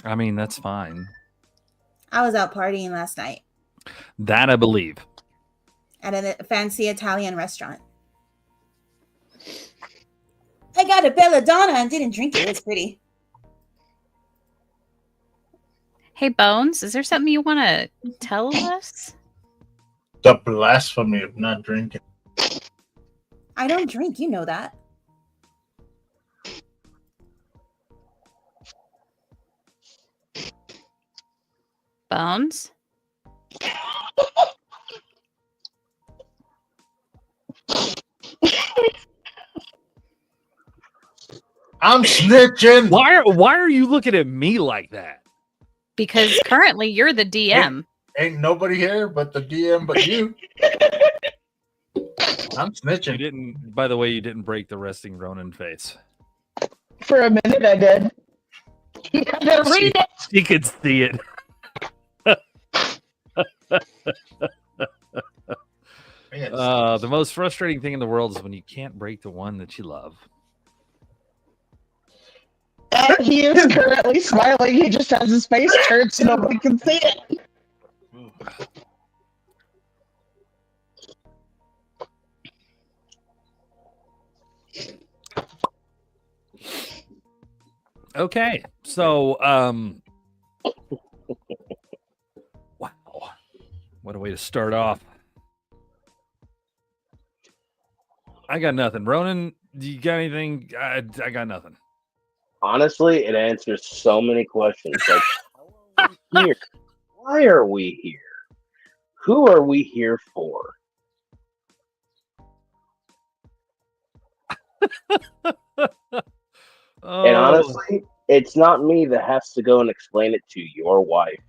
I mean, that's fine. I was out partying last night That I believe. at a fancy Italian restaurant. I got a belladonna and didn't drink it. It was pretty. Hey, Bones, is there something you want to tell us? The blasphemy of not drinking. I don't drink. You know that. Bones? I'm snitching. Why are you looking at me like that? Because currently you're the DM. Ain't nobody here but the DM but you. I'm snitching. You didn't. By the way, you didn't break the resting Ronin face. For a minute, I did. You had to read it. She could see it. The most frustrating thing in the world is when you can't break the one that you love. And he is currently smiling. He just has his face turned so nobody can see it. Okay, so wow, what a way to start off. I got nothing. Ronan, do you got anything? I got nothing. Honestly, it answers so many questions. Like, how are we here? Why are we here? Who are we here for? And honestly, it's not me that has to go and explain it to your wife.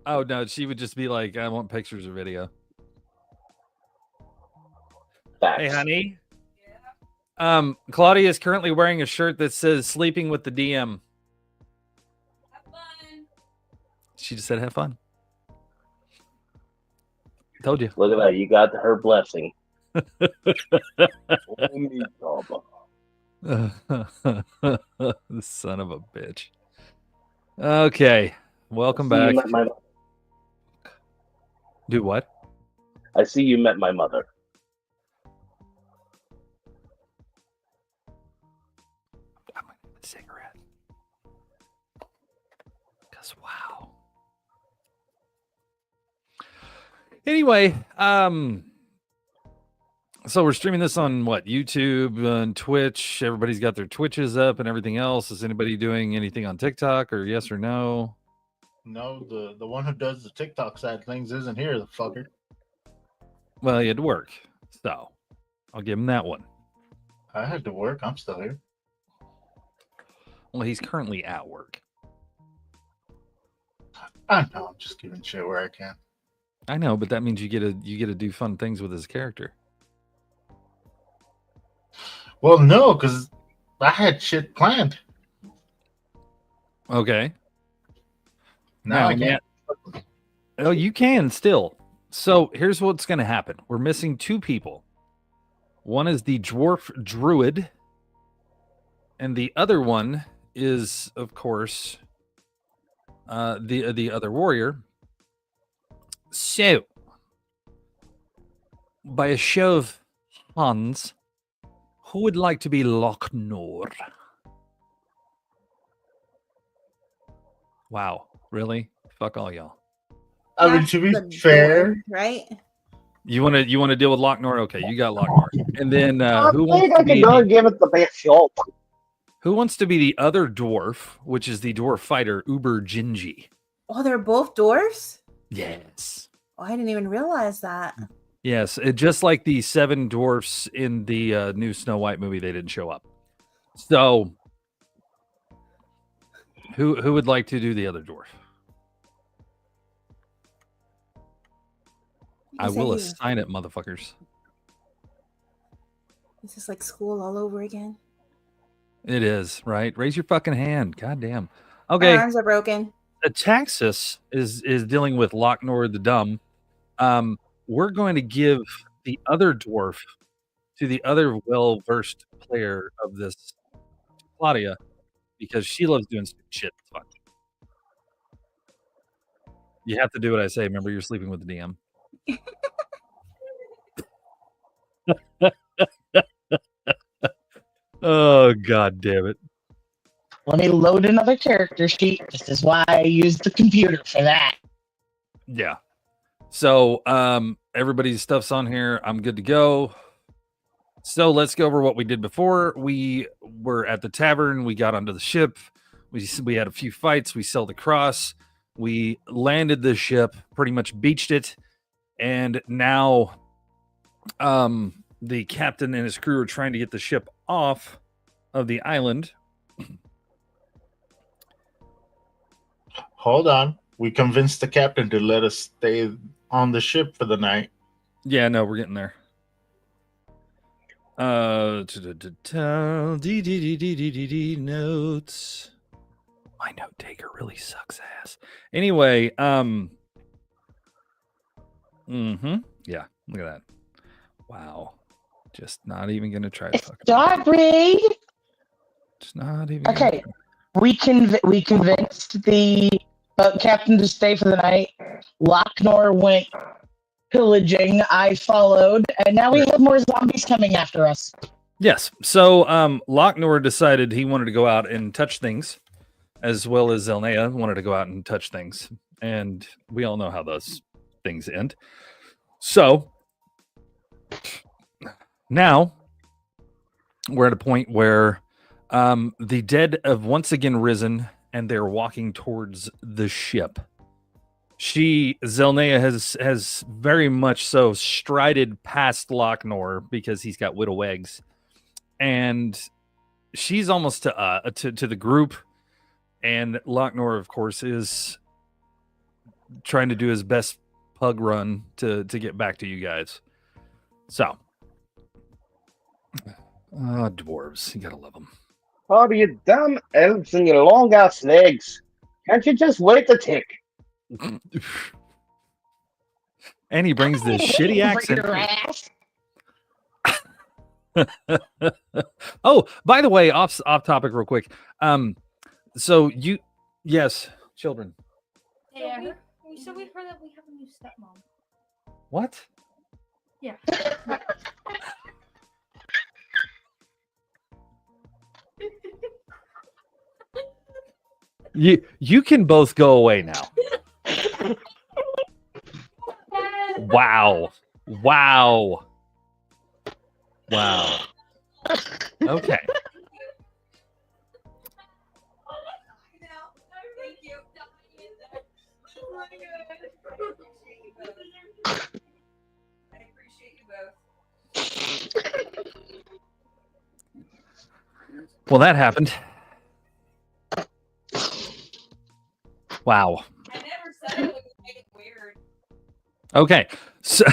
Oh no, she would just be like, I want pictures or video. Facts. Hey, honey. Claudia is currently wearing a shirt that says "Sleeping with the DM." Have fun. She just said, "Have fun." Told you. Look at that. You got her blessing. The son of a bitch. Okay. Welcome back. Do what? I see you met my mother. I'm gonna get a cigarette. Because wow. Anyway, so we're streaming this on what? YouTube and Twitch. Everybody's got their Twitches up and everything else. Is anybody doing anything on TikTok or yes or no? No, the one who does the TikTok side of things isn't here, the fucker. Well, he had to work, so I'll give him that one. I had to work. I'm still here. Well, he's currently at work. I know. I'm just giving shit where I can. I know, but that means you get to do fun things with his character. Well, no, because I had shit planned. Okay. Now I man. can't. Oh, you can still. So here's what's going to happen. We're missing two people. One is the dwarf druid, and the other one is, of course, the other warrior. So, by a show of hands, who would like to be Loch-Nor? Wow, really? Fuck all y'all. I mean, That's to be the fair, door, right? You want to deal with Loch-Nor? Okay, you got Loch-Nor. And then who I wants to be can give it the best shot. who wants to be the other dwarf, which is the dwarf fighter Uber Gingy? Oh, they're both dwarfs? Yes. Oh, I didn't even realize that. Yes, just like the 7 dwarfs in the new Snow White movie, they didn't show up. So, who would like to do the other dwarf? I will assign it, motherfuckers. This is like school all over again. It is, right? Raise your fucking hand. God damn. My Okay. arms are broken. Taxis is dealing with Loch-Nor the Dumb. We're going to give the other dwarf to the other well-versed player of this, Claudia, because she loves doing stupid shit. It's fun. You have to do what I say. Remember, you're sleeping with the DM. Oh, God damn it. Let me load another character sheet. This is why I used the computer for that. Yeah. So everybody's stuff's on here. I'm good to go. So let's go over what we did before. We were at the tavern. We got onto the ship. We had a few fights. We sailed across. We landed the ship, pretty much beached it. And now the captain and his crew are trying to get the ship off of the island. Hold on. We convinced the captain to let us stay on the ship for the night. Yeah, no, we're getting there. Notes. My note taker really sucks ass. Anyway, yeah, look at that. Wow. Just not even gonna try to fuck it up. Sorry. Just not even Okay. We convinced the captain to stay for the night. Locknor went pillaging. I followed, and now we have more zombies coming after us. Yes. So Locknor decided he wanted to go out and touch things, as well as Zelnea wanted to go out and touch things. And we all know how those things end. So now we're at a point where the dead have once again risen and they're walking towards the ship. Zelnea has very much so strided past Locknor because he's got widow eggs. And she's almost to the group. And Locknor, of course, is trying to do his best pug run to get back to you guys. So, dwarves, you gotta love them. Oh, you damn elves and your long ass legs. Can't you just wait a tick? And he brings this shitty accent. Oh, by the way, off topic real quick. So yes, children. Yeah. So we heard that we have a new stepmom. What? Yeah. You can both go away now. Wow. Okay. Well, that happened. Wow. I never said it would make it weird. Okay. So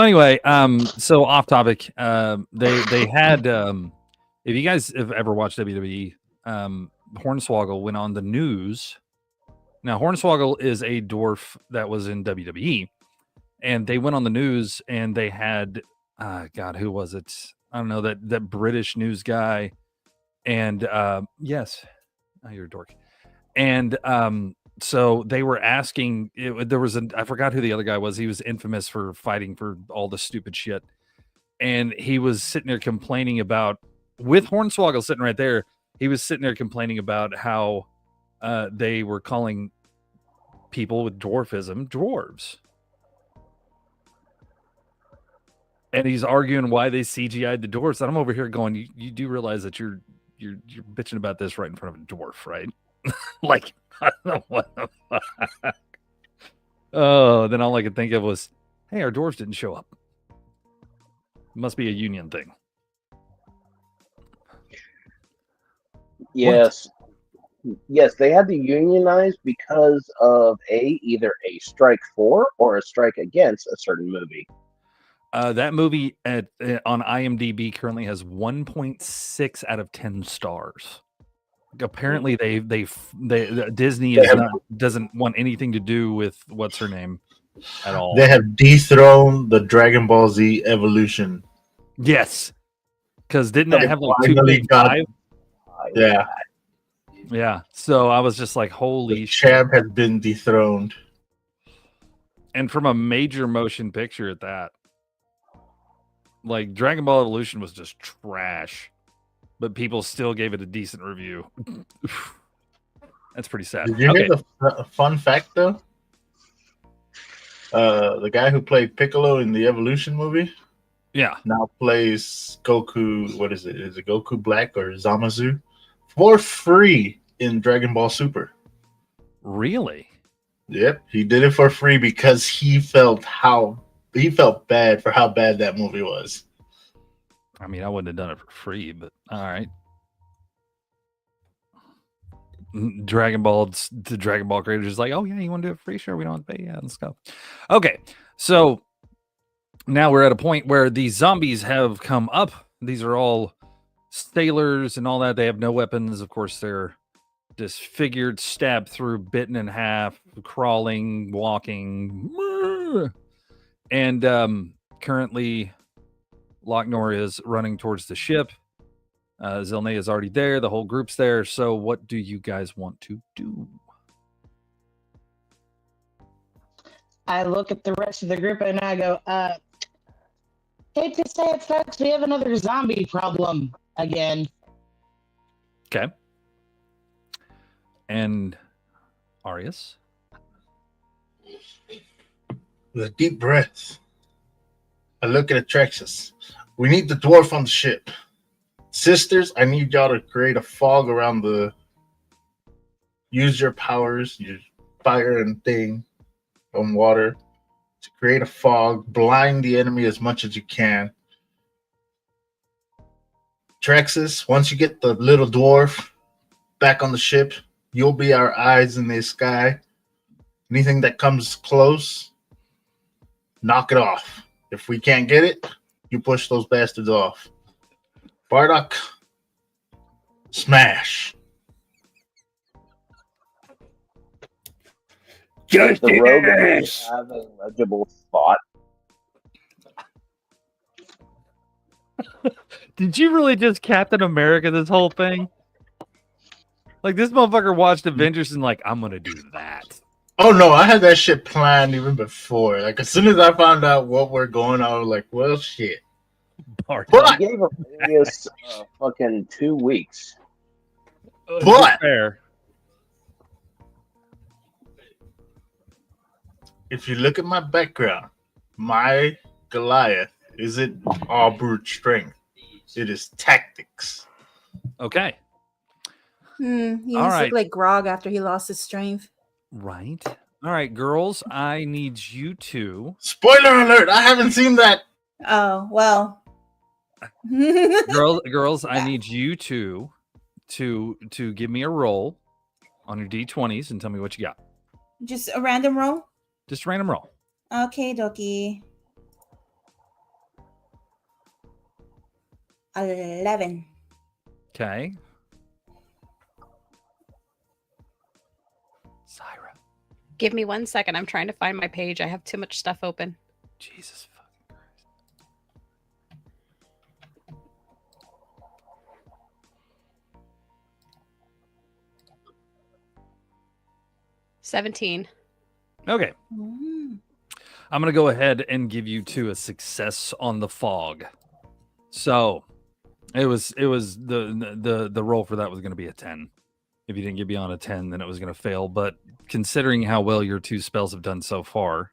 anyway, so off topic, they had if you guys have ever watched WWE, Hornswoggle went on the news. Now Hornswoggle is a dwarf that was in WWE, and they went on the news and they had God, who was it? I don't know, that British news guy. And yes, oh, you're a dork. And so they were asking, I forgot who the other guy was. He was infamous for fighting for all the stupid shit. And he was sitting there complaining about, with Hornswoggle sitting right there, he was sitting there complaining about how they were calling people with dwarfism dwarves. And he's arguing why they CGI'd the dwarves. And I'm over here going, you do realize that you're bitching about this right in front of a dwarf, right? Like, I don't know what the fuck. Oh, then all I could think of was, hey, our dwarves didn't show up. Must be a union thing. Yes. What? Yes, they had to unionize because of either a strike for or a strike against a certain movie. That movie on IMDb currently has 1.6 out of 10 stars. Apparently, Disney doesn't want anything to do with what's her name at all. They have dethroned the Dragon Ball Z Evolution. Yes, because didn't that have like finally 2.5? Yeah. Yeah. So I was just like, holy The shit. champ has been dethroned. And from a major motion picture at that. Like Dragon Ball Evolution was just trash, but people still gave it a decent review. That's pretty sad. Did you Okay. hear the fun fact though? The guy who played Piccolo in the Evolution movie Yeah. now plays Goku. What is it? Is it Goku Black or Zamasu? For free in Dragon Ball Super. Really? Yep, he did it for free because he felt bad for how bad that movie was. I mean, I wouldn't have done it for free, but all right. The Dragon Ball creators is like, oh yeah, you want to do it free? Sure, we don't have to pay. Yeah, let's go. Okay, so now we're at a point where these zombies have come up. These are all sailors and all that. They have no weapons. Of course, they're disfigured, stabbed through, bitten in half, crawling, walking. And currently, Lochner is running towards the ship. Zilne is already there. The whole group's there. So what do you guys want to do? I look at the rest of the group and I go, hate to say it, folks, we have another zombie problem again. Okay. And Arius? With a deep breath, I look at Atraxus. We need the dwarf on the ship. Sisters, I need y'all to create a fog around use your powers, your fire and thing on water to create a fog, blind the enemy as much as you can. Traxus, once you get the little dwarf back on the ship, you'll be our eyes in the sky. Anything that comes close, knock it off. If we can't get it, you push those bastards off. Bardock, smash. Does the rogue have a legible thought? Did you really just Captain America this whole thing? Like, this motherfucker watched Avengers and like, I'm going to do that. Oh no, I had that shit planned even before. Like, as soon as I found out what we're going, I was like, well, shit. Bardock. But I gave Arius fucking 2 weeks. But- fair. If you look at my background, my Goliath isn't all brute strength. It is tactics. Okay. You All just right. look like Grog after he lost his strength. Right. All right, girls, I need you to Spoiler alert! I haven't seen that. Oh, well. girls, I need you to give me a roll on your D20s and tell me what you got. Just a random roll? Just a random roll. Okay, dokie. 11. Okay. Syra. Give me 1 second. I'm trying to find my page. I have too much stuff open. Jesus fucking Christ. 17. Okay. Mm. I'm gonna go ahead and give you two a success on the fog. So it was the roll for that was gonna be a 10. If you didn't get beyond a 10, then it was gonna fail. But considering how well your two spells have done so far,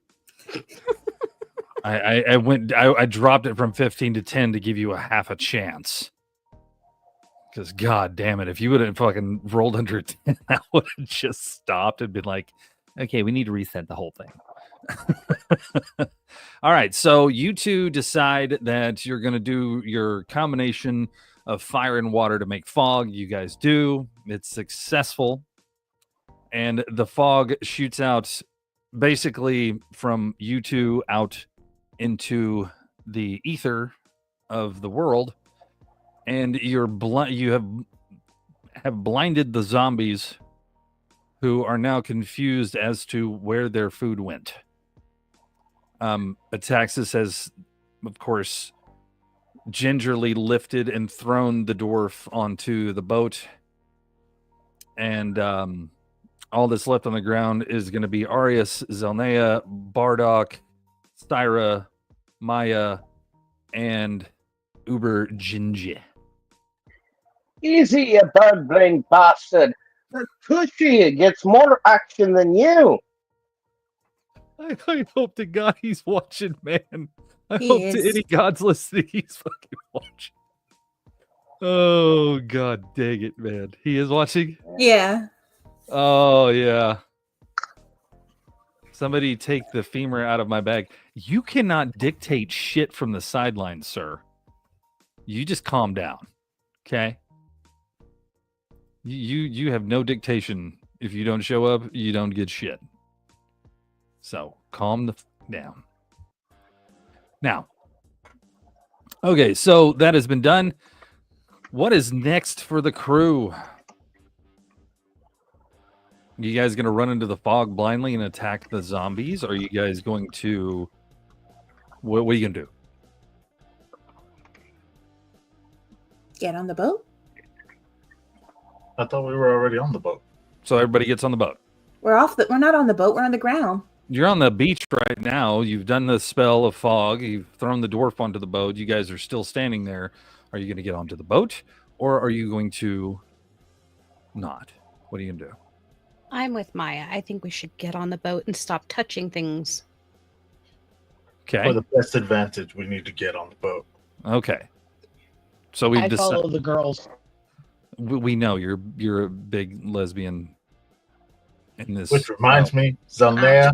I dropped it from 15 to 10 to give you a half a chance. Because god damn it, if you would have fucking rolled under 10, I would have just stopped and been like, okay, we need to reset the whole thing. All right, so you two decide that you're going to do your combination of fire and water to make fog. You guys do. It's successful. And the fog shoots out basically from you two out into the ether of the world. And you have blinded the zombies who are now confused as to where their food went. Ataxis has, of course, gingerly lifted and thrown the dwarf onto the boat. And all that's left on the ground is going to be Arius, Zelnea, Bardock, Styra, Maya, and Uber Jinji. Easy, you bird-brained bastard. The Tushy gets more action than you. I hope to God he's watching, man. I He hope is. to any gods listening he's fucking watching. Oh, God dang it, man. He is watching? Yeah. Oh, yeah. Somebody take the femur out of my bag. You cannot dictate shit from the sidelines, sir. You just calm down, okay? You have no dictation. If you don't show up, you don't get shit. So calm the down. Now, okay, so that has been done. What is next for the crew? You guys going to run into the fog blindly and attack the zombies? Or are you guys going to... What are you going to do? Get on the boat. I thought we were already on the boat. So everybody gets on the boat. We're not on the boat. We're on the ground. You're on the beach right now. You've done the spell of fog. You've thrown the dwarf onto the boat. You guys are still standing there. Are you going to get onto the boat? Or are you going to not? What are you going to do? I'm with Maya. I think we should get on the boat and stop touching things. Okay. For the best advantage, we need to get on the boat. Okay. So we've I follow decided. the girls. We know you're a big lesbian in this. Which reminds me, Zelnea,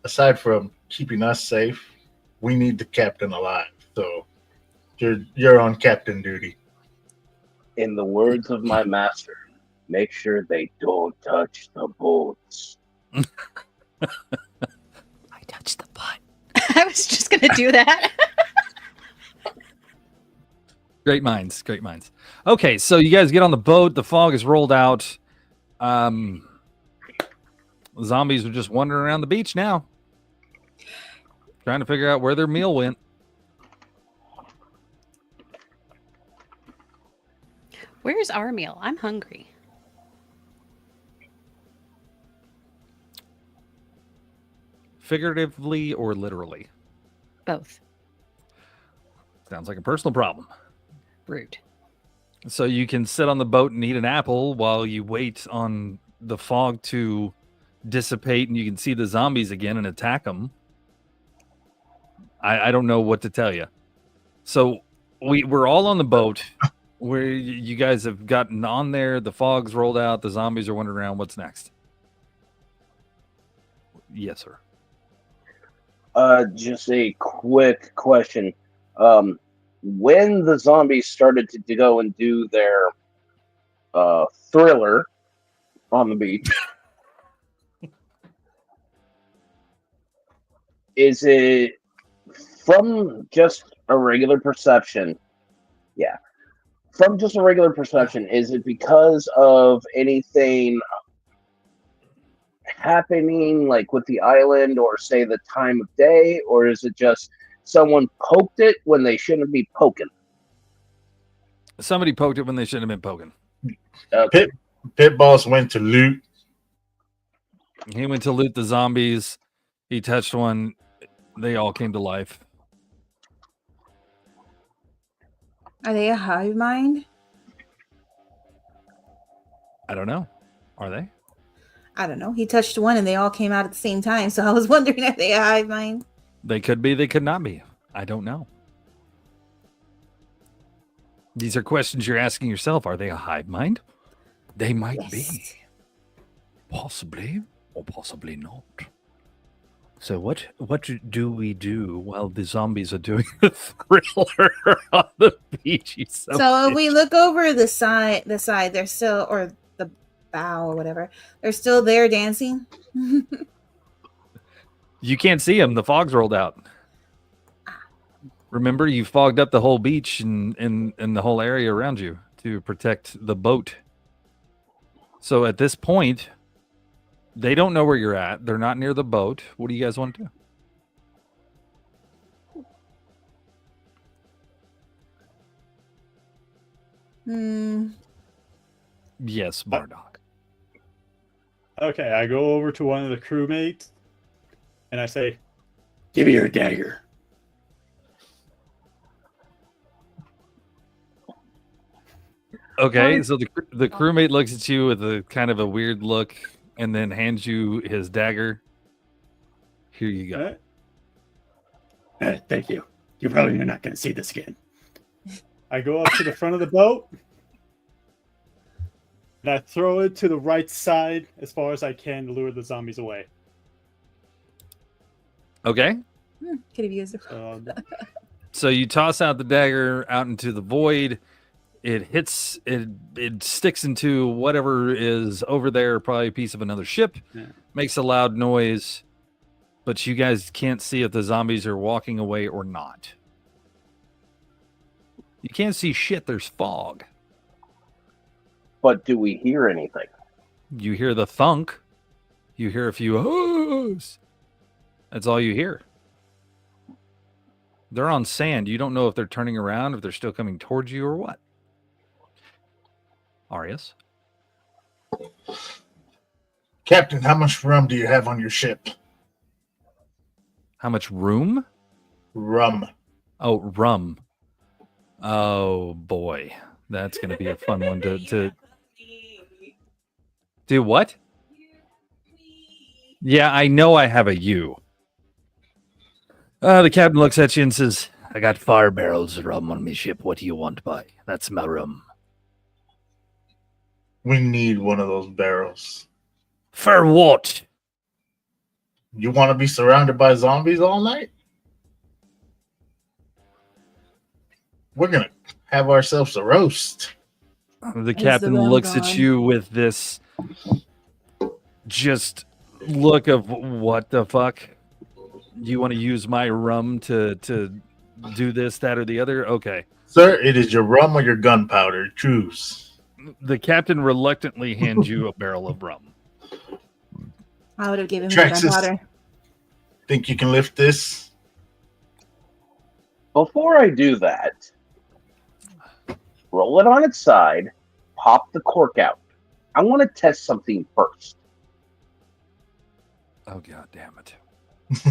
aside from keeping us safe, we need the captain alive. So you're on captain duty. In the words of my master, make sure they don't touch the boats. I touched the butt. I was just going to do that. Great minds, great minds. Okay, so you guys get on the boat. The fog is rolled out. Zombies are just wandering around the beach now, trying to figure out where their meal went. Where's our meal? I'm hungry. Figuratively or literally? Both. Sounds like a personal problem. Rude. So you can sit on the boat and eat an apple while you wait on the fog to dissipate and you can see the zombies again and attack them. I don't know what to tell you. So we're all on the boat where you guys have gotten on there. The fog's rolled out. The zombies are wandering around. What's next? Yes, sir. Just a quick question. When the zombies started to go and do their thriller on the beach, is it from just a regular perception? Yeah. From just a regular perception, is it because of anything happening like with the island or say the time of day, or is it just someone poked it when they shouldn't be poking? Somebody poked it when they shouldn't have been poking. Pit Boss went to loot. He went to loot the zombies. He touched one. They all came to life. Are they a hive mind? I don't know. Are they? I don't know. He touched one and they all came out at the same time. So I was wondering if they a hive mind. They could be. They could not be. I don't know. These are questions you're asking yourself. Are they a hive mind? They might be. Possibly or possibly not. So what do we do while the zombies are doing the thriller on the beach? So if we look over the side, they're still, or the bow or whatever, they're still there dancing. You can't see them. The fog's rolled out. Remember, you fogged up the whole beach and the whole area around you to protect the boat. So at this point, they don't know where you're at. They're not near the boat. What do you guys want to do? Yes, Bardock. Okay, I go over to one of the crewmates and I say, "Give me your dagger." Okay, so the crewmate looks at you with a kind of a weird look and then hands you his dagger. Here you go. Thank you. You're probably not going to see this again. I go up to the front of the boat and I throw it to the right side as far as I can to lure the zombies away. Okay. Could have used it. So you toss out the dagger out into the void. It hits, it sticks into whatever is over there, probably a piece of another ship, makes a loud noise, but you guys can't see if the zombies are walking away or not. You can't see shit, there's fog. But do we hear anything? You hear the thunk. You hear a few "Ohs." That's all you hear. They're on sand. You don't know if they're turning around, if they're still coming towards you or what. Arius? Captain, how much rum do you have on your ship? How much room? Rum. Oh, rum. Oh, boy. That's going to be a fun one to... Do what? Yeah, I know I have a U. The captain looks at you and says, I got 5 barrels of rum on my ship. What do you want by? That's my rum. We need one of those barrels. For what? You want to be surrounded by zombies all night? We're going to have ourselves a roast. The captain looks at you with this just look of what the fuck? You want to use my rum to do this, that, or the other? Okay. Sir, it is your rum or your gunpowder. Choose. The captain reluctantly hands you a barrel of rum. I would have given him Traxxas, gunpowder. think you can lift this? Before I do that, roll it on its side, pop the cork out. I want to test something first. Oh, god damn it.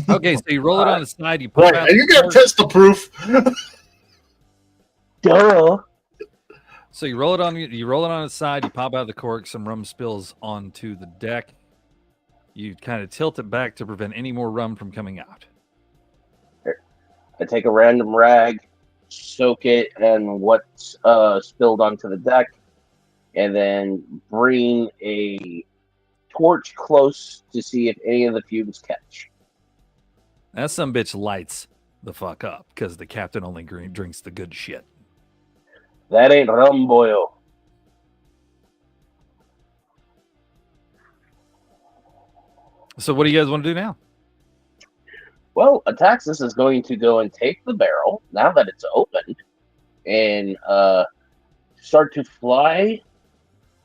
Okay, so you roll it on the side, you put Right, it out. are you going to test the proof? Duh. So you roll it on its side, you pop out the cork, some rum spills onto the deck. You kind of tilt it back to prevent any more rum from coming out. I take a random rag, soak it and what's spilled onto the deck, and then bring a torch close to see if any of the fumes catch. That some bitch lights the fuck up because the captain only drinks the good shit. That ain't rum, boyo. So what do you guys want to do now? Well, Ataxis is going to go and take the barrel, now that it's opened, and start to fly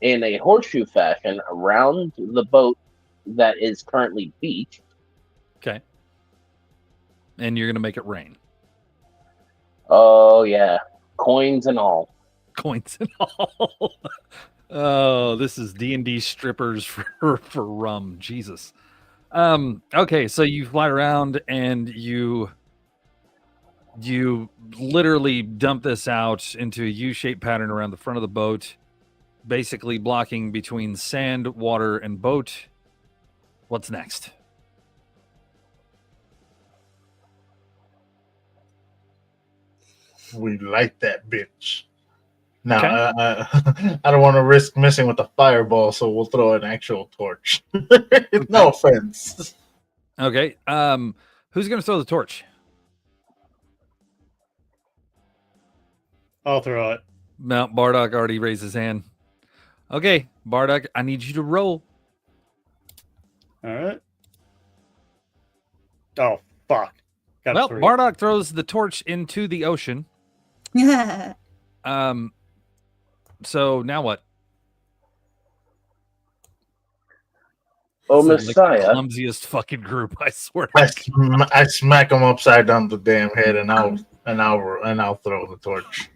in a horseshoe fashion around the boat that is currently beached. Okay. And you're going to make it rain. Oh, yeah. Coins and all. Coins and all. Oh, this is D&D strippers for rum. Jesus. Okay, so you fly around and you literally dump this out into a U-shaped pattern around the front of the boat, basically blocking between sand, water, and boat. What's next? We like that bitch. Now, Okay. I don't want to risk messing with the fireball, so we'll throw an actual torch. No offense. Okay. Who's going to throw the torch? I'll throw it. Mount Bardock already raised his hand. Okay, Bardock, I need you to roll. All right. Oh, fuck. Got Well, 3. Bardock throws the torch into the ocean. So now what? Oh, This is like the Messiah. clumsiest fucking group, I swear. I smack him upside down the damn head, and I'll throw the torch.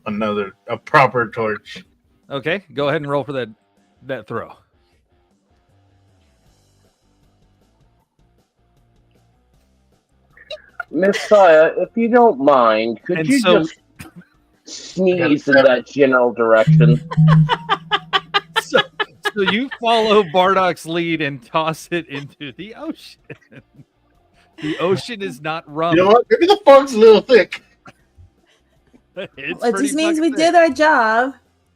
A proper torch. Okay, go ahead and roll for that throw. Miss Saya, if you don't mind, could And you so- just sneeze in that general direction? So you follow Bardock's lead and toss it into the ocean. The ocean is not rum. You know what? Maybe the fog's a little thick. It's It pretty just means we fucking thick. did our job.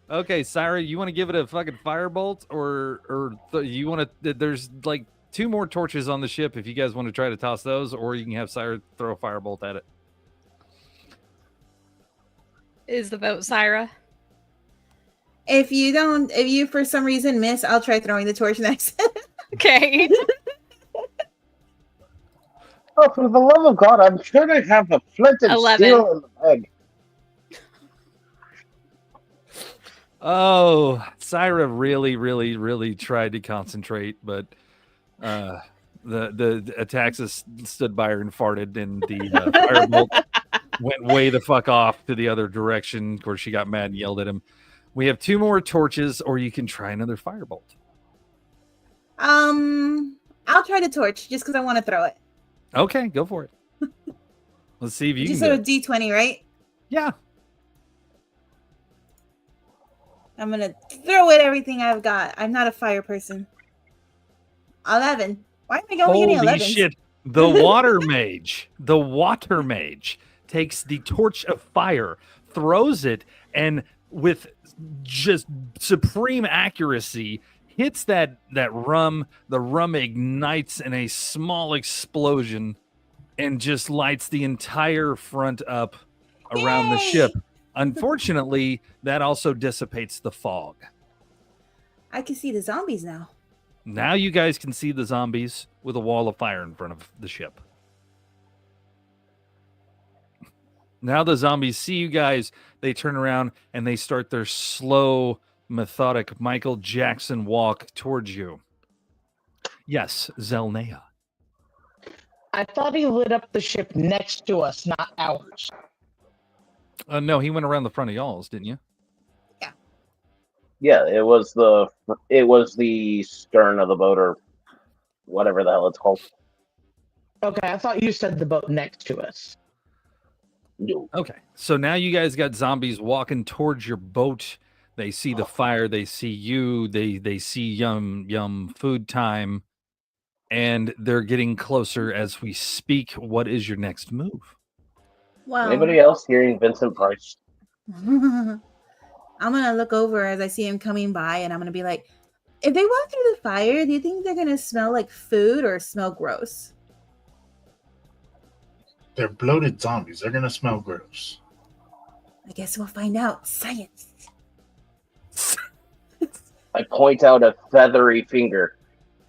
Okay, Syra, you want to give it a fucking firebolt, or you want to? There's like 2 more torches on the ship. If you guys want to try to toss those, or you can have Syra throw a firebolt at it. Is the vote Syra? If you for some reason miss, I'll try throwing the torch next. Okay. Oh, for the love of God, I'm sure they have a flint and 11. steel in the bag. Oh, Syra really tried to concentrate, but the Ataxis stood by her and farted, and the firebolt went way the fuck off to the other direction. Of course, she got mad and yelled at him. We have 2 more torches, or you can try another firebolt. I'll try the torch just because I want to throw it. Okay, go for it. Let's see if you You can said a do it. D20, right? Yeah. I'm gonna throw it everything I've got. I'm not a fire person. 11. Why am I going getting Holy 11? shit. The water mage takes the torch of fire, throws it, and with just supreme accuracy hits that rum. The rum ignites in a small explosion and just lights the entire front up around the Yay! ship. Unfortunately, that also dissipates the fog. I can see the zombies now. Now you guys can see the zombies with a wall of fire in front of the ship. Now the zombies see you guys, they turn around and they start their slow, methodic Michael Jackson walk towards you. Yes, Zelnea. I thought he lit up the ship next to us, not ours. No, he went around the front of y'all's, didn't you? Yeah, it was the stern of the boat, or whatever the hell it's called. Okay, I thought you said the boat next to us. No. Okay, so now you guys got zombies walking towards your boat. They see the fire, they see you, they see yum food time, and they're getting closer as we speak. What is your next move? Wow. Anybody else hearing Vincent Price? I'm gonna look over as I see him coming by, and I'm gonna be like, if they walk through the fire, do you think they're gonna smell like food or smell gross? They're bloated zombies. They're gonna smell gross. I guess we'll find out. Science. I point out a feathery finger.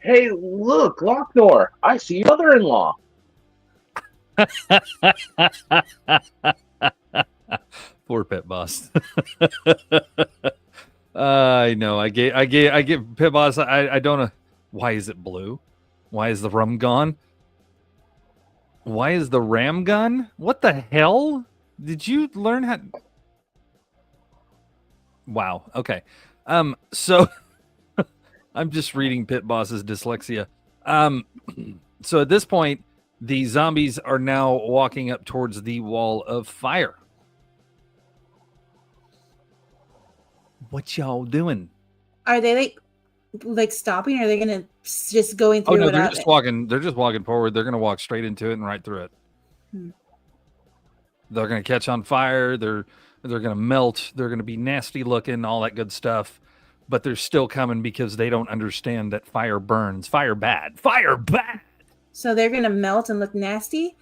Hey, look, Locknor, I see your mother-in-law. Poor pit boss. I know. I get pit boss. I don't know. Why is it blue? Why is the rum gone? Why is the ram gun? What the hell? Did you learn how? Wow. Okay. So I'm just reading Pit Boss's dyslexia. So at this point, the zombies are now walking up towards the wall of fire. What y'all doing? Are they like stopping? Or are they gonna just going Oh through no, without they're just it? walking. They're just walking forward. They're gonna walk straight into it and right through it. Hmm. They're gonna catch on fire. They're gonna melt. They're gonna be nasty looking, all that good stuff. But they're still coming because they don't understand that fire burns. Fire bad. Fire bad. So they're gonna melt and look nasty.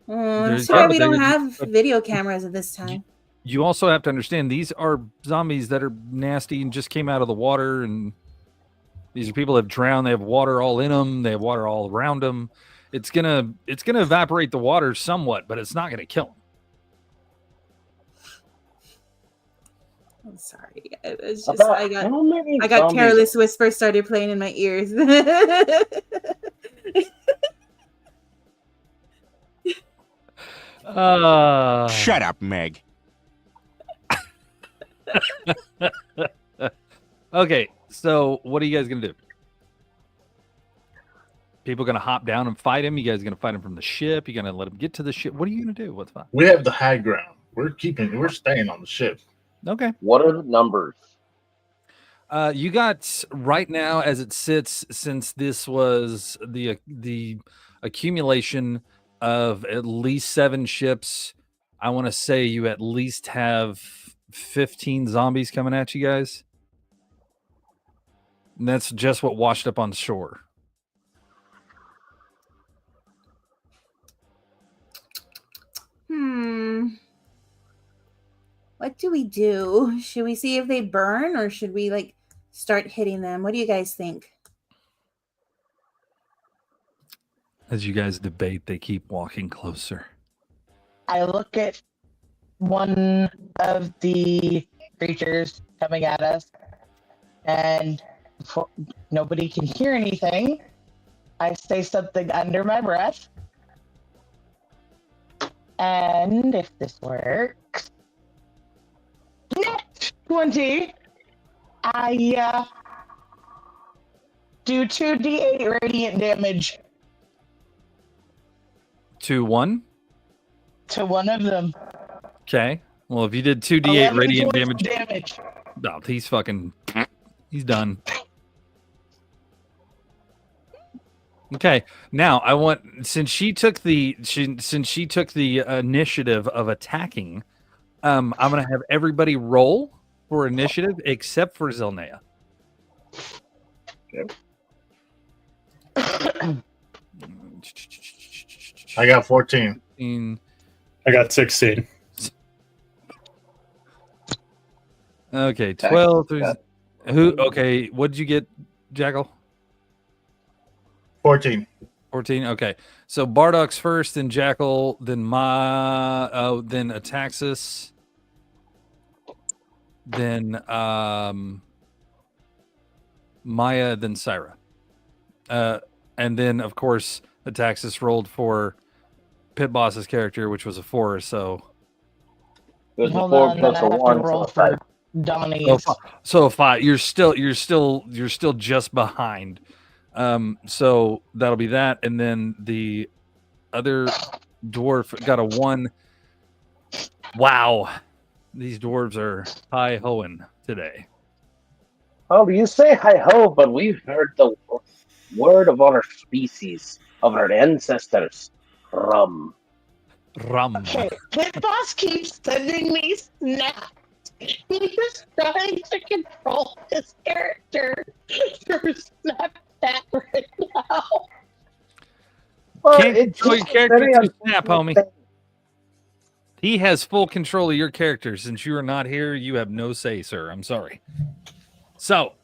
There's- That's why yeah, we but don't they- have video cameras at this time. You also have to understand these are zombies that are nasty and just came out of the water, and these are people that have drowned. They have water all in them. They have water all around them. It's gonna evaporate the water somewhat, but it's not gonna kill them. I'm sorry. It's just About I got how many I got zombies- Careless Whisper started playing in my ears. Shut up, Meg. Okay, so what are you guys gonna do? People gonna hop down and fight him? You guys gonna fight him from the ship? You gonna let him get to the ship? What are you gonna do? What's fine? We have the high ground. We're staying on the ship. Okay. What are the numbers? You got right now as it sits, since this was the accumulation of at least 7 ships. I want to say you at least have 15 zombies coming at you guys. And that's just what washed up on shore. What do we do? Should we see if they burn or should we like start hitting them? What do you guys think? As you guys debate, they keep walking closer. I look at one of the creatures coming at us, and before nobody can hear anything, I say something under my breath. And if this works, net 20, I do 2d8 radiant damage To one? to one of them. Okay. Well, if you did 2d8 11 radiant points damage, no, he's done. Okay. Now I want, since she took the initiative of attacking, I'm gonna have everybody roll for initiative except for Zelnea. I got 14. I got 16. Okay, 12. Who? Okay, what did you get, Jackal? 14. 14. Okay, so Bardoc's first, then Jackal, then then Ataxis, then Maya, then Syra, and then of course Ataxis rolled for Pit Boss's character, which was a 4. So It was a Hold 4 on, plus then a I have 1, to roll so a 5. for Donnie's. so a 5. You're still just behind. So that'll be that, and then the other dwarf got a 1. Wow, these dwarves are high hoeing today. Oh, you say hi ho, but we've heard the word of our species, of our ancestors. Rum. Okay, Pit Boss keeps sending me snaps. He's trying to control his character for Snapchat right now. Well, Can't it's control your just character very through Snap, homie. unfortunate. He has full control of your character. Since you are not here, you have no say, sir. I'm sorry. So,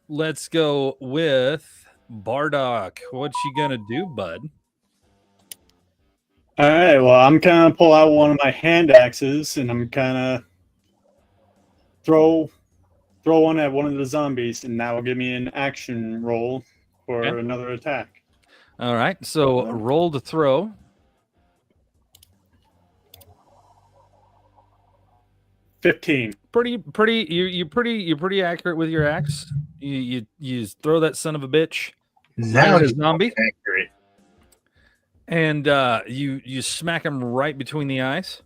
let's go with Bardock. What you gonna do, bud? All right. Well, I'm gonna pull out one of my hand axes, and I'm gonna throw one at one of the zombies, and that will give me an action roll for Okay. another attack. All right. So roll to throw. $15. You're pretty accurate with your axe. You throw that son of a bitch Now at a he's zombie, accurate. and you smack him right between the eyes.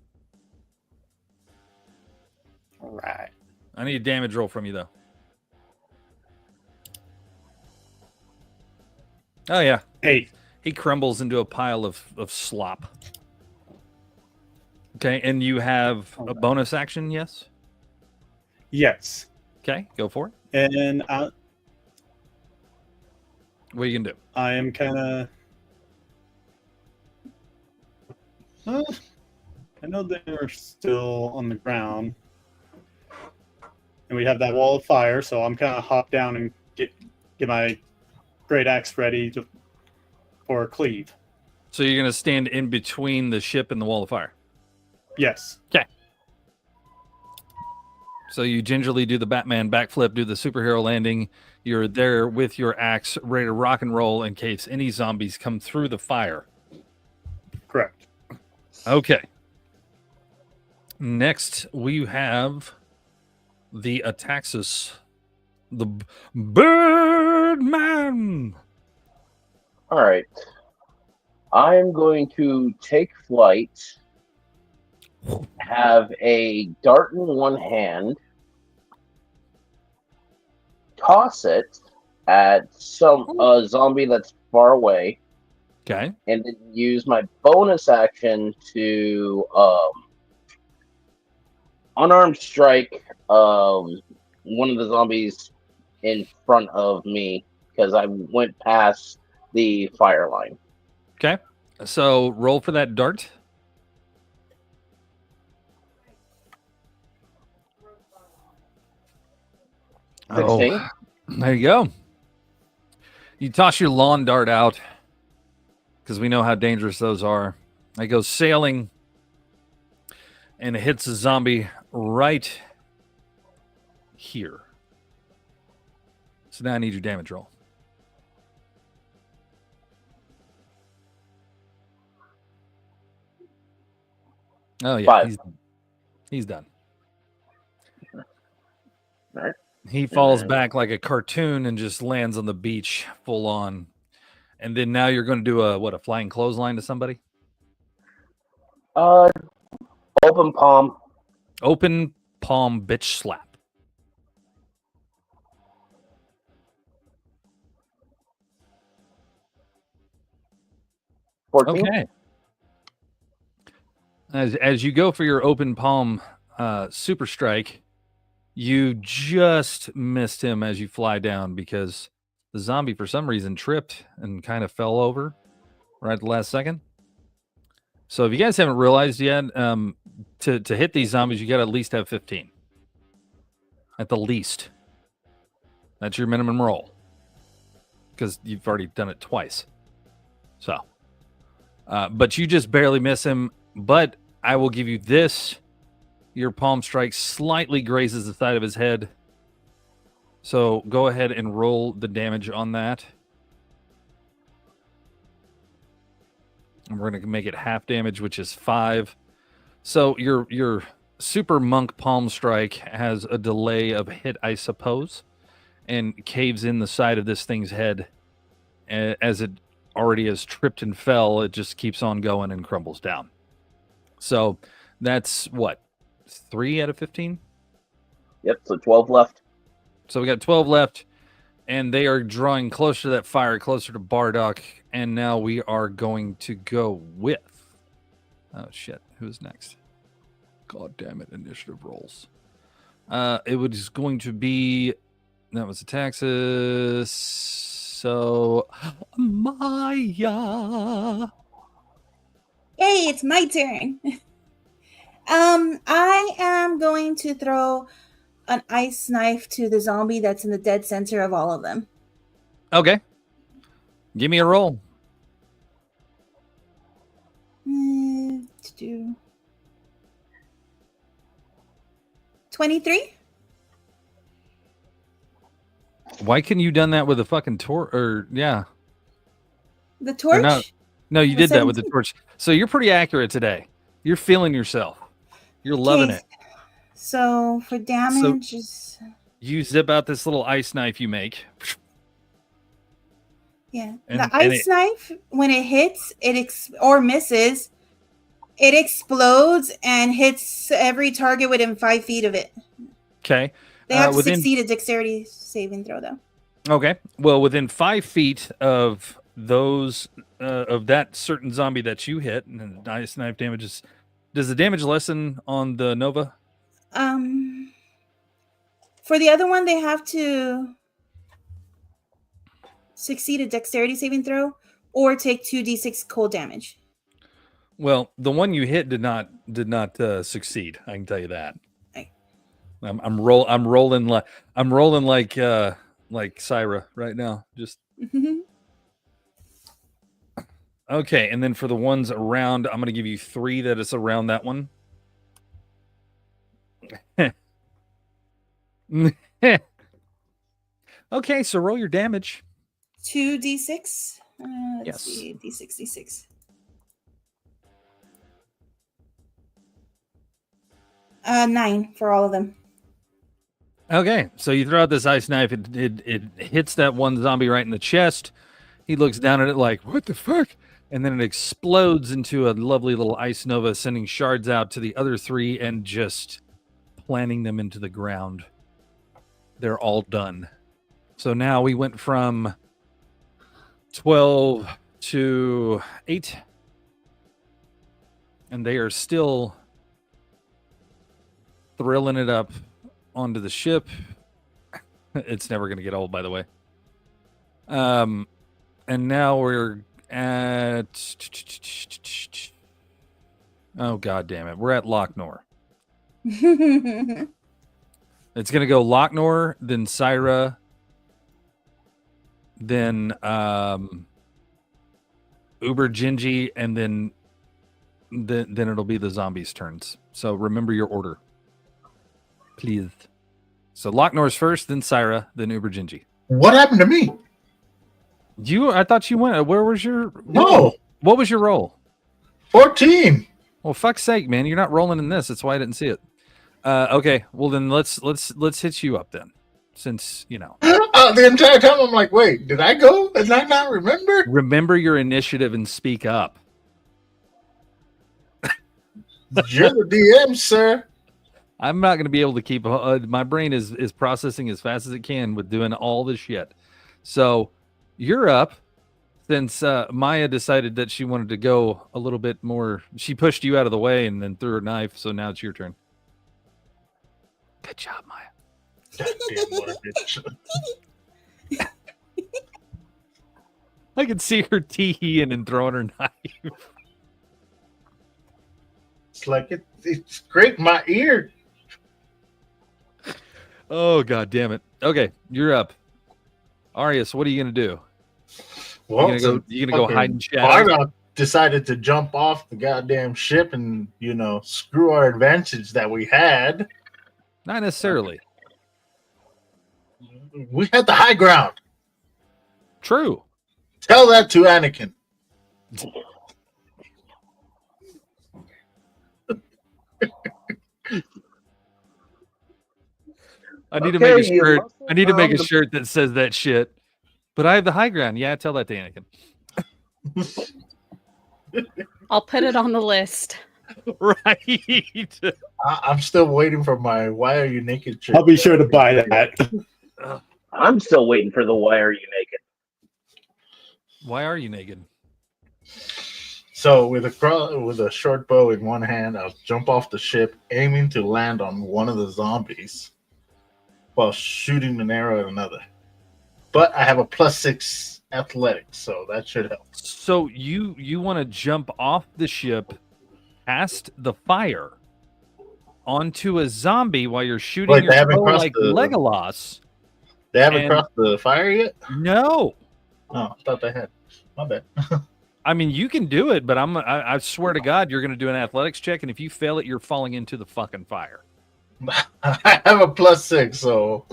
All right. I need a damage roll from you though. Oh yeah, 8. he crumbles into a pile of slop. Okay, and you have a bonus action, yes? Yes. Okay, go for it. And What are you gonna do? I am kind of. I know they're still on the ground, and we have that wall of fire. So I'm kind of hop down and get my great axe ready for a cleave. So you're gonna stand in between the ship and the wall of fire. Yes. Okay. So you gingerly do the Batman backflip, do the superhero landing. You're there with your axe, ready to rock and roll in case any zombies come through the fire. Correct. Okay. Next, we have the Ataxis The Birdman. All right. I am going to take flight, have a dart in one hand, toss it at some zombie that's far away, Okay. and then use my bonus action to unarmed strike one of the zombies in front of me because I went past the fire line. Okay. So roll for that dart. Oh, 16. there you go. You toss your lawn dart out because we know how dangerous those are. It goes sailing and it hits a zombie right here. So now I need your damage roll. Oh yeah, 5. he's done. All right. He falls back like a cartoon and just lands on the beach full on. And then now you're going to do a flying clothesline to somebody? Open palm. Open palm bitch slap. Okay. As you go for your open palm super strike, you just missed him as you fly down because the zombie for some reason tripped and kind of fell over right at the last second. So if you guys haven't realized yet, to hit these zombies, you got to at least have 15. At the least. That's your minimum roll. Because you've already done it twice. So. But you just barely miss him. But I will give you this. Your palm strike slightly grazes the side of his head. So go ahead and roll the damage on that. And we're going to make it half damage, which is 5. So your super monk palm strike has a delay of hit, I suppose, and caves in the side of this thing's head. As it already has tripped and fell, it just keeps on going and crumbles down. So that's what? 3 out of 15? Yep, so 12 left. So we got 12 left, and they are drawing closer to that fire, closer to Bardock, and now we are going to go with... Oh, shit. Who's next? God damn it, initiative rolls. It was going to be... That was the Taxes. So... Maya! Hey, it's my turn. I am going to throw an ice knife to the zombie that's in the dead center of all of them. Okay. Give me a roll. To do 23. Why couldn't you done that with a fucking torch? Or yeah, The torch? no, you Was did that with the 17. torch. So you're pretty accurate today. You're feeling yourself. You're loving Okay, it. So for damage, You zip out this little ice knife you make. yeah, And- the and ice knife when it hits, or misses, it explodes and hits every target within 5 feet of it. Okay. They have to within- succeed a dexterity saving throw, though. Okay. Well, within 5 feet of those of that certain zombie that you hit, and the ice knife damages. Does the damage lessen on the Nova? For the other one, they have to succeed a dexterity saving throw or take 2d6 cold damage. Well, the one you hit did not succeed. I can tell you that. Right. I'm rolling like Syra right now. Just okay. And then for the ones around, I'm gonna give you 3 that is around that one. Okay, so roll your damage. 2d6. Let's Yes. see, d6. 9 for all of them. Okay, so you throw out this ice knife. It hits that one zombie right in the chest. He looks down at it like, what the fuck? And then it explodes into a lovely little ice nova, sending shards out to the other three and just planting them into the ground. They're all done. So now we went from 12 to 8. And they are still thrilling it up onto the ship. It's never going to get old, by the way. And now we're at... Oh, God damn it. We're at Locknor. It's going to go Locknor, then Syra, then Uber Gingy, and then it'll be the zombies' turns. So remember your order, please. So Locknor's first, then Syra, then Uber Gingy. What happened to me? I thought you went. Where was your? No. What was your roll? 14. Well, fuck's sake, man! You're not rolling in this. That's why I didn't see it. Okay. Well, then let's hit you up then, since you know. The entire time I'm like, wait, did I go? Did I not remember? Remember your initiative and speak up. You're the DM, sir. I'm not going to be able to keep. My brain is processing as fast as it can with doing all this shit. So you're up. Since Maya decided that she wanted to go a little bit more, she pushed you out of the way and then threw her knife. So now it's your turn. Good job, Maya. Goddamn, what a bitch. I could see her teeing and throwing her knife. It's like it scraped my ear. Oh, God damn it. Okay, you're up. Arius, what are you going to do? Well, you gonna go hide in shadows? Bardock decided to jump off the goddamn ship and, screw our advantage that we had. Not necessarily. We had the high ground. True. Tell that to Anakin. I need to make a Okay, you shirt. I need to make a muscle shirt that says that shit. But I have the high ground. Yeah, tell that to Anakin. I'll put it on the list. Right. I'm still waiting for my "Why Are You Naked" shirt. I'll be sure to buy that. I'm still waiting for the "Why Are You Naked?" Why are you naked? So with a short bow in one hand, I'll jump off the ship, aiming to land on one of the zombies, while shooting an arrow at another. But I have a +6 athletics, so that should help. So you want to jump off the ship, past the fire, onto a zombie while you're shooting Wait, they your haven't bow crossed like the- Legolas? They haven't And- crossed the fire yet? No. Oh, I thought they had. My bad. I mean, you can do it, but I swear to God, you're going to do an athletics check, and if you fail it, you're falling into the fucking fire. I have a +6, so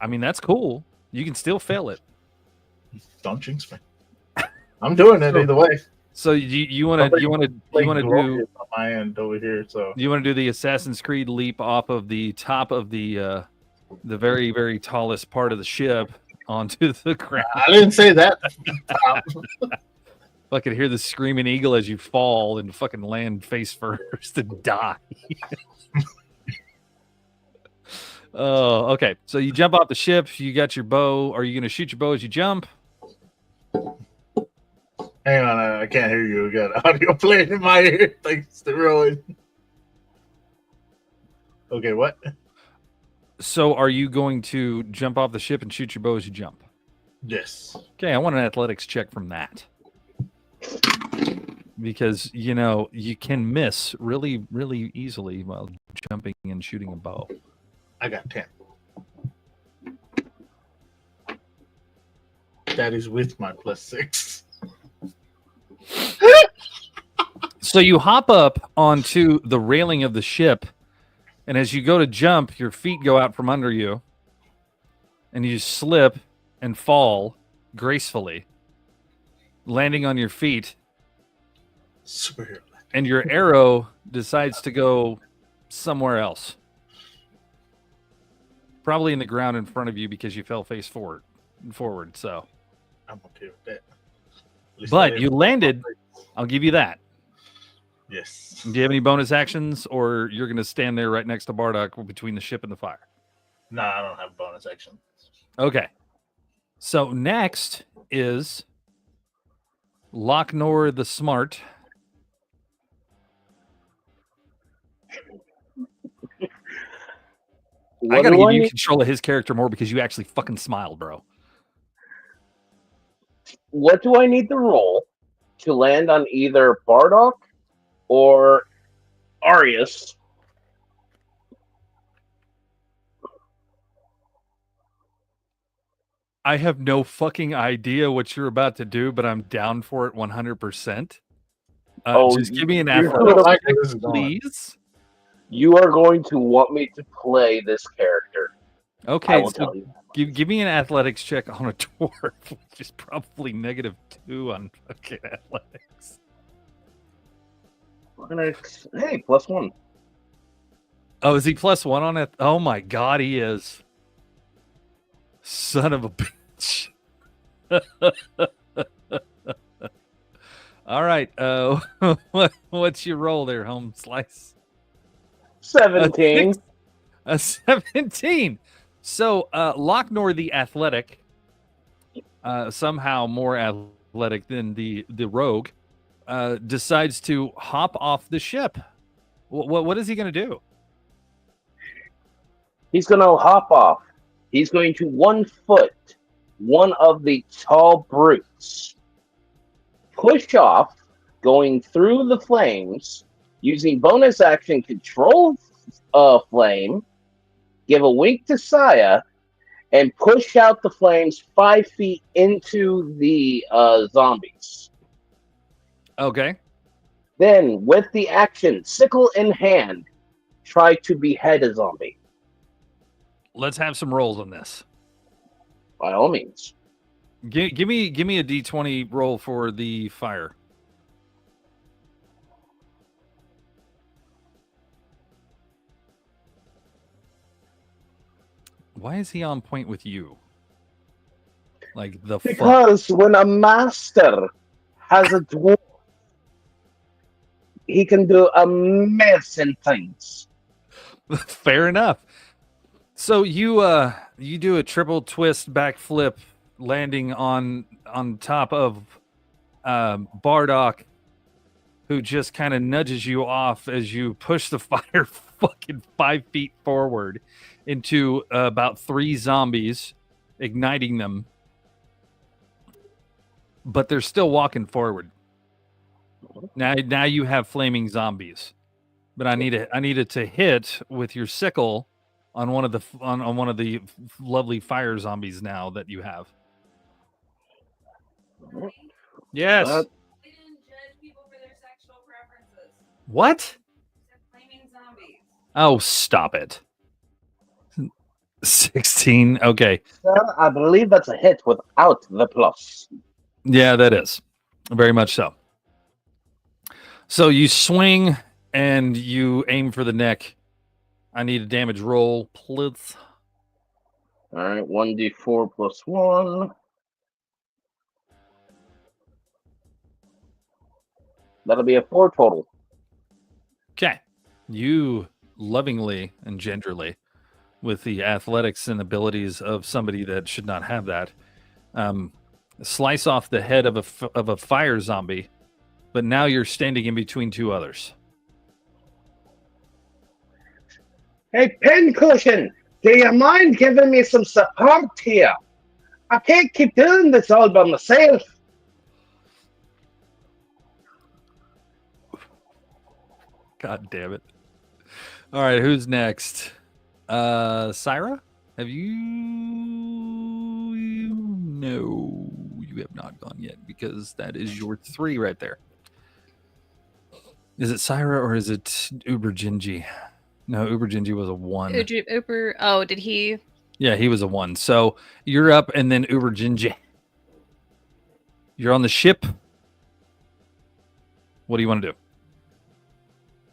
I mean, that's cool. You can still fail it. don't jinx me. I'm doing it either way. So you want to Like, do glorious on my end over here, so you want to do the Assassin's Creed leap off of the top of the very, very tallest part of the ship onto the ground? I didn't say that. I could hear the screaming eagle as you fall and fucking land face first and die. Oh, okay. So you jump off the ship. You got your bow. Are you going to shoot your bow as you jump? Hang on, I can't hear you. We got audio playing in my ear. Thanks to Rowan. Okay, what? So are you going to jump off the ship and shoot your bow as you jump? Yes. Okay, I want an athletics check from that. Because, you can miss really, really easily while jumping and shooting a bow. I got 10. That is with my +6. So you hop up onto the railing of the ship, and as you go to jump, your feet go out from under you, and you slip and fall gracefully, landing on your feet, Superhero. and your arrow decides to go somewhere else. probably in the ground in front of you because you fell face forward. So, I'm okay with that. At least I but didn't you fall landed. off it. I'll give you that. Yes. Do you have any bonus actions, or you're going to stand there right next to Bardock between the ship and the fire? No, I don't have bonus action. Okay. So next is Locknor the Smart. I gotta give you control of his character more because you actually fucking smiled, bro. What do I need to roll to land on either Bardock or Arius? I have no fucking idea what you're about to do, but I'm down for it 100%. Just give me an athletics check, please. You are going to want me to play this character. Okay, I will so tell you. give me an athletics check on a dwarf, which is probably -2 on fucking athletics. Hey, +1. Oh, is he +1 on it? Oh my god, he is. Son of a bitch. All right. What's your roll there, home slice? 17. A 17. So Locknor the athletic, somehow more athletic than the rogue, decides to hop off the ship. What is he going to do? He's going to hop off. He's going to 1 foot one of the tall brutes, push off, going through the flames, using bonus action control flame, give a wink to Saya, and push out the flames 5 feet into the zombies. Okay. Then, with the action, sickle in hand, try to behead a zombie. Let's have some rolls on this. By all means. Give me a D20 roll for the fire. Why is he on point with you? Like the because when a master has a dwarf, he can do amazing things. Fair enough. So you do a triple twist backflip, landing on top of Bardock, who just kind of nudges you off as you push the fire fucking 5 feet forward into about 3 zombies, igniting them. But they're still walking forward. Now you have flaming zombies, but I need it to hit with your sickle on one of the lovely fire zombies now that you have. Yes. They didn't judge people for their sexual preferences. What? Flaming zombies. Oh, stop it. 16. Okay. Sir, I believe that's a hit without the plus. Yeah, that is. Very much so. So you swing and you aim for the neck. I need a damage roll, please. All right, 1d4 plus 1. That'll be a 4 total. Okay. You lovingly and gingerly, with the athletics and abilities of somebody that should not have that, slice off the head of a fire zombie, but now you're standing in between 2 others. Hey, Pincushion, do you mind giving me some support here? I can't keep doing this all by myself. God damn it. All right, who's next? Syra? Have you... No, you have not gone yet because that is your 3 right there. Is it Syra or is it Uber Gingy? No, Uber Gingy was a 1. Uber, oh, did he? Yeah, he was a 1. So you're up and then Uber Gingy. You're on the ship. What do you want to do?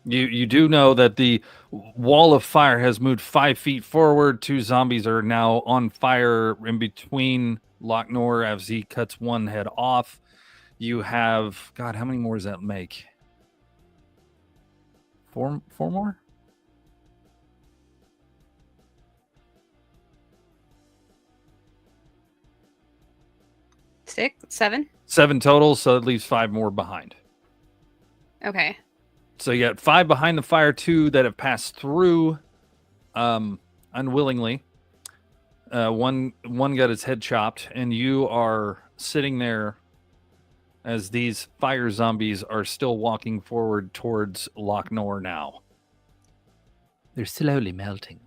You do know that the wall of fire has moved 5 feet forward. 2 zombies are now on fire in between Locknor as he cuts one head off. You have, God, how many more does that make? Four more? Six, 7. 7 total, so it leaves 5 more behind. Okay. So you got 5 behind the fire, 2 that have passed through unwillingly. One got his head chopped, and you are sitting there as these fire zombies are still walking forward towards Locknor now. They're slowly melting.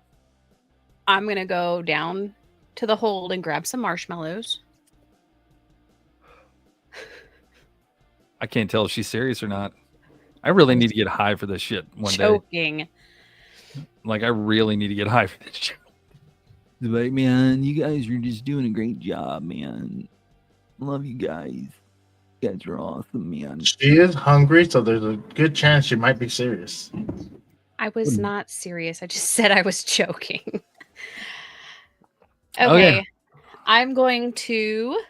I'm going to go down to the hold and grab some marshmallows. I can't tell if she's serious or not. I really need to get high for this shit one Choking. day. Like, I really need to get high for this shit. Like, man, you guys are just doing a great job, man. Love you guys. You guys are awesome, man. She is hungry, so there's a good chance she might be serious. I was not serious. I just said I was joking. Okay. Okay. I'm going to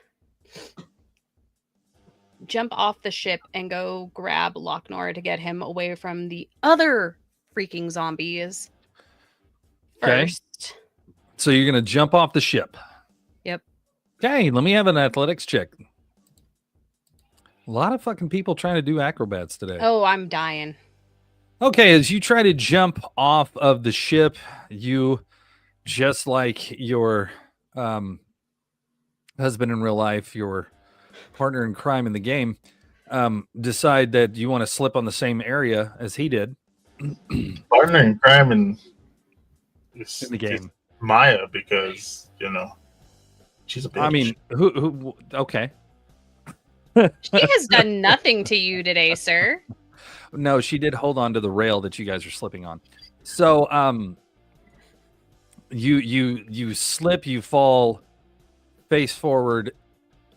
jump off the ship and go grab Locknor to get him away from the other freaking zombies. Okay. First. So you're going to jump off the ship. Yep. Okay, let me have an athletics check. A lot of fucking people trying to do acrobats today. Oh, I'm dying. Okay, as you try to jump off of the ship, you, just like your husband in real life, your partner in crime in the game, decide that you want to slip on the same area as he did. Partner in crime in the game. Maya, because she's a bitch. I mean, who okay. She has done nothing to you today, sir. No, she did hold on to the rail that you guys are slipping on. So you slip, you fall face forward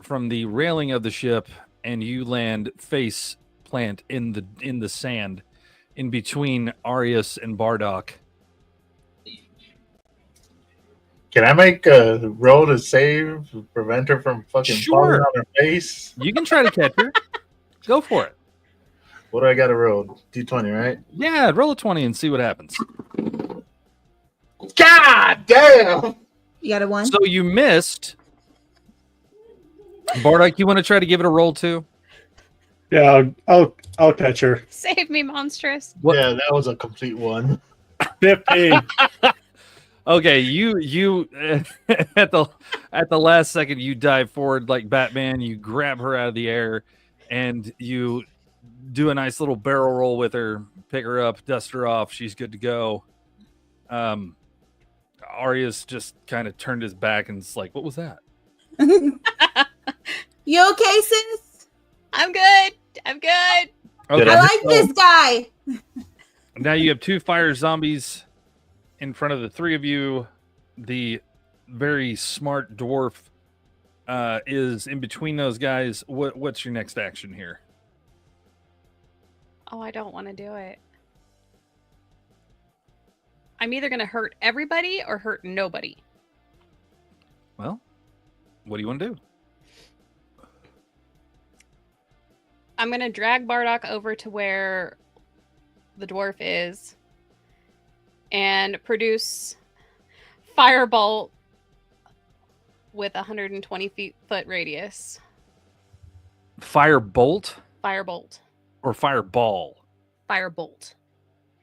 from the railing of the ship, and you land face plant in the sand in between Arius and Bardock. Can I make a roll to save, prevent her from fucking falling on her face? You can try to catch her. Go for it. What do I got to roll? D20, right? Yeah, roll a 20 and see what happens. God damn! You got a 1? So you missed. Bardock, you want to try to give it a roll too? Yeah, I'll catch her. Save me, monstrous. What? Yeah, that was a complete 1. 15. Okay, you at the last second you dive forward like Batman. You grab her out of the air, and you do a nice little barrel roll with her, pick her up, dust her off. She's good to go. Arius just kind of turned his back and it's like, "What was that?" You okay, sis? I'm good. Okay. Okay. I like this guy. Now you have 2 fire zombies in front of the 3 of you. The very smart dwarf is in between those guys. What's your next action here? Oh, I don't want to do it. I'm either going to hurt everybody or hurt nobody. Well, what do you want to do? I'm going to drag Bardock over to where the dwarf is and produce Firebolt with 120 foot radius. Firebolt Firebolt. or fireball? Firebolt.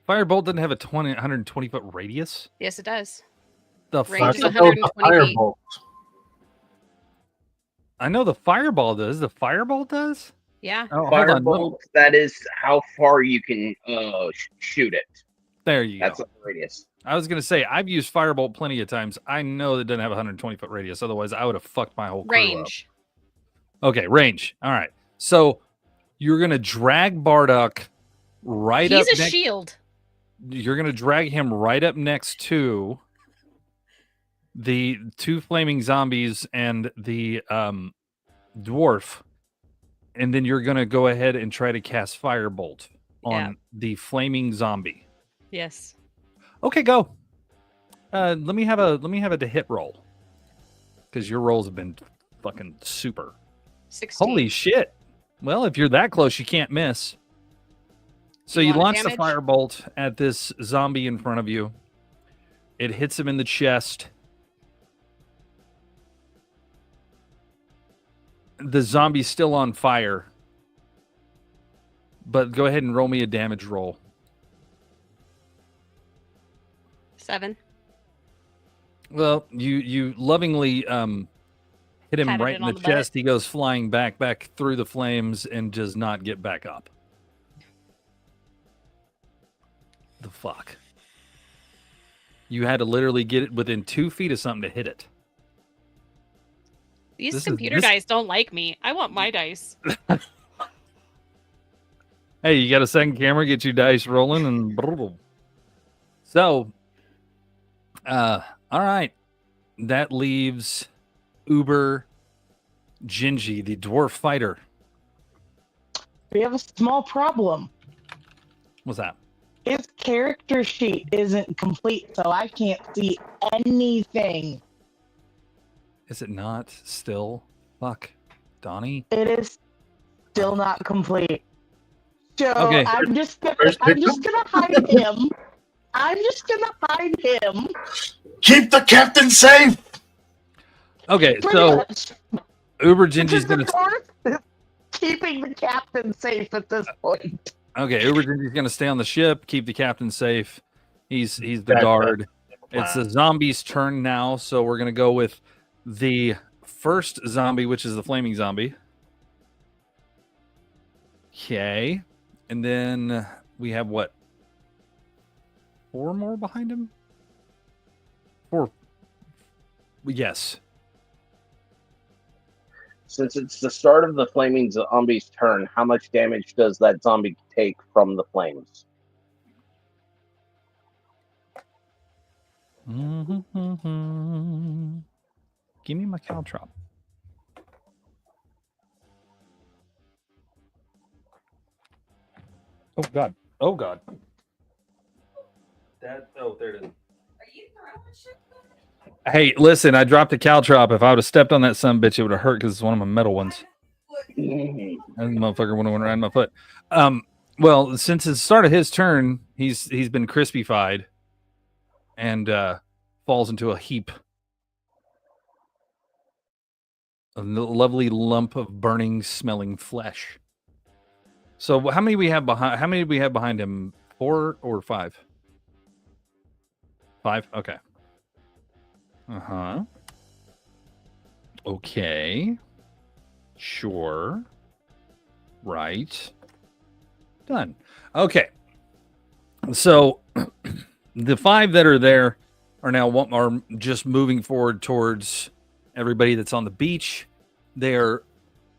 Firebolt doesn't have a 120 foot radius. Yes, it does. The Range fuck? is 120 feet. Firebolt. I know the fireball does. The fireball does. Yeah. Oh, hold on. Firebolt, that is how far you can shoot it. There you That's go. the radius. I was gonna say I've used firebolt plenty of times. I know that doesn't have a 120 foot radius. Otherwise, I would have fucked my whole crew Range. up. Okay, range. All right. So you're gonna drag Bardock right up. He's a shield. You're gonna drag him right up next to the 2 flaming zombies and the dwarf, and then you're gonna go ahead and try to cast firebolt. on the flaming zombie. Yes. Okay, go. Let me have a to hit roll, because your rolls have been fucking super. 16. Holy shit! Well, if you're that close, you can't miss. So you launch the firebolt at this zombie in front of you. It hits him in the chest. The zombie's still on fire. But go ahead and roll me a damage roll. 7. Well, you lovingly hit him Patted right it in the on the chest. butt. He goes flying back through the flames and does not get back up. The fuck? You had to literally get it within 2 feet of something to hit it. These computer dice don't like me. I want my dice. Hey, you got a second camera? Get your dice rolling and so, all right. That leaves Uber Gingy, the dwarf fighter. We have a small problem. What's that? His character sheet isn't complete, so I can't see anything. Is it not still? Fuck. Donnie? It is still not complete. So Okay. I'm just gonna hide him. I'm just gonna hide him. Keep the captain safe. Okay, Pretty so much. Uber Gingy's The gonna. dwarf is keeping the captain safe at this point. Okay, Uber Gingy's gonna stay on the ship, keep the captain safe. He's the That's guard. the It's the zombie's turn now, so we're gonna go with the first zombie, which is the flaming zombie. Okay, and then we have what? 4 more behind him? 4. Yes. Since it's the start of the flaming zombie's turn, how much damage does that zombie take from the flames? Give me my caltrop. Oh God! Oh God! That there it is. Hey, listen! I dropped a caltrop. If I would have stepped on that son bitch, it would have hurt because it's one of my metal ones. That motherfucker would have went right in my foot. Well, since the start of his turn, he's been crispified and falls into a heap. A lovely lump of burning, smelling flesh. So, how many we have behind? How many do we have behind him? 4 or 5? 5. Okay. Okay. Sure. Right. Done. Okay. So, the 5 that are there are now just moving forward towards everybody that's on the beach. They're,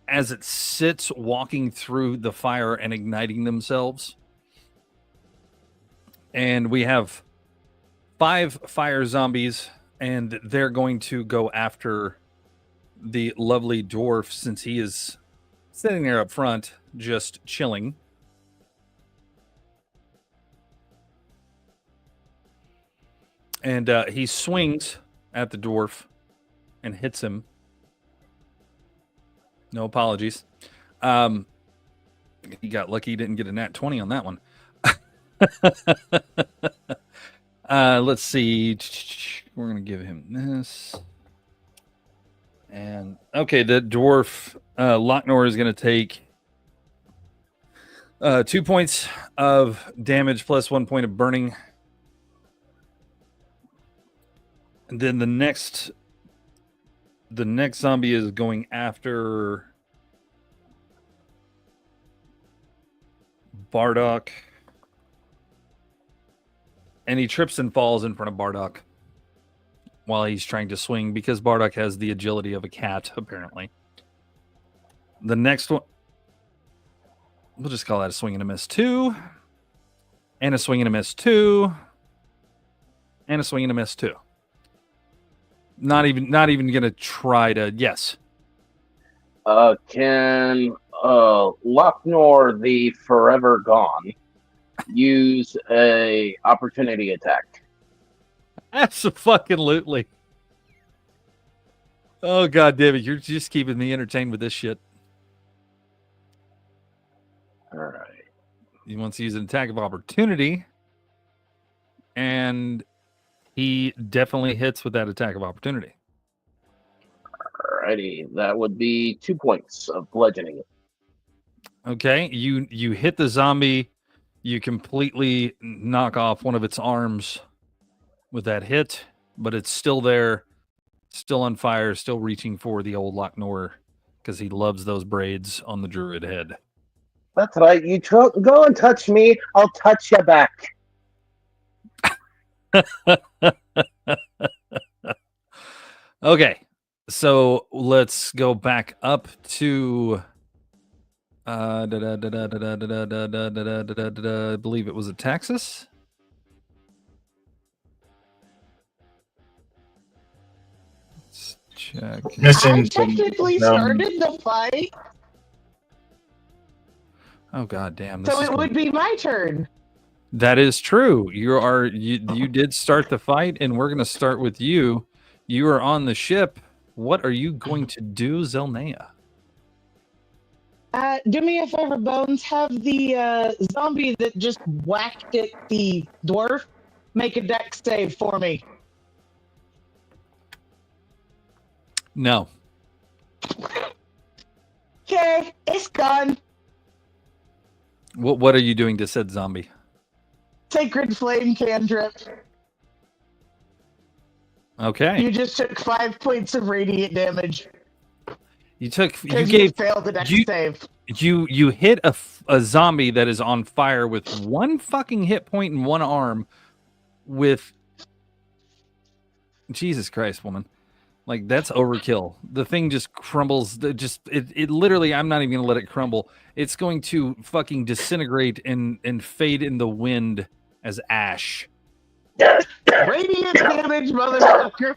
as it sits, walking through the fire and igniting themselves. And we have 5 fire zombies, and they're going to go after the lovely dwarf since he is sitting there up front, just chilling. And he swings at the dwarf and hits him. No apologies. He got lucky he didn't get a nat 20 on that one. Let's see. We're going to give him this. And, okay, the dwarf, Locknor, is going to take 2 points of damage plus 1 point of burning. And then the next zombie is going after Bardock. And he trips and falls in front of Bardock while he's trying to swing because Bardock has the agility of a cat, apparently. The next one, we'll just call that a swing and a miss 2. And a swing and a miss 2. And a swing and a miss 2. Not even gonna try to. Yes. Can Locknor the Forever Gone use a opportunity attack. Absolutely. Oh god damn it! You're just keeping me entertained with this shit. All right. He wants to use an attack of opportunity, and he definitely hits with that attack of opportunity. Alrighty, that would be 2 points of bludgeoning. Okay, you hit the zombie, you completely knock off one of its arms with that hit, but it's still there, still on fire, still reaching for the old Loch-Nor because he loves those braids on the druid head. That's right. You go and touch me, I'll touch you back. Okay, so let's go back up to I believe it was a Taxus. Let's check. Missing I some, technically started the fight, Oh god damn! This so is it would be my turn. That is true. You did start the fight, and we're going to start with you. You are on the ship. What are you going to do, Zelnea? Do me a favor, Bones. Have the zombie that just whacked at the dwarf make a dex save for me. No. Okay, it's gone. What are you doing to said zombie? Sacred Flame cantrip. Okay. You just took 5 points of radiant damage. You Because gave you failed the dex save. you hit a zombie that is on fire with one fucking hit point and one arm with Jesus Christ, woman. Like, that's overkill. The thing just crumbles. It literally, I'm not even going to let it crumble. It's going to fucking disintegrate and fade in the wind as ash. Radiant damage, motherfucker.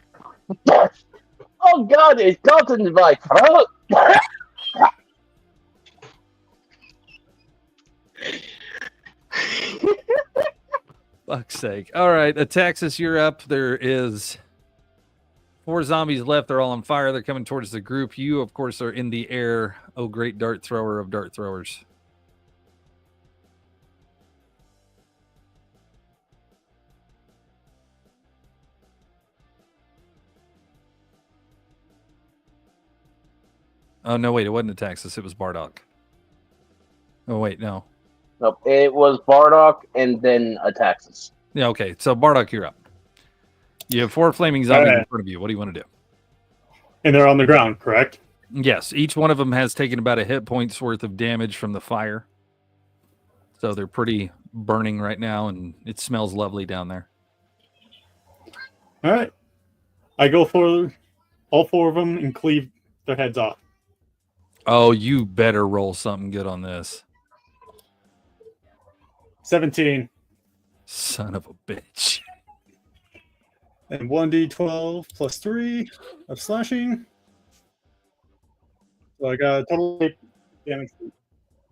Oh god, it's got in my throat. Fuck's sake. All right, Ataxis, you're up. There is 4 zombies left. They're all on fire. They're coming towards the group. You, of course, are in the air. Oh, great dart thrower of dart throwers. Oh, no, wait. It wasn't Ataxis. It was Bardock. Oh, wait. No. Nope, it was Bardock and then Ataxis. Yeah, okay. So, Bardock, you're up. You have 4 flaming zombies All right. in front of you. What do you want to do? And they're on the ground, correct? Yes, each one of them has taken about a hit point's worth of damage from the fire. So they're pretty burning right now, and it smells lovely down there. All right. I go for all 4 of them and cleave their heads off. Oh, you better roll something good on this. 17. Son of a bitch. And 1d12 plus 3 of slashing. So I got a total 8 damage.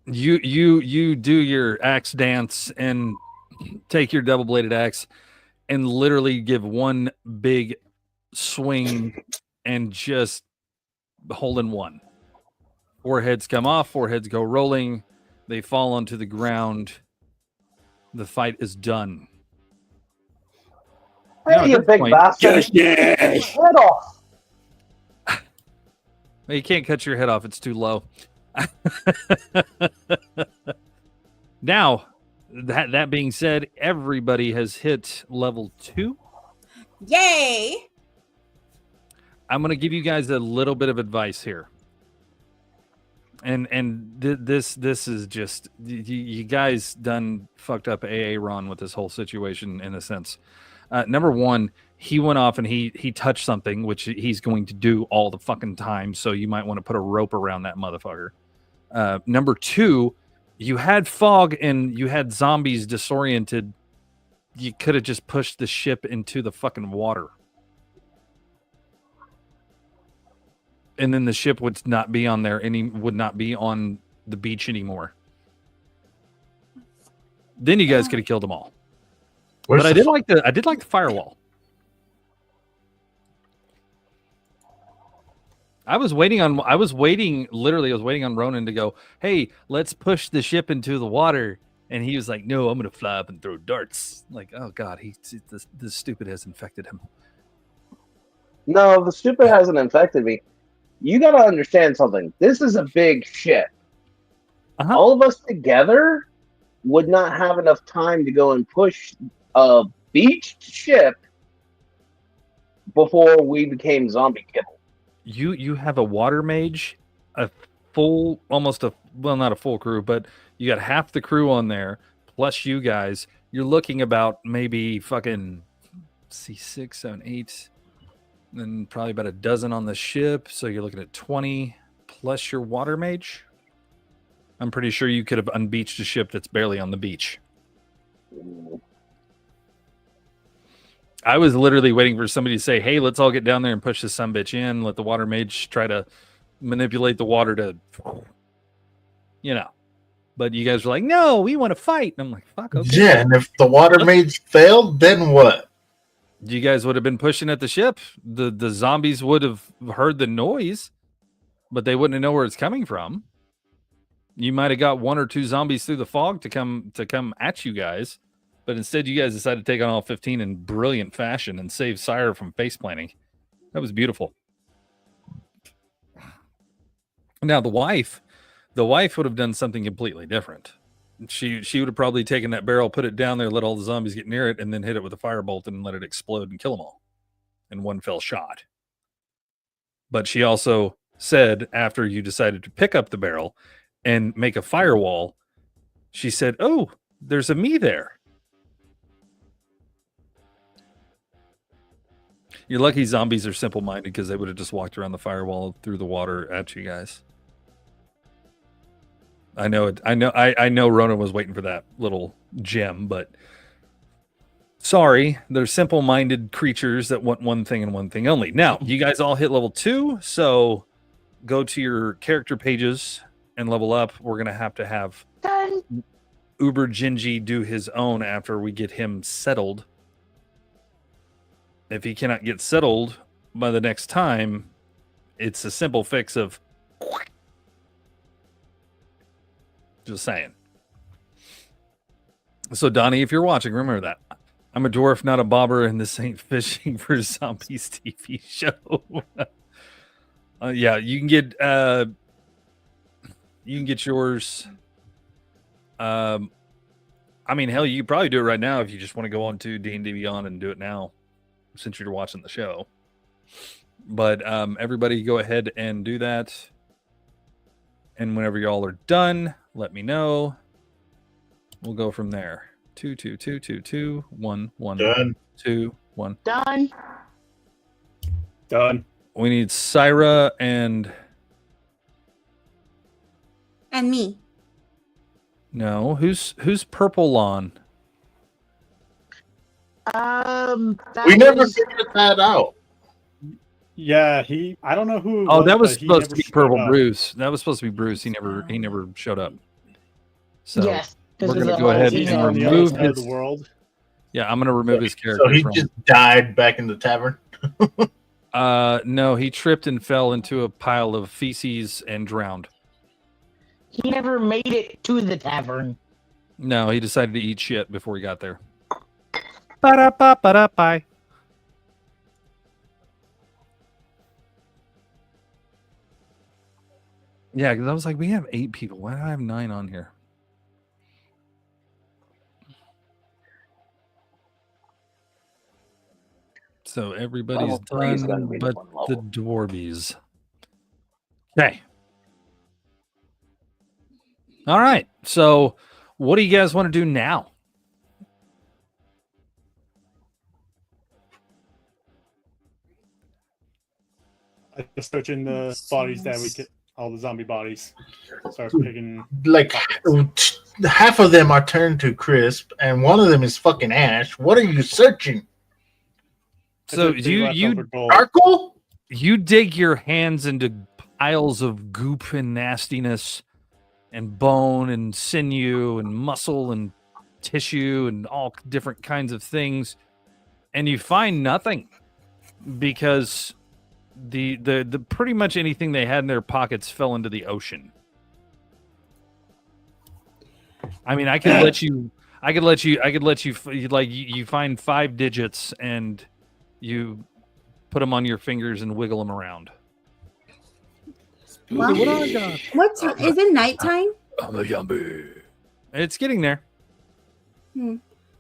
You do your axe dance and take your double-bladed axe and literally give one big swing and just hold in one. 4 heads come off, 4 heads go rolling. They fall onto the ground. The fight is done. Now, Hey, you at this big point- bastard! Yes. Head off! Well, you can't cut your head off. It's too low. Now, that being said, everybody has hit level 2. Yay! I'm going to give you guys a little bit of advice here. This is just you guys done fucked up Ron with this whole situation in a sense. Number 1, he went off and he touched something, which he's going to do all the fucking time. So you might want to put a rope around that motherfucker. Number 2, you had fog and you had zombies disoriented. You could have just pushed the ship into the fucking water. And then the ship would not be on there would not be on the beach anymore. Then you guys could have killed them all. Where's But I the did like the firewall. I was waiting on Ronan to go, hey, let's push the ship into the water. And he was like, no, I'm going to fly up and throw darts. Like, oh, God, this stupid has infected him. No, the stupid hasn't infected me. You got to understand something. This is a big ship. Uh-huh. All of us together would not have enough time to go and push a beached ship before we became zombie kibble. You have a water mage, a full, not a full crew, but you got half the crew on there, plus you guys. You're looking about maybe fucking 6, 7, 8, then probably about a dozen on the ship. So you're looking at 20 plus your water mage. I'm pretty sure you could have unbeached a ship that's barely on the beach. I was literally waiting for somebody to say, hey, let's all get down there and push this sumbitch in. Let the water mage try to manipulate the water to, But you guys were like, no, we want to fight. And I'm like, fuck, okay. Yeah, and if the water mage failed, then what? You guys would have been pushing at the ship. The zombies would have heard the noise, but they wouldn't know where it's coming from. You might have got 1 or 2 zombies through the fog to come at you guys. But instead, you guys decided to take on all 15 in brilliant fashion and save Sire from face planting. That was beautiful. Now, the wife would have done something completely different. She would have probably taken that barrel, put it down there, let all the zombies get near it, and then hit it with a firebolt and let it explode and kill them all in one fell shot. But she also said, after you decided to pick up the barrel and make a firewall, she said, oh, there's a me there. You're lucky zombies are simple-minded because they would have just walked around the firewall through the water at you guys. I know Ronan was waiting for that little gem, but sorry, they're simple-minded creatures that want one thing and one thing only. Now, you guys all hit level 2, so go to your character pages and level up. We're going to have Uber Gingy do his own after we get him settled. If he cannot get settled by the next time, it's a simple fix of just saying. So, Donnie, if you're watching, remember that. I'm a dwarf, not a bobber, and this ain't fishing for zombies TV show. Yeah, you can get yours. I mean, hell, you could probably do it right now if you just want to go on to D&D Beyond and do it now, since you're watching the show. But everybody go ahead and do that. And whenever y'all are done, let me know. We'll go from there. 2, 2, 2, 2, 2, 1, 1, Done. 2, 1. Done. We need Syra and me. no, who's purple on? We never figured that out. Yeah, I don't know who. Oh, that was but he supposed to never be Purple showed up. Bruce. That was supposed to be Bruce. He never showed up. So Yes. we're because gonna of go the ahead whole He's and on the remove other side of his- the world. yeah, I'm gonna remove his character. So he from, just died back in the tavern. no, he tripped and fell into a pile of feces and drowned. He never made it to the tavern. No, he decided to eat shit before he got there. Ba-da-ba-ba-da-bye. Yeah, because I was like, we have 8 people. Why do I have 9 on here? So everybody's Level 3 is gonna done, be but the one the level. dwarbies. Okay. All right. So what do you guys want to do now? I just searching the bodies that we get, all the zombie bodies. Start picking. Like half of them are turned to crisp, and one of them is fucking ash. What are you searching? So It's a big leftover gold. Charcoal? you dig your hands into piles of goop and nastiness and bone and sinew and muscle and tissue and all different kinds of things, and you find nothing because the pretty much anything they had in their pockets fell into the ocean. I mean, I could let you you find 5 digits and you put them on your fingers and wiggle them around. Wow. What I got? Is it nighttime? I'm a zombie. It's getting there.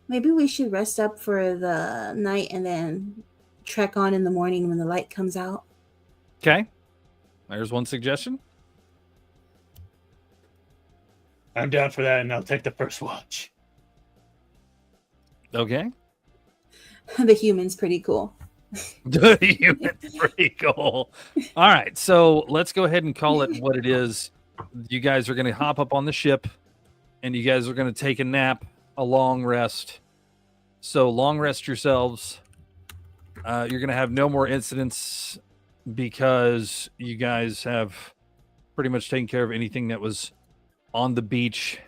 Maybe we should rest up for the night and then trek on in the morning when the light comes out. Okay. There's one suggestion. I'm down for that, and I'll take the first watch. Okay. The human's pretty cool. The human's pretty cool. All right, so let's go ahead and call it what it is. You guys are going to hop up on the ship, and you guys are going to take a nap, a long rest. So long rest yourselves. You're going to have no more incidents because you guys have pretty much taken care of anything that was on the beach.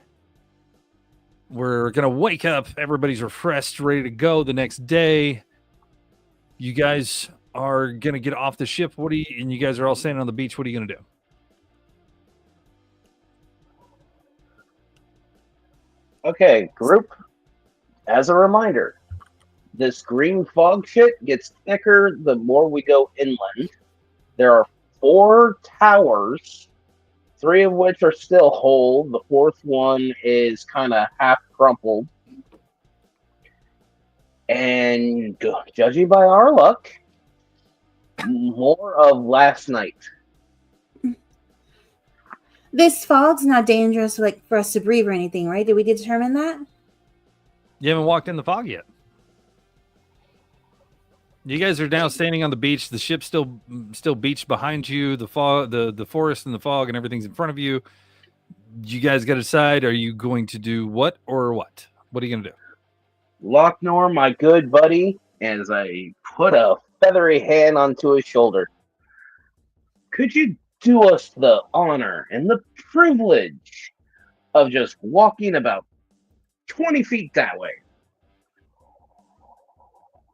We're going to wake up. Everybody's refreshed, ready to go the next day. You guys are going to get off the ship. And you guys are all standing on the beach. What are you going to do? Okay, group. As a reminder, this green fog shit gets thicker the more we go inland. There are 4 towers, 3 of which are still whole. The 4th one is kind of half crumpled. And judging by our luck, more of last night. This fog's not dangerous, like for us to breathe or anything, right? Did we determine that? You haven't walked in the fog yet. You guys are now standing on the beach. The ship's still beached behind you. The fog, the forest and the fog and everything's in front of you. You guys got to decide: are you going to do what or what? What are you going to do? Locknor, my good buddy, as I put a feathery hand onto his shoulder. Could you do us the honor and the privilege of just walking about 20 feet that way?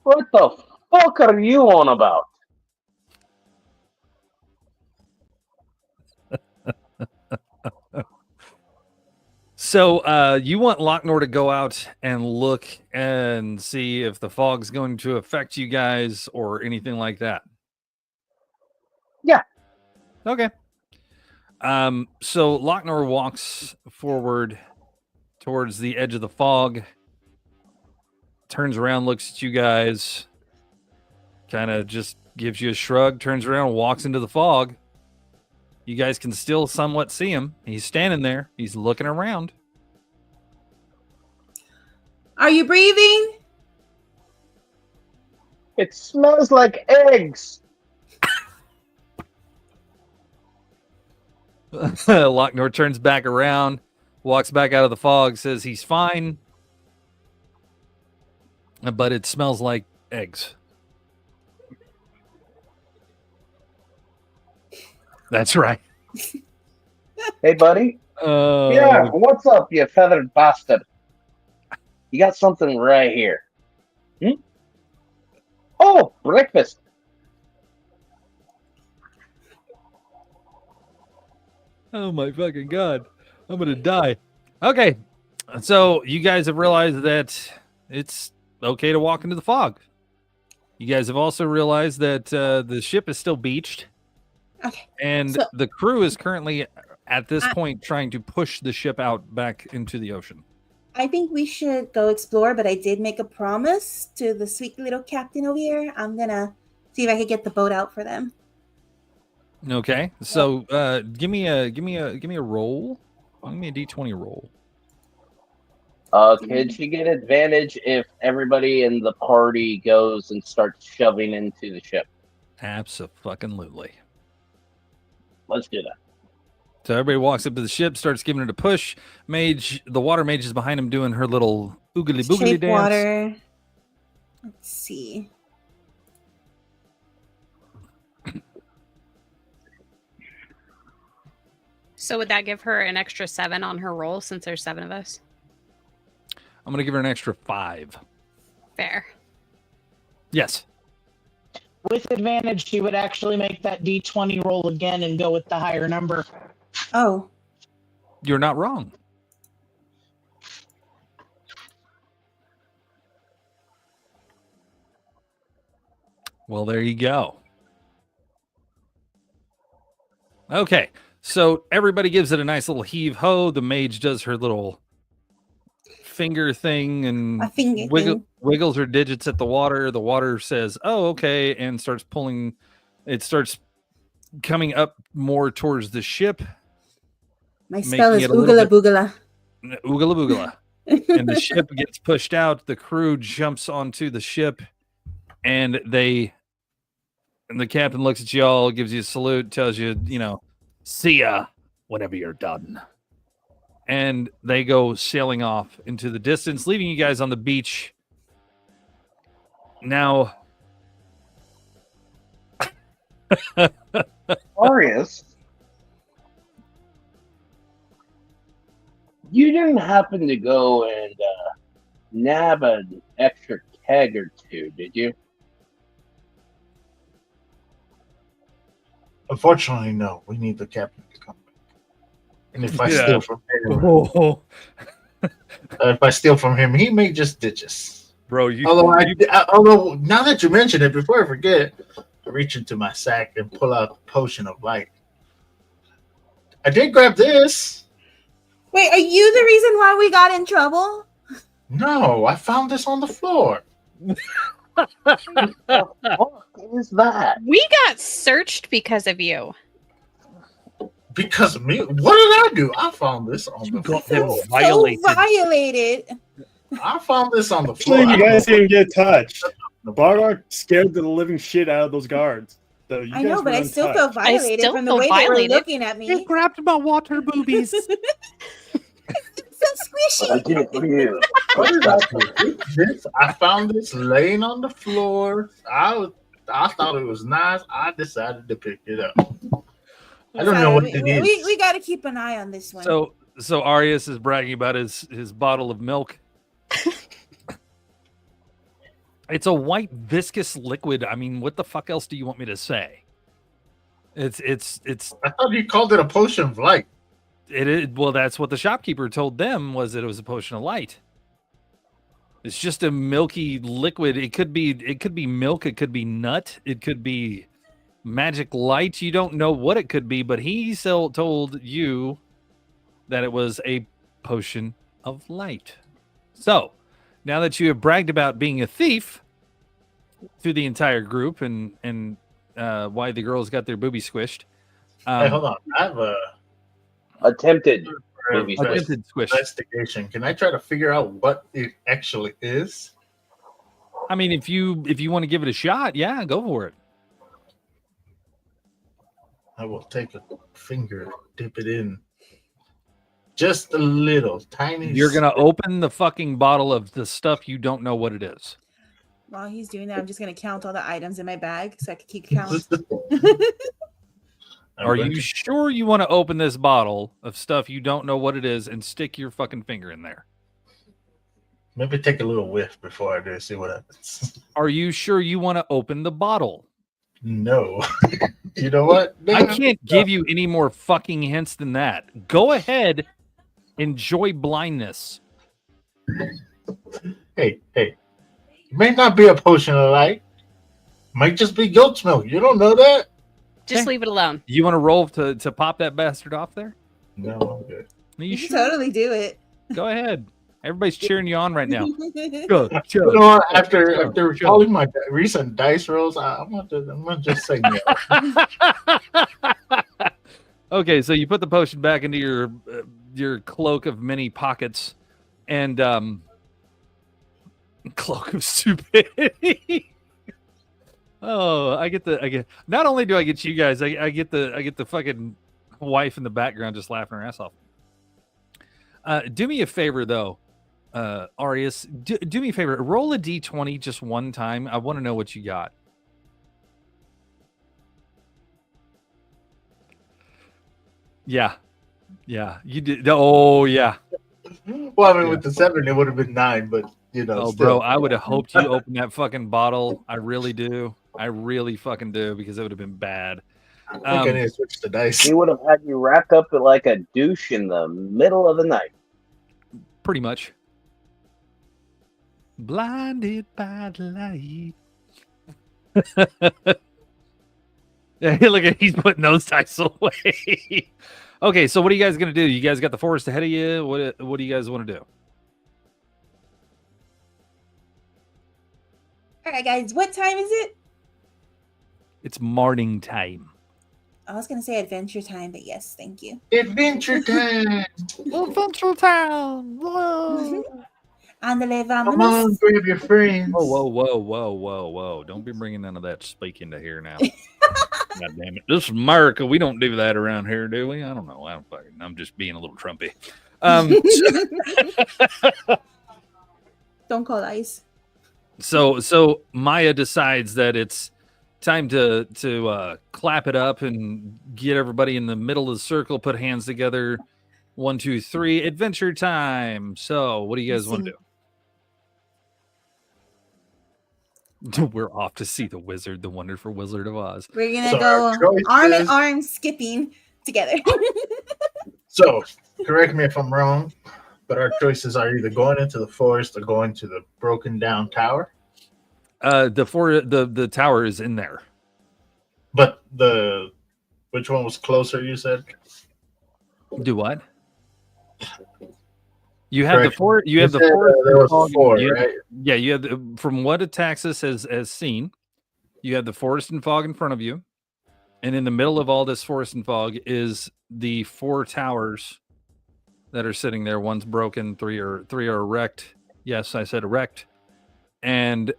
What the fuck are you on about? So you want Locknor to go out and look and see if the fog's going to affect you guys or anything like that? Yeah. Okay. So Locknor walks forward towards the edge of the fog, turns around, looks at you guys, kind of just gives you a shrug, turns around, walks into the fog. You guys can still somewhat see him. He's standing there. He's looking around. Are you breathing? It smells like eggs. Locknor turns back around, walks back out of the fog, says he's fine, but it smells like eggs. That's right. Hey, buddy. Yeah, what's up, you feathered bastard? You got something right here. Oh, breakfast. Oh my fucking god. I'm gonna die. Okay. So you guys have realized that it's okay to walk into the fog. You guys have also realized that the ship is still beached. Okay. And So- the crew is currently at this point trying to push the ship out back into the ocean. I think we should go explore, but I did make a promise to the sweet little captain over here. I'm gonna see if I could get the boat out for them. Okay. So give me a roll. Give me a D20 roll. Could she get advantage if everybody in the party goes and starts shoving into the ship? Abso-fucking-lutely. Let's do that. So everybody walks up to the ship, starts giving it a push. The water mage is behind him doing her little oogly boogly Shape dance. water. Let's see. So would that give her an extra 7 on her roll since there's 7 of us? I'm going to give her an extra 5. Fair. Yes. With advantage, she would actually make that D20 roll again and go with the higher number. Oh, You're not wrong. Well, there you go. Okay, so everybody gives it a nice little heave-ho. The mage does her little finger thing and a finger thing. wiggles her digits at the water. The water says, "Oh, okay," and starts pulling. It starts coming up more towards the ship. My spell is making it a little oogala boogala. Oogala boogala. And the ship gets pushed out. The crew jumps onto the ship, and the captain looks at y'all, gives you a salute, tells you, see ya whenever you're done. And they go sailing off into the distance, leaving you guys on the beach. Now, Arius, you didn't happen to go and nab an extra keg or two, did you? Unfortunately, no. We need the captain to come back. And if I Yeah. steal from him, oh, he may just ditch us. bro, you Although now that you mention it, before I forget, I reach into my sack and pull out a potion of light. I did grab this. Wait, are you the reason why we got in trouble? No, I found this on the floor. What is that? We got searched because of you. Because of me? What did I do? I found this on the got floor. them violated. So violated. I found this on the floor. Actually, you guys didn't get touched. The Bardock scared the living shit out of those guards. So you I guys know, were but I still feel untouched. violated still from the feel way violated. they were looking at me. grabbed my water boobies. So What I squishy. did for you. What did I do? I found this laying on the floor. I thought it was nice. I decided to pick it up. I don't know what it is. We got to keep an eye on this one. So Arius is bragging about his bottle of milk. It's a white viscous liquid. I mean, what the fuck else do you want me to say? It's I thought you called it a potion of light. it is, well, that's what the shopkeeper told them, was that it was a potion of light. It's just a milky liquid. It could be milk, it could be nut, it could be magic light. You don't know what it could be, but he told you that it was a potion of light. So, now that you have bragged about being a thief through the entire group and why the girls got their booby squished. Hey, hold on. I have a Attempted. Maybe. Attempted squish. investigation. Can I try to figure out what it actually is? I mean, if you want to give it a shot, yeah, go for it. I will take a finger, dip it in. Just a little, tiny. You're gonna open the fucking bottle of the stuff you don't know what it is. While he's doing that, I'm just going to count all the items in my bag so I can keep count. Are you sure you want to open this bottle of stuff you don't know what it is and stick your fucking finger in there? Maybe take a little whiff before I do, see what happens. Are you sure you want to open the bottle? No. You know what? No, I can't give you any more fucking hints than that. Go ahead, enjoy blindness. Hey. It may not be a potion of light. Might just be goat's milk. You don't know that? Just Okay. leave it alone. You want to roll to pop that bastard off there? No, I'm good. Are You you can sure? totally do it. Go ahead. Everybody's cheering you on right now. You know what? After recalling my recent dice rolls, I'm gonna just say no. Okay, so you put the potion back into your cloak of many pockets, and cloak of stupidity. Oh, I get. Not only do I get you guys, I get the fucking wife in the background just laughing her ass off. Do me a favor though, Arius. Do me a favor. Roll a d20 just one time. I want to know what you got. Yeah, you did. Oh yeah. Well, I mean, with the 7, it would have been 9, but Oh, still. bro, I would have hoped you opened that fucking bottle. I really do. I really fucking do, because it would have been bad. I think I need to switch the dice. He would have had you wrapped up like a douche in the middle of the night. Pretty much. Blinded by the light. Yeah, look at he's putting those dice away. Okay, so what are you guys gonna do? You guys got the forest ahead of you. What do you guys want to do? All right, guys. What time is it? It's morning time. I was gonna say adventure time, but yes, thank you. Adventure time! Adventure time! Whoa! Andale, Come on, vámonos. grab your friends. Whoa. Don't be bringing none of that speak into here now. God damn it. This is America. We don't do that around here, do we? I don't know. I'm just being a little Trumpy. Don't call ice. So Maya decides that it's time to clap it up and get everybody in the middle of the circle, put hands together. 1, 2, 3, adventure time. So what do you guys want to do? We're off to see the wizard, the wonderful Wizard of Oz. We're gonna So go our choice arm in is- arm, skipping together. So, correct me if I'm wrong, but our choices are either going into the forest or going to the broken down tower. The tower is in there. But which one was closer, you said? Do what? You have Correct. the forest. You have the said, forest. there was fog, 4, you- right? Yeah, you have from what Ataxis has seen. You have the forest and fog in front of you, and in the middle of all this forest and fog is the 4 towers that are sitting there. One's broken, 3 are erect. Yes, I said erect. And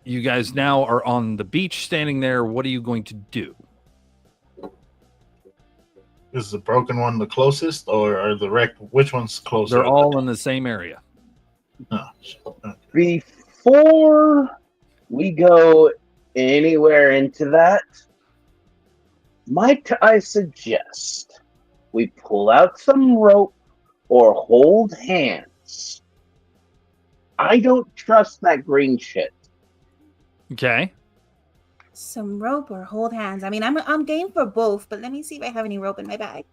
you guys now are on the beach, standing there. What are you going to do? Is the broken one the closest, or are the wrecked? Which one's closer? They're all in the same area. Oh, shit. Okay. Before we go anywhere into that, might I suggest we pull out some rope or hold hands? I don't trust that green shit. Okay. Some rope or hold hands. I mean, I'm game for both, but let me see if I have any rope in my bag.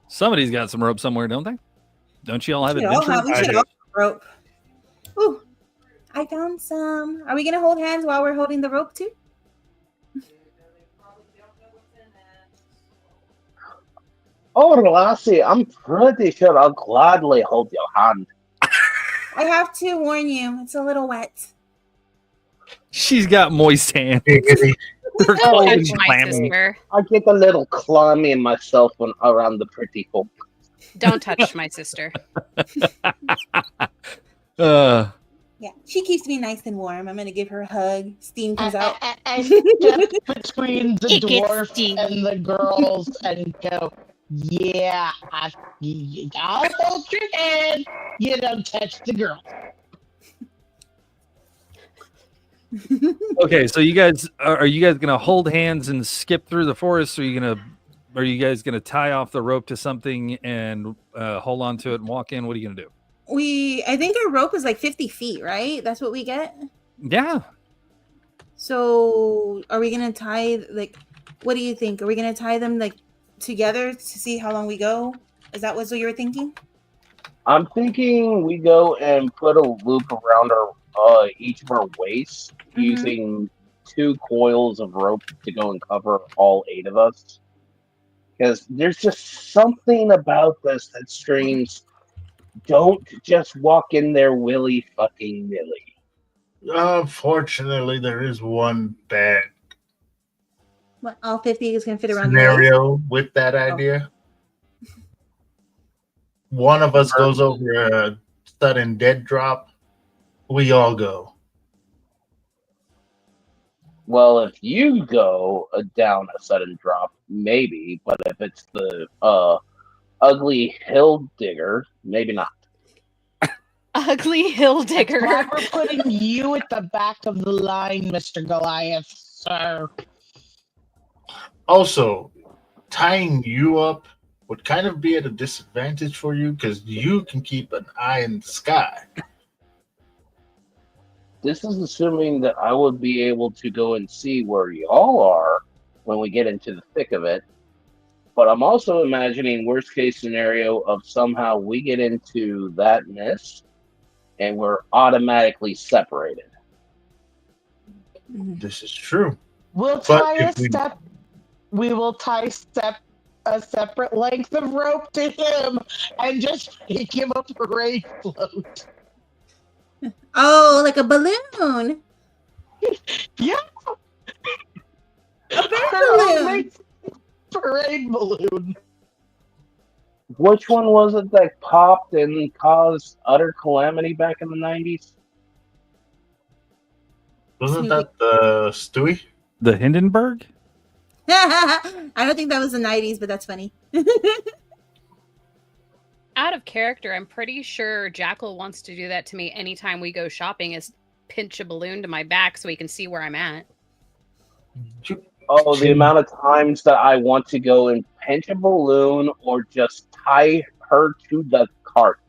Somebody's got some rope somewhere, don't they? Don't you all have We should all adventure? have, we I should do. all have rope. Ooh, I found some. Are we gonna hold hands while we're holding the rope too? Oh, Lassie, I'm pretty sure I'll gladly hold your hand. I have to warn you, it's a little wet. She's got moist hands. Giggity. They're Don't cold and touch my clammy. sister. I get a little clammy in myself when around the pretty folk. Don't touch my sister. Yeah, she keeps me nice and warm. I'm gonna give her a hug. Steam comes out. I step between the It gets dwarf steamy. and the girls and go, yeah, I'll hold your hand. You don't touch the girl. Okay, so you guys are you guys gonna hold hands and skip through the forest? Or are you guys gonna tie off the rope to something and hold on to it and walk in? What are you gonna do? I think our rope is like 50 feet, right? That's what we get. Yeah, So are we gonna tie, like, what do you think? Are we gonna tie them like together to see how long we go? Is that what you were thinking? I'm thinking we go and put a loop around our each of our waists, using 2 coils of rope to go and cover all 8 of us. Because there's just something about this that screams, don't just walk in there willy fucking nilly. Unfortunately, there is one bad What, all 50 is gonna fit around the waist? scenario with that idea. One of us goes over a sudden dead drop. We all go. Well, if you go down a sudden drop, maybe, but if it's the ugly hill digger, maybe not. Ugly hill Why digger. we're putting you at the back of the line, Mr. Goliath, sir. Also, tying you up would kind of be at a disadvantage for you because you can keep an eye in the sky. This is assuming that I would be able to go and see where y'all are when we get into the thick of it. But I'm also imagining worst case scenario of somehow we get into that mist and we're automatically separated. This is true. We'll But tie a if we- step. We will tie a separate length of rope to him and just make him a parade float. Oh, like a balloon. Yeah, A bear our own balloon. nice parade balloon. Which one was it that popped and caused utter calamity back in the 90s? Wasn't that the Stewie? The Hindenburg? I don't think that was the 90s, but that's funny. Out of character, I'm pretty sure Jackal wants to do that to me anytime we go shopping, is pinch a balloon to my back so he can see where I'm at. Oh, the amount of times that I want to go and pinch a balloon or just tie her to the cart.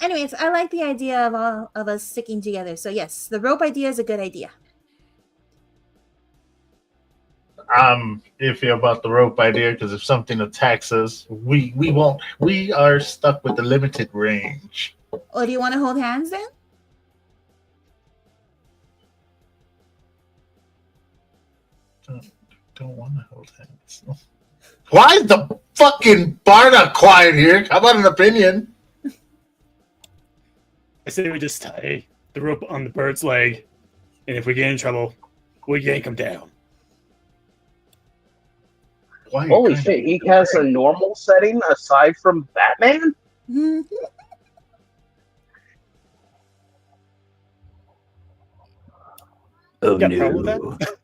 Anyways, I like the idea of all of us sticking together. So yes, the rope idea is a good idea. I'm iffy about the rope idea because if something attacks us, we won't. We are stuck with the limited range. Or do you want to hold hands then? Don't want to hold hands. Why is the fucking bar not quiet here? How about an opinion? I say we just tie the rope on the bird's leg, and if we get in trouble, we yank him down. Why Holy shit, he has a normal setting aside from Batman? Oh Got a problem with that?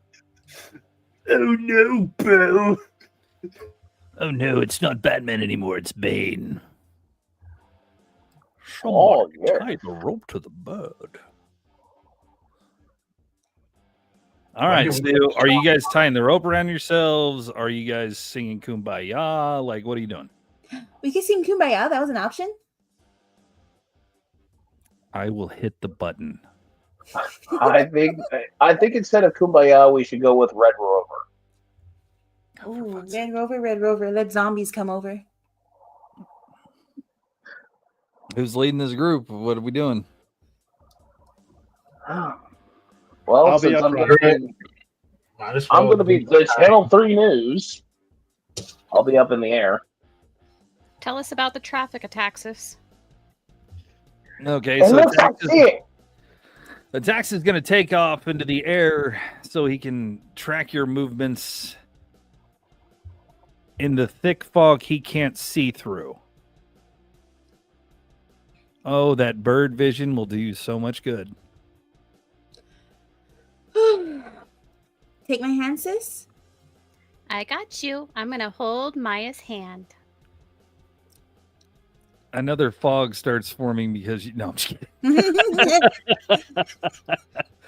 Oh no, bro. Oh no, it's not Batman anymore, it's Bane. Oh, yeah. Tie the rope to the bird. All right, so are you guys tying the rope around yourselves? Are you guys singing Kumbaya? Like, what are you doing? We could sing Kumbaya. That was an option. I will hit the button. I think instead of Kumbaya, we should go with Red Rover. Ooh, Red Rover, Red Rover. Let zombies come over. Who's leading this group? What are we doing? Well, I'll be since up I'm front. going to be the Channel 3 News, I'll be up in the air. Tell us about the traffic attacks. Okay, And so let's not see it. the tax is going to take off into the air so he can track your movements in the thick fog he can't see through. Oh, that bird vision will do you so much good. Take my hand, sis. I got you. I'm going to hold Maya's hand. Another fog starts forming because you. No, I'm just kidding.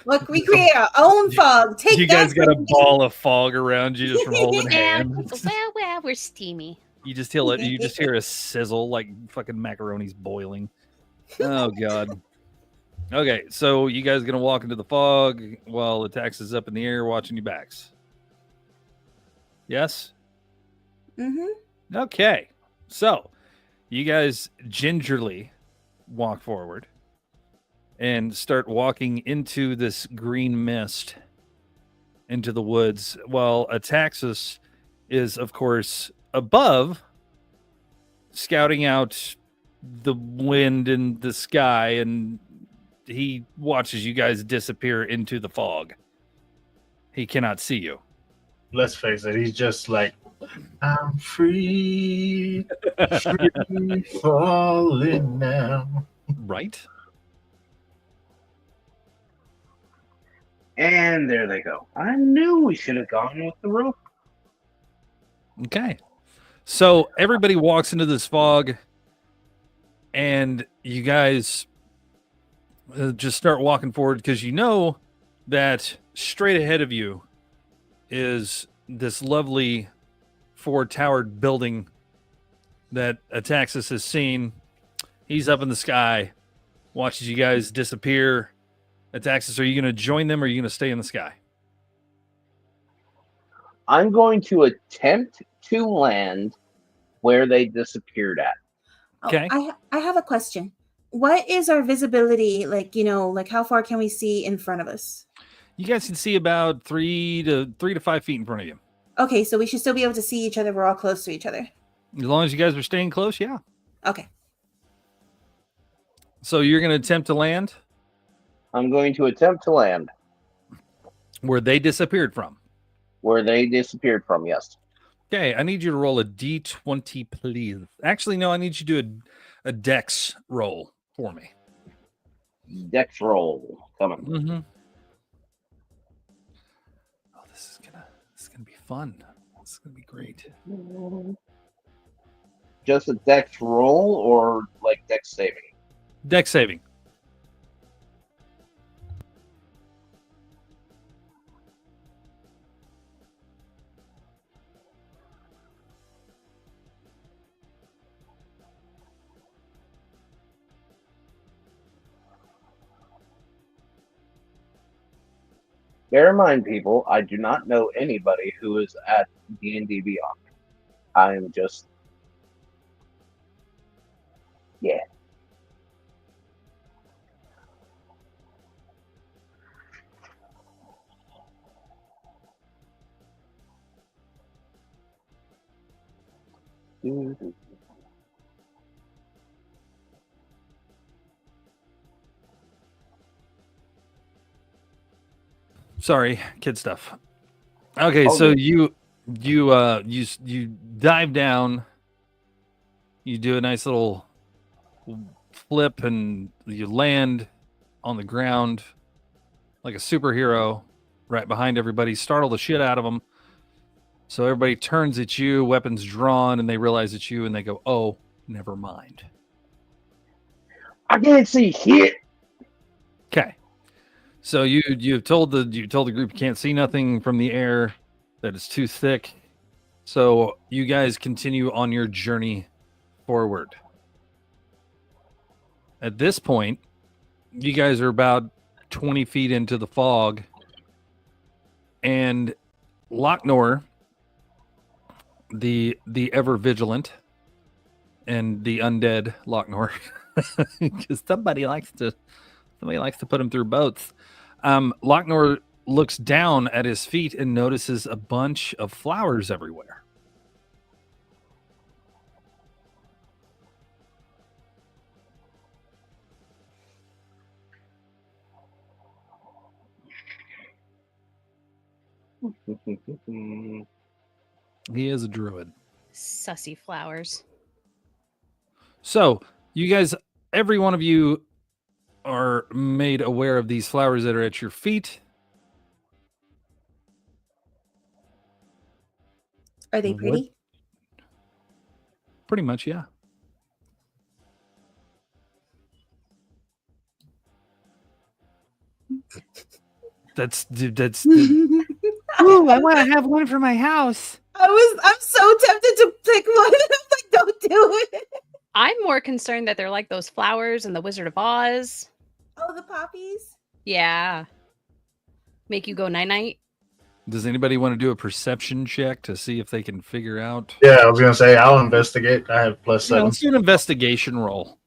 Look, we create our own fog. Take You that. guys got a ball of fog around you just from holding hands. Well, we're steamy. You just hear a sizzle like fucking macaroni's boiling. Oh god. Okay, so you guys gonna walk into the fog while the tax is up in the air watching your backs. Yes? Mm-hmm. Okay. So you guys gingerly walk forward and start walking into this green mist into the woods while Ataxis is, of course, above scouting out the wind and the sky, and he watches you guys disappear into the fog. He cannot see you. Let's face it, he's just like, I'm free, free falling now. Right? And there they go. I knew we should have gone with the rope. Okay. So everybody walks into this fog, and you guys just start walking forward because you know that straight ahead of you is this lovely 4-towered building that Ataxis has seen. He's up in the sky, watches you guys disappear. Ataxis, are you going to join them or are you going to stay in the sky? I'm going to attempt to land where they disappeared at. Okay. I have a question. What is our visibility like? Like how far can we see in front of us? You guys can see about 3 to 5 feet in front of you. Okay, so we should still be able to see each other. We're all close to each other. As long as you guys are staying close, yeah. Okay. So you're going to attempt to land I'm going to attempt to land where they disappeared from. where they disappeared from, yes. Okay, I need you to roll a d20, please. Actually, no, I need you to do a dex roll for me. Dex roll coming. Mm-hmm. Oh, this is gonna be fun. This is gonna be great. Just a dex roll or like dex saving? Dex saving. Bear in mind, people, I do not know anybody who is at D&D Beyond. I am just... Yeah. Sorry, kid stuff. Okay, Oh, so good. you dive down. You do a nice little flip, and you land on the ground like a superhero, right behind everybody. Startle the shit out of them. So everybody turns at you, weapons drawn, and they realize it's you, and they go, "Oh, never mind." I can't see shit! Okay. So you've told the group you can't see nothing from the air, that it's too thick. So you guys continue on your journey forward. At this point, you guys are about 20 feet into the fog, and Locknor, the ever vigilant, and the undead Locknor, because somebody likes to put him through boats. Locknor looks down at his feet and notices a bunch of flowers everywhere. He is a druid. Sussy flowers. So you guys, every one of you, are made aware of these flowers that are at your feet. Are they pretty? Pretty much, yeah. That's Ooh, I want to have one for my house. I'm so tempted to pick one. I'm like, don't do it. I'm more concerned that they're like those flowers in the Wizard of Oz. Oh, the poppies? Yeah. Make you go night-night. Does anybody want to do a perception check to see if they can figure out? Yeah, I was gonna say I'll investigate. I have +7. Yeah, let's do an investigation roll.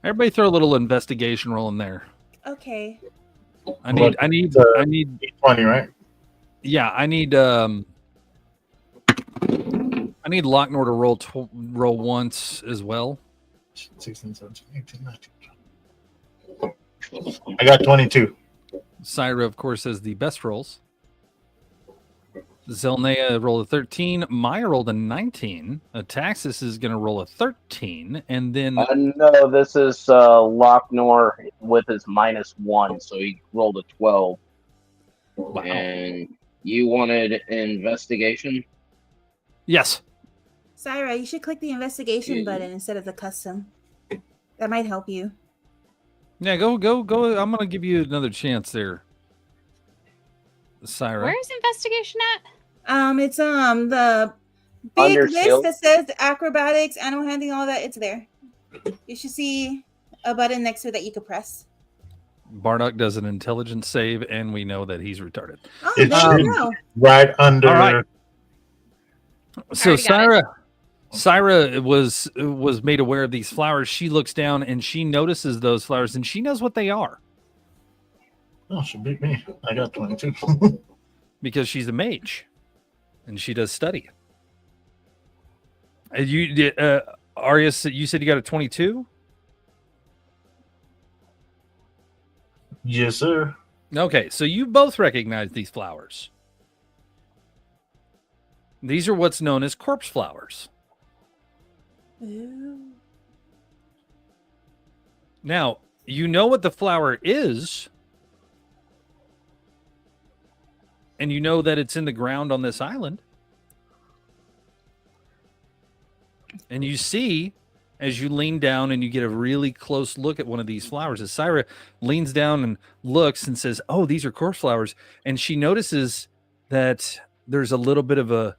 Everybody throw a little investigation roll in there. Okay. I need 20, right? Yeah, I need Locknor to roll once as well. 16, 17, 18, 19. I got 22. Syra, of course, has the best rolls. Zelnea rolled a 13. Maya rolled a 19. Ataxis is going to roll a 13. And then... no, this is Locknor with his -1, so he rolled a 12. Wow. And you wanted investigation? Yes. Syra, you should click the investigation button instead of the custom. That might help you. Yeah, go. I'm going to give you another chance there. Syra. Where's investigation at? It's the big Under list skill? that says acrobatics, animal handling, all that. It's there. You should see a button next to it that you could press. Bardock does an intelligence save, and we know that he's retarded. Oh, It there you should. go. Right under. All right. So Already got Syra was made aware of these flowers. She looks down and she notices those flowers, and she knows what they are Oh, she beat me. I got 22. because she's a mage, and she does study. And you did, Arius, you said you got a 22? Yes, sir. Okay, so you both recognize these flowers. These are what's known as corpse flowers. Ooh. Now, you know what the flower is, and you know that it's in the ground on this island. And you see, as you lean down and you get a really close look at one of these flowers, as Syra leans down and looks and says, "Oh, these are corpse flowers," and she notices that there's a little bit of a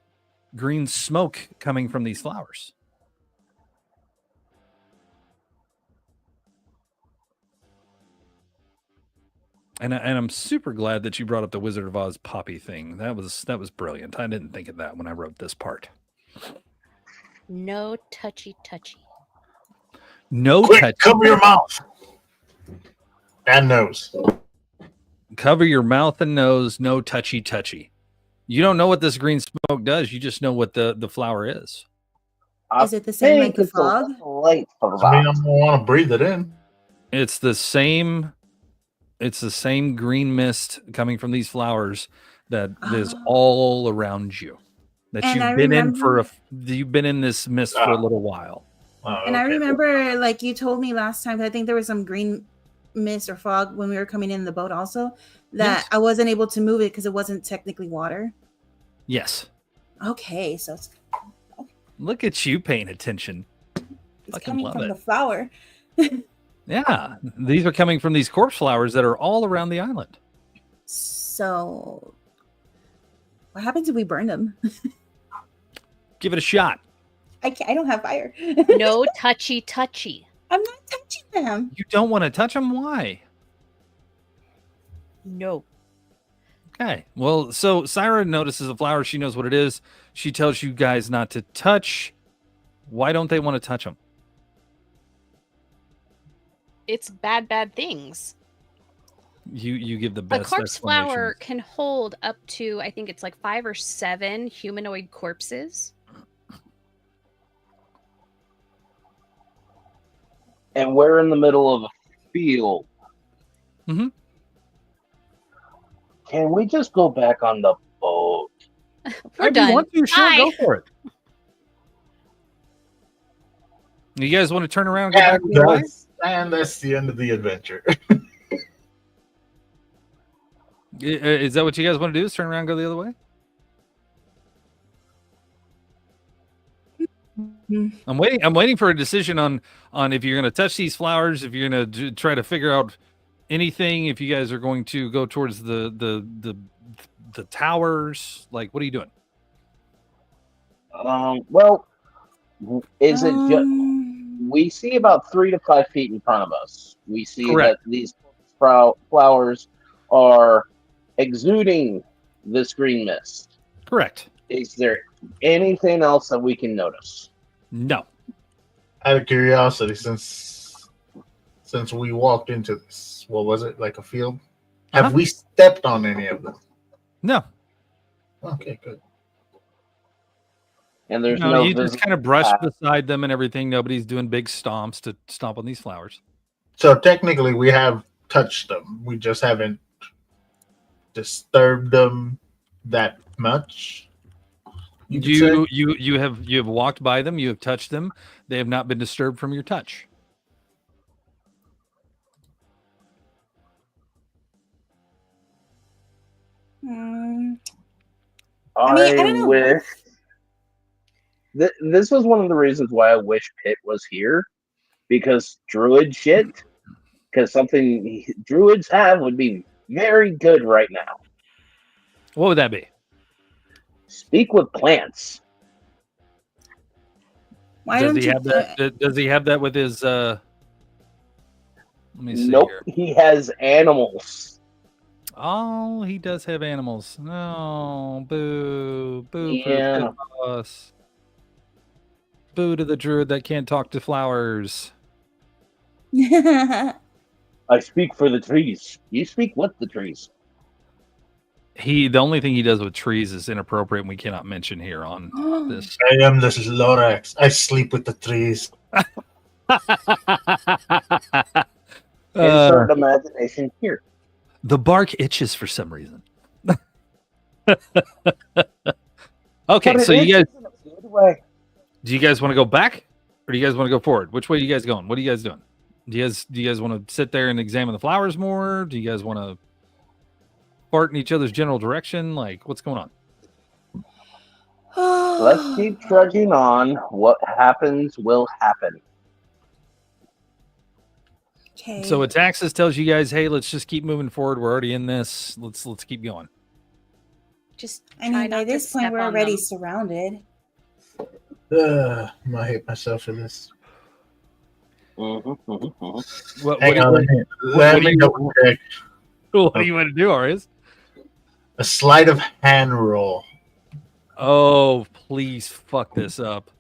green smoke coming from these flowers. And I'm super glad that you brought up the Wizard of Oz poppy thing. That was brilliant. I didn't think of that when I wrote this part. No touchy. No Quick, touch. cover your mouth and nose. Cover your mouth and nose. No touchy. You don't know what this green smoke does. You just know what the flower is. Is it the same like the it's a fog? little late for I mean, that. I'm gonna want to breathe it in. It's the same. It's the same green mist coming from these flowers that is Oh. all around you. That And you've I been in remember- you've been in this mist for a little while. Oh, And I okay. remember, like you told me last time, I think there was some green mist or fog when we were coming in the boat also, that Yes. I wasn't able to move it because it wasn't technically water. Yes. Okay, so it's Look at you paying attention. Fucking coming love from it. the flower. Yeah. These are coming from these corpse flowers that are all around the island. So, what happens if we burn them? Give it a shot. I can't. I don't have fire. No touchy. I'm not touching them. You don't want to touch them? Why? No. Okay. Well, so Syra notices a flower. She knows what it is. She tells you guys not to touch. Why don't they want to touch them? It's bad things. You give the A best. corpse flower explanations. can hold up to, I think it's like 5 or 7 humanoid corpses. And we're in the middle of a field. Mhm. Can we just go back on the boat? We're If done. you want to, sure, Bye. go for it. You guys want to turn around and go back And the other way? that's the end of the adventure. Is that what you guys want to do? Is turn around and go the other way? I'm waiting for a decision on if you're going to touch these flowers, if you're going to try to figure out anything, if you guys are going to go towards the towers. Like, what are you doing? Well, is it just Um, we see about 3 to 5 feet in front of us? We see Correct. that these flowers are exuding this green mist. Correct. Is there anything else that we can notice? No. Out of curiosity, since we walked into this, what was it, like a field? Have Uh-huh. we stepped on any of them? No. Okay, good. And there's No, no you just visible kind of brush path. beside them and everything. Nobody's doing big stomps to stomp on these flowers. So technically, we have touched them. We just haven't disturbed them that much. could say? You have walked by them. You have touched them. They have not been disturbed from your touch. mm, I mean, I don't know. wish. This was one of the reasons why I wish Pitt was here, because druid shit, because something druids have would be very good right now. What would that be? Speak with plants. Why Does don't he you? have that? Does he have that with his? Let me see Nope, here. he has animals. Oh, he does have animals. No, boo, boo for Yeah. Pit Boss. Boo to the druid that can't talk to flowers. I speak for the trees. You speak with the trees. The only thing he does with trees is inappropriate, and we cannot mention here on this. I am the Lorax. I sleep with the trees. Insert imagination here. The bark itches for some reason. Okay, But so it you guys, is in a good way. do you guys want to go back, or do you guys want to go forward? Which way are you guys going? What are you guys doing? Do you guys want to sit there and examine the flowers more? Do you guys want to fart in each other's general direction? Like, what's going on? Let's keep trudging on. What happens will happen. Okay. So Ataxis tells you guys, "Hey, let's just keep moving forward. We're already in this. Let's keep going." Just I try mean, by not to this point, step we're on already them. surrounded. I might hate myself for this. What Hang do on. you, Let what me do you- double check. what do you want to do, Arias? A sleight of hand roll. Oh, please fuck this up.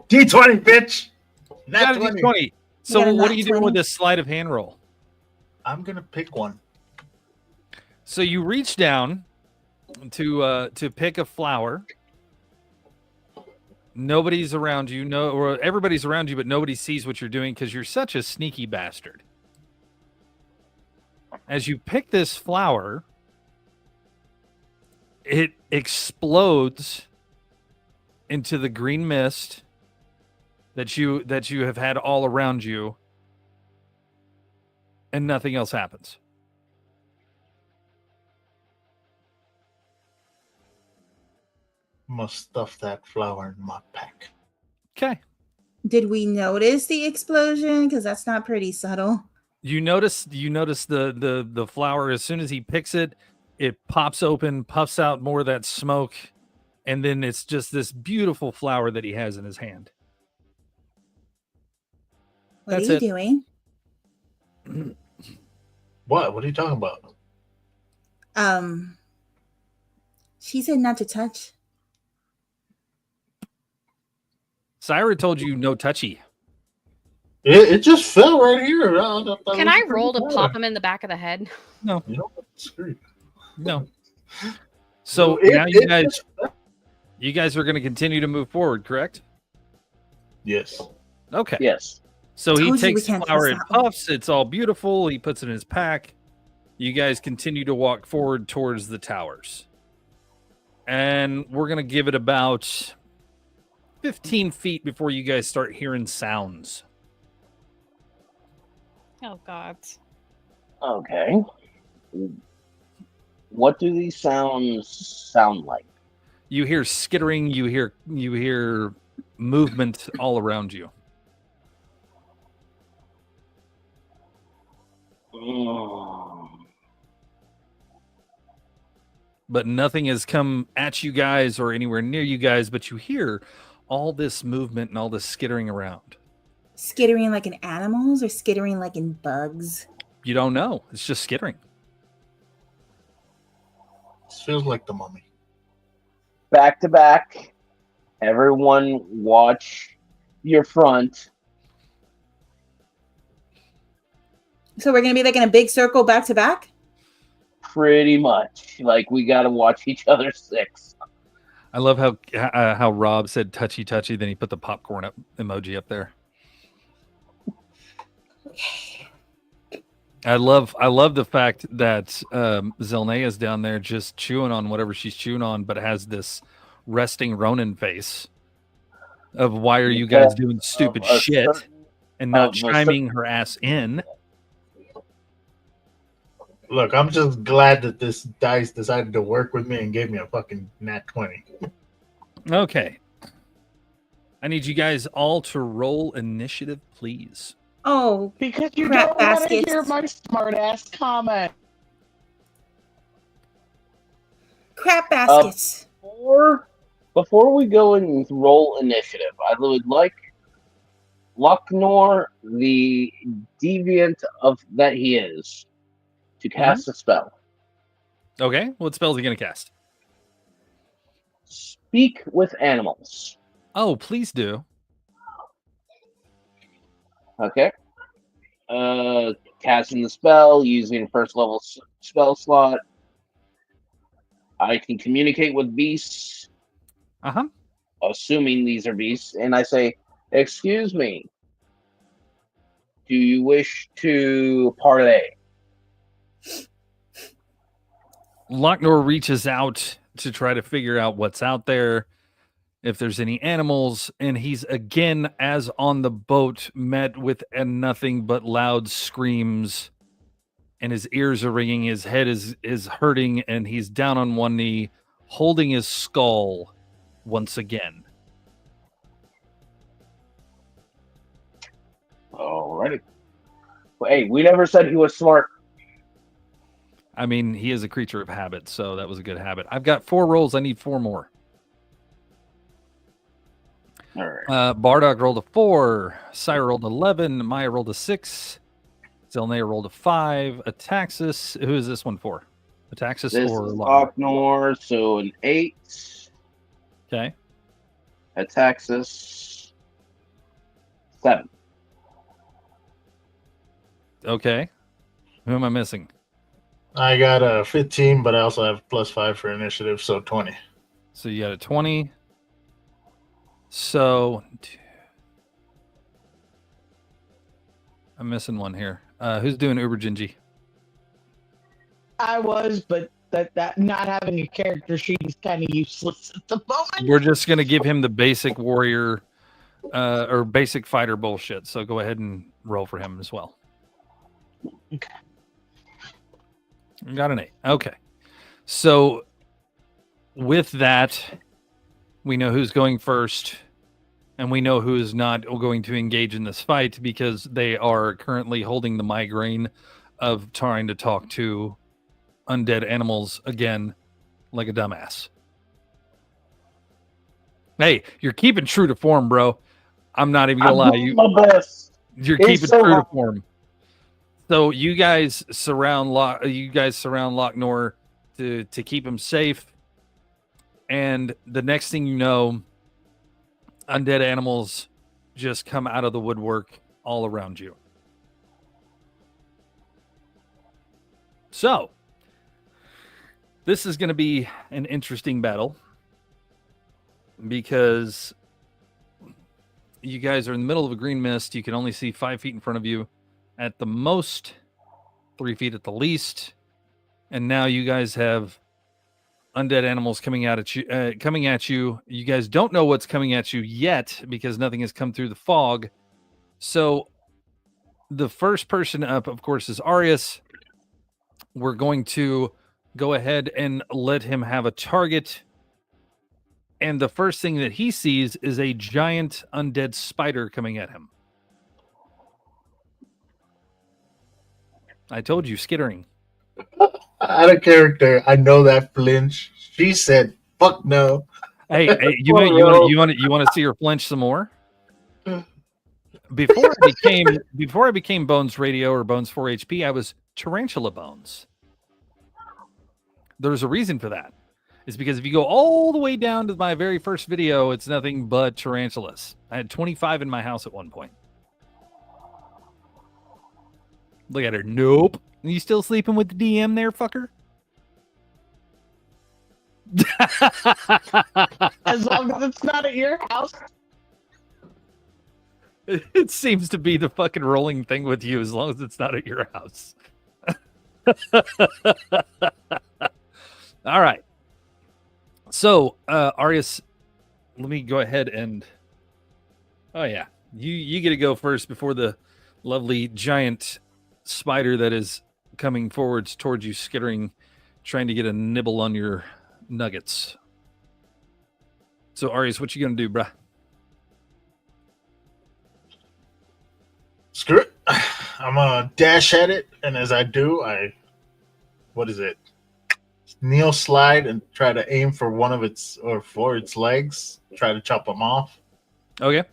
D20, bitch. You got Not a 20. D20. So got a what are nat you doing 20? with this sleight of hand roll? I'm gonna pick one. So you reach down to pick a flower. Nobody's around you. No, or everybody's around you, but nobody sees what you're doing because you're such a sneaky bastard. As you pick this flower, it explodes into the green mist that you have had all around you, and nothing else happens. Must stuff that flower in my pack. Okay. Did we notice the explosion? Because that's not pretty subtle. You notice the flower as soon as he picks it, it pops open, puffs out more of that smoke, and then it's just this beautiful flower that he has in his hand. What That's are you it. doing? What? What are you talking about? She said not to touch. Syra told you no touchy. It just fell right here. Can I roll to pop him in the back of the head? No, You know what? Screw you. no. So It- now it just- you guys are going to continue to move forward, correct? Yes. Okay. Yes. So he Told you we takes the can't flower trust and that one. puffs. It's all beautiful. He puts it in his pack. You guys continue to walk forward towards the towers. And we're going to give it about 15 feet before you guys start hearing sounds. Oh God. Okay. What do these sounds sound like? You hear skittering. You hear movement all around you. But nothing has come at you guys or anywhere near you guys, but you hear all this movement and all this skittering around. Skittering like in animals or skittering like in bugs? You don't know. It's just skittering. This feels like the mummy. Back to back. Everyone watch your front. So we're gonna be like in a big circle back to back? Pretty much. Like, we got to watch each other's six. I love how Rob said touchy touchy, then he put the popcorn up emoji up there. I love the fact that Zelnea's down there just chewing on whatever she's chewing on, but has this resting Ronin face of why are you guys doing stupid Of a shit certain- and not of a chiming her ass in. Look, I'm just glad that this dice decided to work with me and gave me a fucking nat 20. Okay. I need you guys all to roll initiative, please. Oh, Because you Crap don't want to baskets. hear my smart ass comment. Crap baskets. Before we go and roll initiative, I would like Locknor, the deviant of that he is, to cast a spell. Okay, what spell is he going to cast? Speak with animals. Oh, please do. Okay. Casting the spell using first level spell slot. I can communicate with beasts. Uh-huh. Assuming these are beasts, and I say, "Excuse me. Do you wish to parlay?" Locknor reaches out to try to figure out what's out there, if there's any animals, and he's again, as on the boat, met with nothing but loud screams, and his ears are ringing, his head is hurting, and he's down on one knee, holding his skull once again. Alrighty. Well, hey, we never said he was smart. I mean, he is a creature of habit, so that was a good habit. I've got 4 rolls. I need 4 more. All right. Bardock rolled a 4. Sire rolled 11. Maya rolled a 6. Zelnea rolled a 5. Ataxis. Who is this one for? Ataxis This or is Locknor? Locknor, so an 8. Okay. Ataxis 7. Okay. Who am I missing? I got a 15, but I also have +5 for initiative, so 20. So you got a 20. So I'm missing one here. Who's doing Uber Gingy? I was, but that not having a character sheet is kind of useless at the moment. We're just gonna give him the basic warrior or basic fighter bullshit. So go ahead and roll for him as well. Okay. Got an 8. Okay. So with that, we know who's going first, and we know who is not going to engage in this fight because they are currently holding the migraine of trying to talk to undead animals again like a dumbass. Hey, you're keeping true to form, bro. I'm not even gonna lie. doing my best. You're It's keeping so true to hard. form. So you guys surround Locknor to keep him safe. And the next thing you know, undead animals just come out of the woodwork all around you. So this is going to be an interesting battle because you guys are in the middle of a green mist. You can only see 5 feet in front of you at the most, 3 feet at the least. And now you guys have undead animals coming at you. You guys don't know what's coming at you yet because nothing has come through the fog. So the first person up, of course, is Arius. We're going to go ahead and let him have a target. And the first thing that he sees is a giant undead spider coming at him. I told you, skittering. Out of character, I know that flinch. She said, "Fuck no." Hey, you want to see her flinch some more? Before I became Bones Radio or Bones 4 HP, I was Tarantula Bones. There's a reason for that. It's because if you go all the way down to my very first video, it's nothing but tarantulas. I had 25 in my house at one point. Look at her. Nope. You still sleeping with the DM there, fucker? As long as it's not at your house. It seems to be the fucking rolling thing with you as long as it's not at your house. All right. So, Arius, let me go ahead and... Oh, yeah. You get to go first before the lovely giant spider that is coming forwards towards you, skittering, trying to get a nibble on your nuggets. So, Arius, what you going to do, bruh? Screw it. I'm gonna dash at it, and as I do, what is it? Kneel, slide, and try to aim for one of its or for its legs. Try to chop them off. Okay.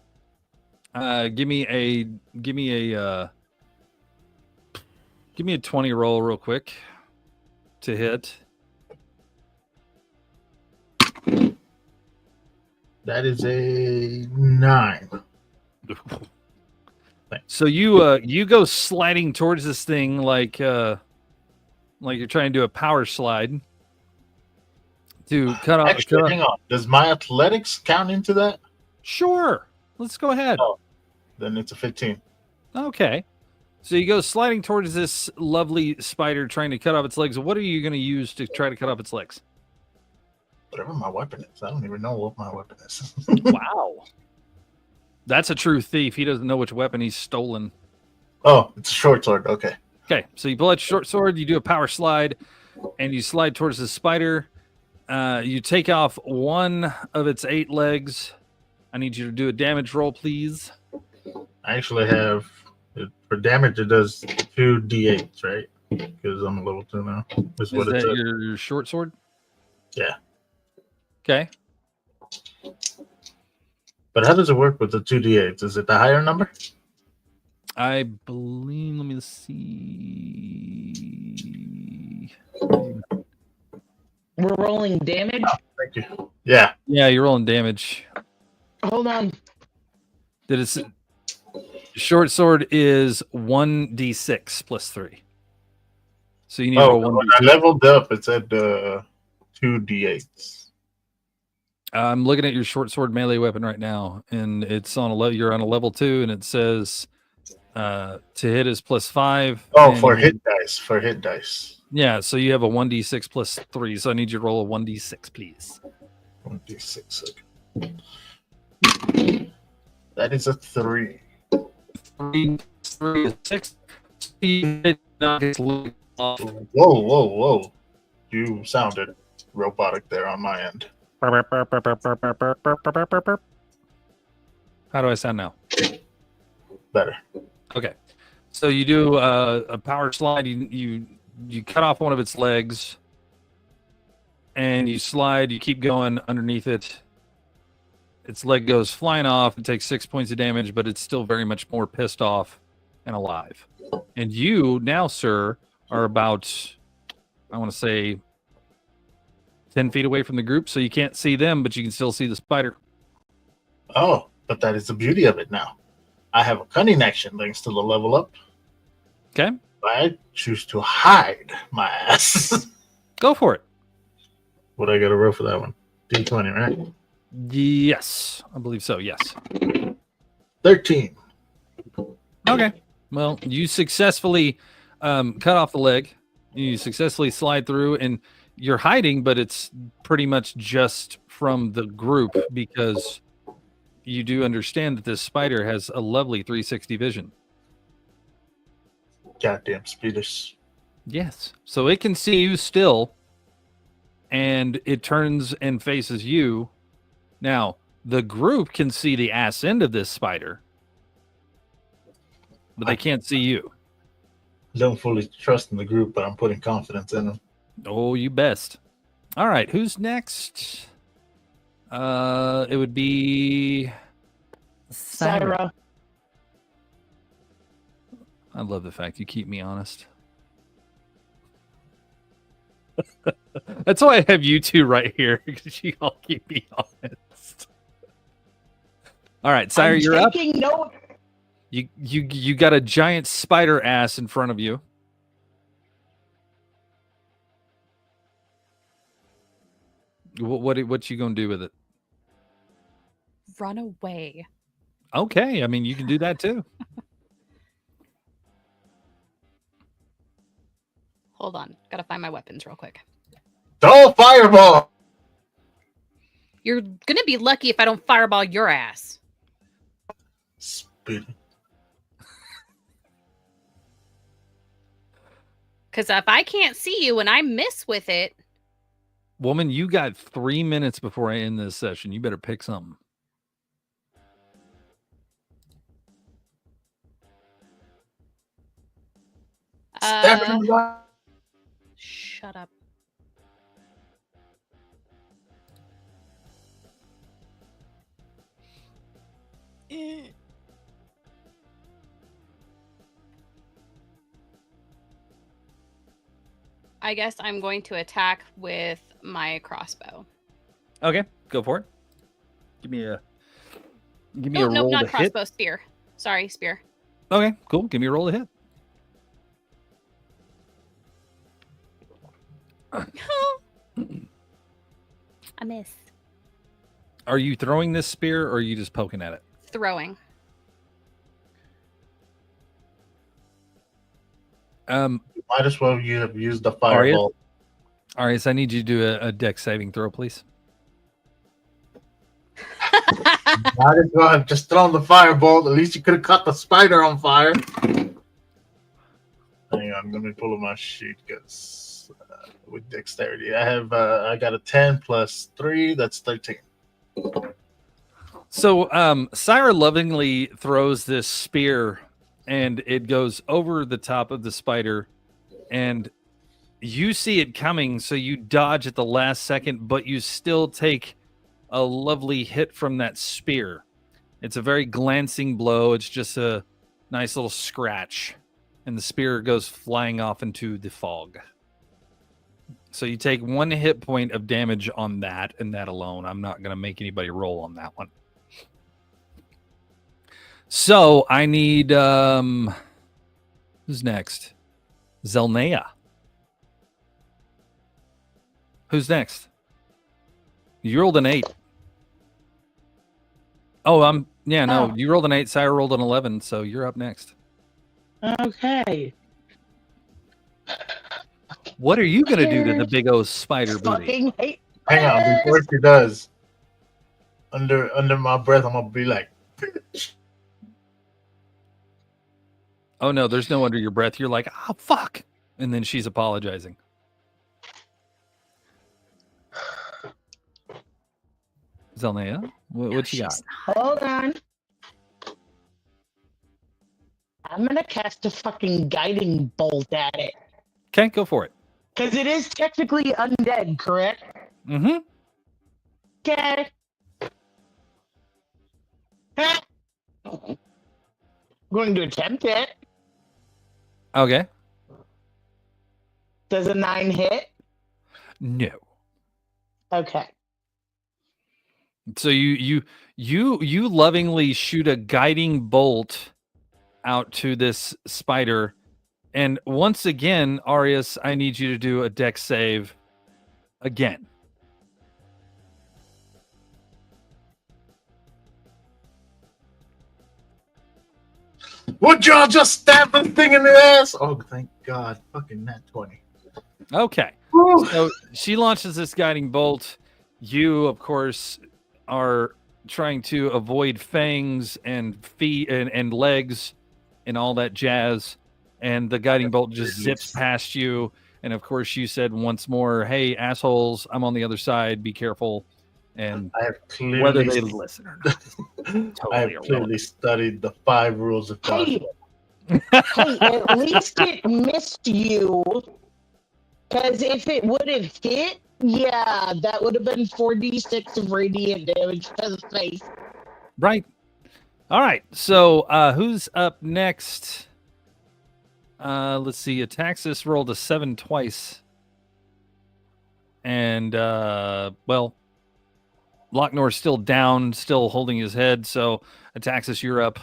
Give me a 20 roll real quick to hit. That is a 9. So you go sliding towards this thing like you're trying to do a power slide to cut off. Actually, hang on. Does my athletics count into that? Sure. Let's go ahead. Oh. Then it's a 15. Okay. So you go sliding towards this lovely spider trying to cut off its legs. What are you going to use to try to cut off its legs? Whatever my weapon is. I don't even know what my weapon is. Wow. That's a true thief. He doesn't know which weapon he's stolen. Oh, it's a short sword. Okay. Okay. So you pull out your short sword, you do a power slide, and you slide towards the spider. You take off one of its 8 legs. I need you to do a damage roll, please. I actually have, for damage, it does 2 d8s, right? Because I'm a level 2 now. Is that your short sword? Yeah. Okay. But how does it work with the 2 d8s? Is it the higher number? I believe, let me see. We're rolling damage. Oh, thank you. Yeah. Yeah, you're rolling damage. Hold on. Short sword is 1d6 plus 3. So you need to roll 1d6. When I leveled up, it said 2 d8s. I'm looking at your short sword melee weapon right now, and it's on a level. You're on a level 2, and it says to hit is plus 5. Oh, for hit dice. For hit dice. Yeah, so you have a 1d6 plus 3. So I need you to roll a 1d6, please. 1d6. Okay. That is a 3. 3 is 6. Whoa. You sounded robotic there on my end. How do I sound now? Better. Okay. So you do a power slide. You cut off one of its legs, and you slide. You keep going underneath it. Its leg goes flying off. It takes 6 points of damage, but it's still very much more pissed off and alive. And you now, sir, are about, I want to say, 10 feet away from the group, so you can't see them, but you can still see the spider. Oh, but that is the beauty of it now. I have a cunning action thanks to the level up. Okay. I choose to hide my ass. Go for it. What I got to roll for that one? D20, right? Yes, I believe so. Yes. 13. Okay. Well, you successfully cut off the leg. You successfully slide through, and you're hiding, but it's pretty much just from the group because you do understand that this spider has a lovely 360 vision. Goddamn speeders. Yes. So it can see you still, and it turns and faces you. Now, the group can see the ass end of this spider, but they can't see you. Don't fully trust in the group, but I'm putting confidence in them. Oh, you best. All right, who's next? It would be Syra. I love the fact you keep me honest. That's why I have you two right here, because you all keep me honest. All right, Syra, you're up. Note. You got a giant spider ass in front of you. What you gonna do with it? Run away. Okay, I mean you can do that too. Hold on. Gotta find my weapons real quick. Don't fireball! You're gonna be lucky if I don't fireball your ass. Speed. Because if I can't see you and I miss with it. Woman, you got 3 minutes before I end this session. You better pick something. Shut up. I guess I'm going to attack with my crossbow. Okay, go for it. Give me a Oh, no, roll not to hit. crossbow, spear. Sorry, spear. Okay, cool. Give me a roll to hit. I miss. Are you throwing this spear or are you just poking at it? Throwing. Might as well you have used the Arius? fireball. Arius, I need you to do a dex saving throw, please. Might as well have just thrown the fireball. At least you could have caught the spider on fire. Hang on, let me pull up my sheet because with dexterity, I got a 10 plus 3. That's 13. So, Syra lovingly throws this spear, and it goes over the top of the spider, and you see it coming, so you dodge at the last second, but you still take a lovely hit from that spear. It's a very glancing blow. It's just a nice little scratch, and the spear goes flying off into the fog. So you take 1 hit point of damage on that, and that alone. I'm not going to make anybody roll on that one. So I need who's next? Zelnea. Who's next? You rolled an 8. Oh, no, you rolled an 8, Sire rolled an 11, so you're up next. Okay. What are you gonna do to the big old spider booty? Fucking hate. Hang on, before she does, under my breath, I'm gonna be like, Oh no, there's no under your breath. You're like, oh fuck, and then she's apologizing. Zelnea, what you got? Hold on. I'm gonna cast a fucking guiding bolt at it. Okay, go for it. Because it is technically undead, correct? Mm-hmm. Okay. Going to attempt it. Okay. Does a 9 hit? No. Okay. So you lovingly shoot a guiding bolt out to this spider, and once again, Arius, I need you to do a dex save again. would y'all just stab the thing in the ass? Oh, thank God. Fucking nat 20. Okay. Woo. So she launches this guiding bolt. You, of course, are trying to avoid fangs and feet and legs and all that jazz. And the guiding bolt just zips past you. And of course, you said once more, "Hey, assholes! I'm on the other side. Be careful." And I have clearly, whether they listen or not, I have clearly studied the 5 rules of Hey, dodgeball. hey, at least it missed you. Because if it would have hit, yeah, that would have been 4d6 of radiant damage to the face. Right. All right. So who's up next? Let's see. Ataxis rolled a 7 twice. And, well, Lochnor's still down, still holding his head. So, Ataxis, you're up.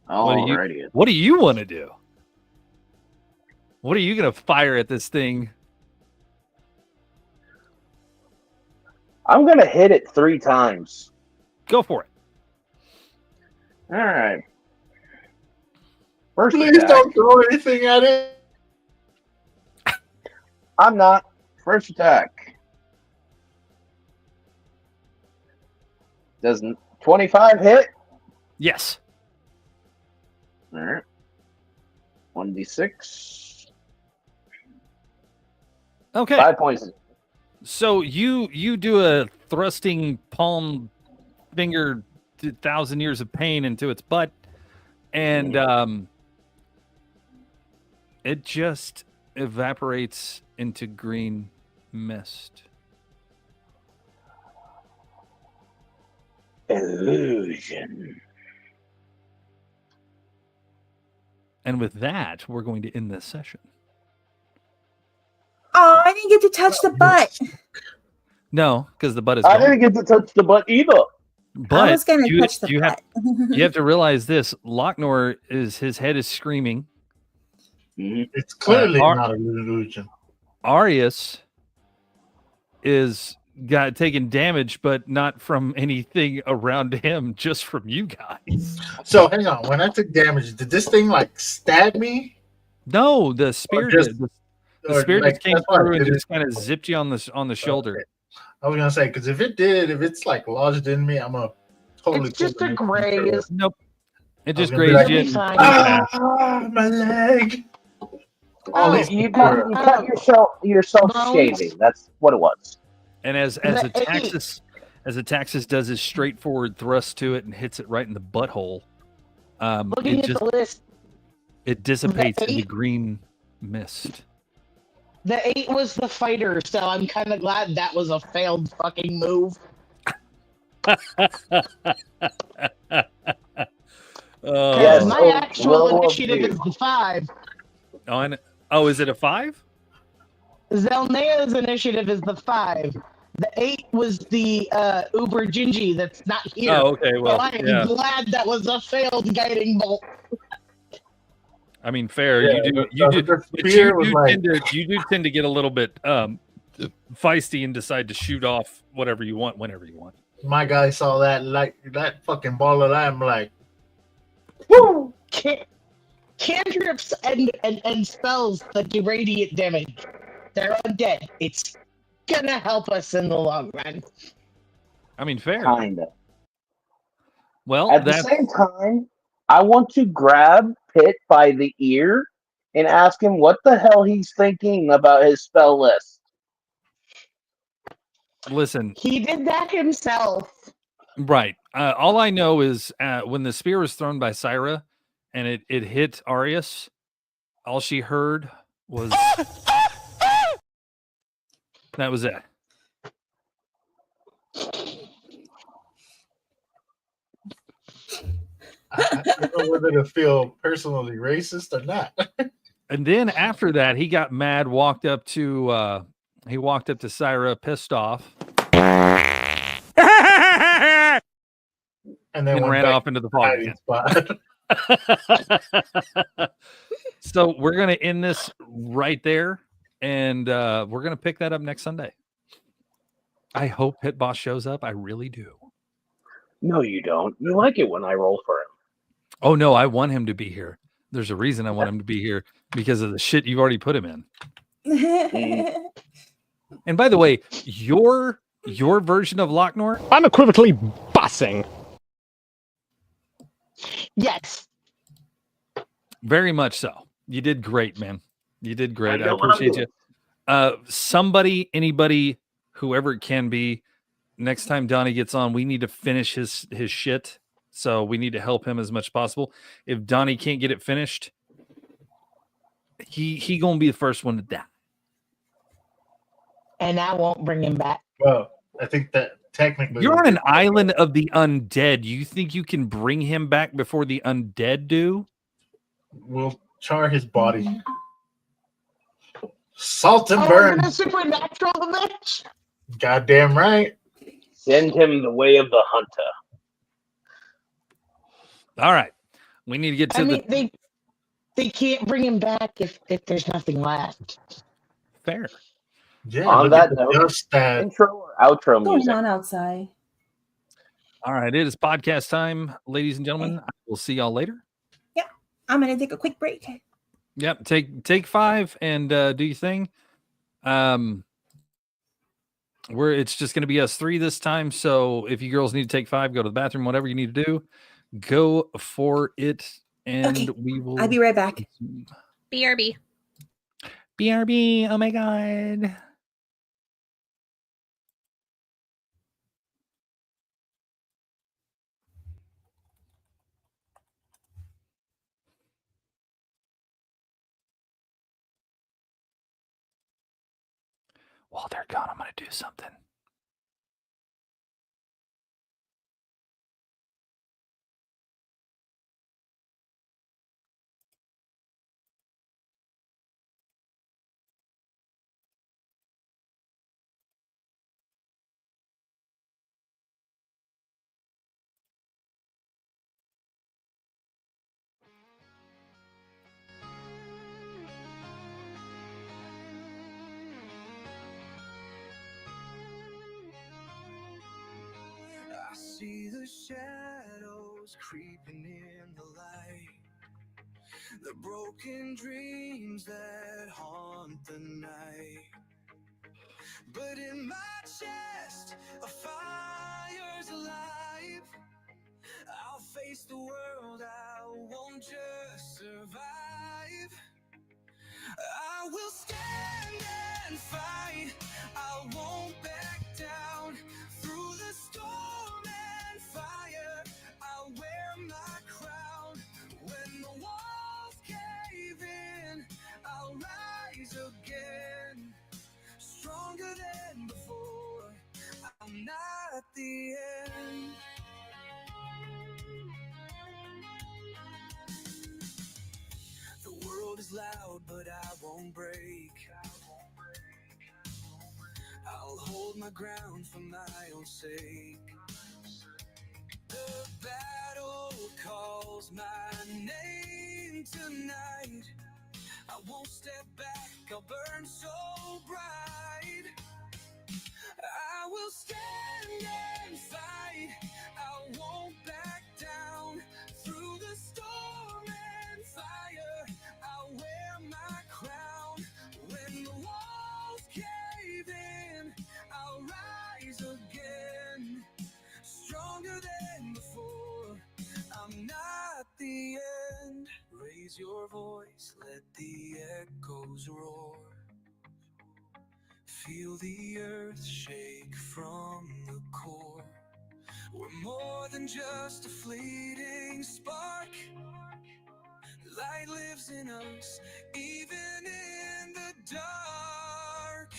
Alrighty. What do you want to do? What are you going to fire at this thing? I'm gonna hit it 3 times. Go for it. All right. First Please attack. don't throw anything at it. I'm not. First attack. Does 25 hit? Yes. All right. 1d6. Okay. 5 points. So you do a thrusting palm finger 1,000 years of pain into its butt, and it just evaporates into green mist. Illusion. And with that, we're going to end this session. Oh, I didn't get to touch the butt. No, because the butt is I gone. didn't get to touch the butt either. But I was going to touch the you butt. you have to realize this. Locknor his head is screaming. It's clearly Ar- not an illusion. Arius is got taken damage, but not from anything around him, just from you guys. So hang on. When I took damage, did this thing like stab me? No, the spear just- did. The spear like, just came that's why through I and did just kind of zipped you on the shoulder. Okay. I was gonna say because if it's like lodged in me, I'm a totally. It's just a graze. Nope. It I was just gonna be grazed like, you. It'll be fine. Ah, my leg. All Oh, these You people got are- you cut yourself shaving. That's what it was. And as The Ataxis does his straightforward thrust to it and hits it right in the butthole, Looking it at just the list, it dissipates into eight- green mist. the 8 was the fighter, so I'm kind of glad that was a failed fucking move. Oh, Yes. My Oh, actual well, initiative dude. is the 5. Is it a 5? Zelnea's initiative is the 5. The 8 was the Uber Gingy that's not here. Oh, okay. Well, so I am yeah. glad that was a failed guiding bolt. I mean, fair. Yeah, You do. the But spear was like you do tend to get a little bit feisty and decide to shoot off whatever you want whenever you want. my guy saw that fucking ball of light. I'm like, woo! Cantrips and spells that do radiant damage. They're undead. It's gonna help us in the long run. I mean, fair. Kinda. Well, At the that's same time, I want to grab Pitt by the ear and ask him what the hell he's thinking about his spell list. listen. He did that himself. Right. All I know is when the spear was thrown by Syra and it hit Arius, all she heard was that was it. I don't know whether to feel personally racist or not. And then after that, he got mad, walked up to Syra, pissed off, And then and went ran back off into the to fog hiding again. spot. So we're gonna end this right there, and we're gonna pick that up next Sunday. I hope Pit Boss shows up. I really do. No, you don't. You like it when I roll for him. Oh no, I want him to be here. There's a reason I want him to be here because of the shit you've already put him in. And by the way, your version of Locknor, Unequivocally bussing. Yes. very much so. You did great, man. You did great. I know what I'm appreciate you. Somebody, anybody, whoever it can be, next time Donnie gets on, we need to finish his shit. So we need to help him as much as possible. If Donnie can't get it finished, he gonna be the first one to die. And I won't bring him back. Well, I think that technically You're on an island of the undead. You think you can bring him back before the undead do? we'll char his body. Salt and Oh, burn. you're a supernatural bitch. Goddamn right. Send him the way of the hunter. All right. We need to get to I the mean, they can't bring him back if there's nothing left. fair. Yeah. On look that at the note, dust that Intro or outro going music? on outside? All right. It is podcast time, ladies and gentlemen. I will see y'all later. I'm gonna take a quick break. Yep. Take 5 and do your thing. It's just gonna be us 3 this time. So if you girls need to take 5, go to the bathroom, whatever you need to do, go for it. And Okay, we will I'll be right back. BRB. BRB. Oh my god. While they're gone, I'm gonna do something. the shadows creeping in the light, the broken dreams that haunt the night. But in my chest, a fire's alive. I'll face the world, I won't just survive. I will stand and fight, I won't back down. Through the storm and fire, I'll wear my crown. When the walls cave in, I'll rise again. Stronger than before, I'm not the end. The world is loud, but I won't break. I'll hold my ground for my own sake. The battle calls my name tonight. I won't step back, I'll burn so bright. I will stand and fight, I won't back down. Through the storm and fire, I'll wear my crown. When the walls cave in, I'll rise again. Stronger than before, I'm not the end. Raise your voice, let the echoes roar. Feel the earth shake from the core. We're more than just a fleeting spark. Light lives in us, even in the dark.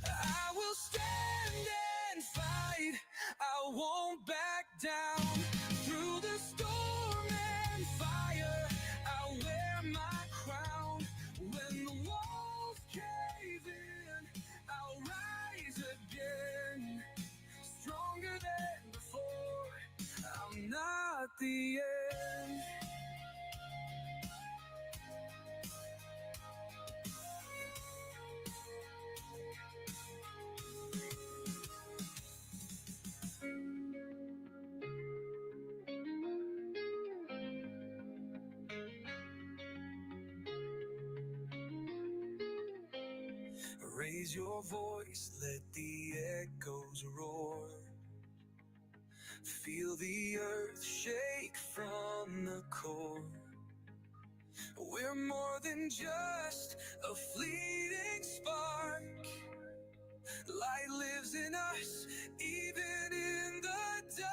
I will stand and fight, I won't back down. Through the storm and fire, I'll wear my crown. When the walls cave in, I'll rise again. Stronger than before, I'm not the end. Raise your voice, let the echoes roar. Feel the earth shake from the core. We're more than just a fleeting spark. Light lives in us, even in the dark.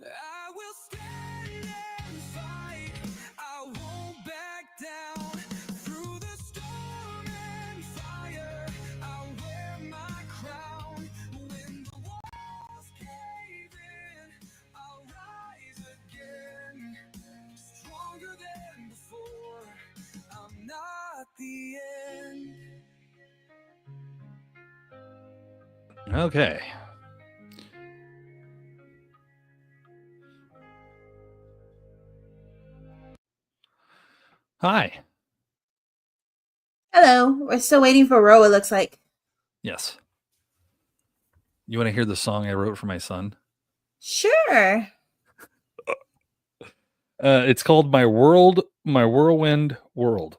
I will stand and fight, I won't back down. Through the storm and fire, I'll wear my crown. When the walls cave in, I'll rise again. Stronger than before, I'm not the end. Okay. Hi. Hello. We're still waiting for Ro, it looks like. Yes. You want to hear the song I wrote for my son? Sure. It's called My Whirlwind World.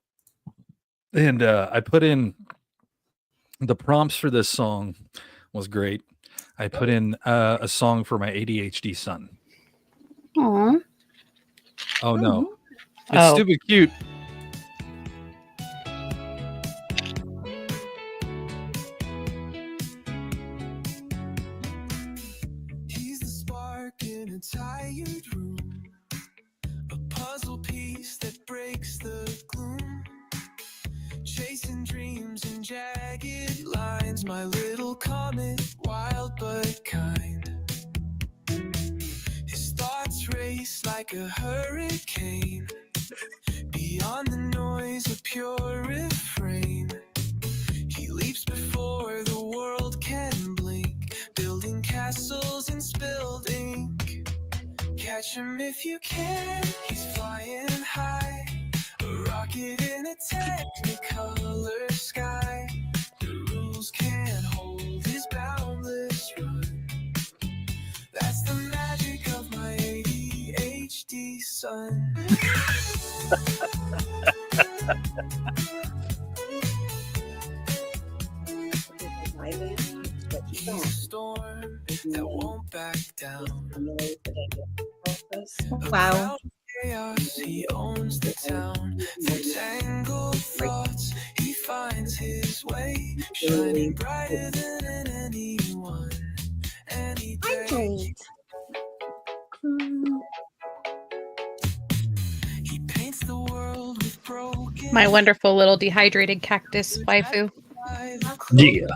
And I put in the prompts for this song was great. I put in a song for my ADHD son. Aww. Oh no. It's stupid cute. He's the spark in a tired room, a puzzle piece that breaks the gloom, chasing dreams in jagged lines. My little comet, wild but kind. His thoughts race like a hurricane, beyond the noise, a pure refrain. He leaps before the world can blink, building castles in spilled ink. Catch him if you can, he's flying high, a rocket in a technicolor sky. The rules can't hold his sun. He's a storm that won't back down. Wow. About chaos, he owns the town. Through tangled thoughts, he finds his way, shining brighter than anyone. Any day. He paints the world with broken. My wonderful little dehydrated cactus waifu. Yeah.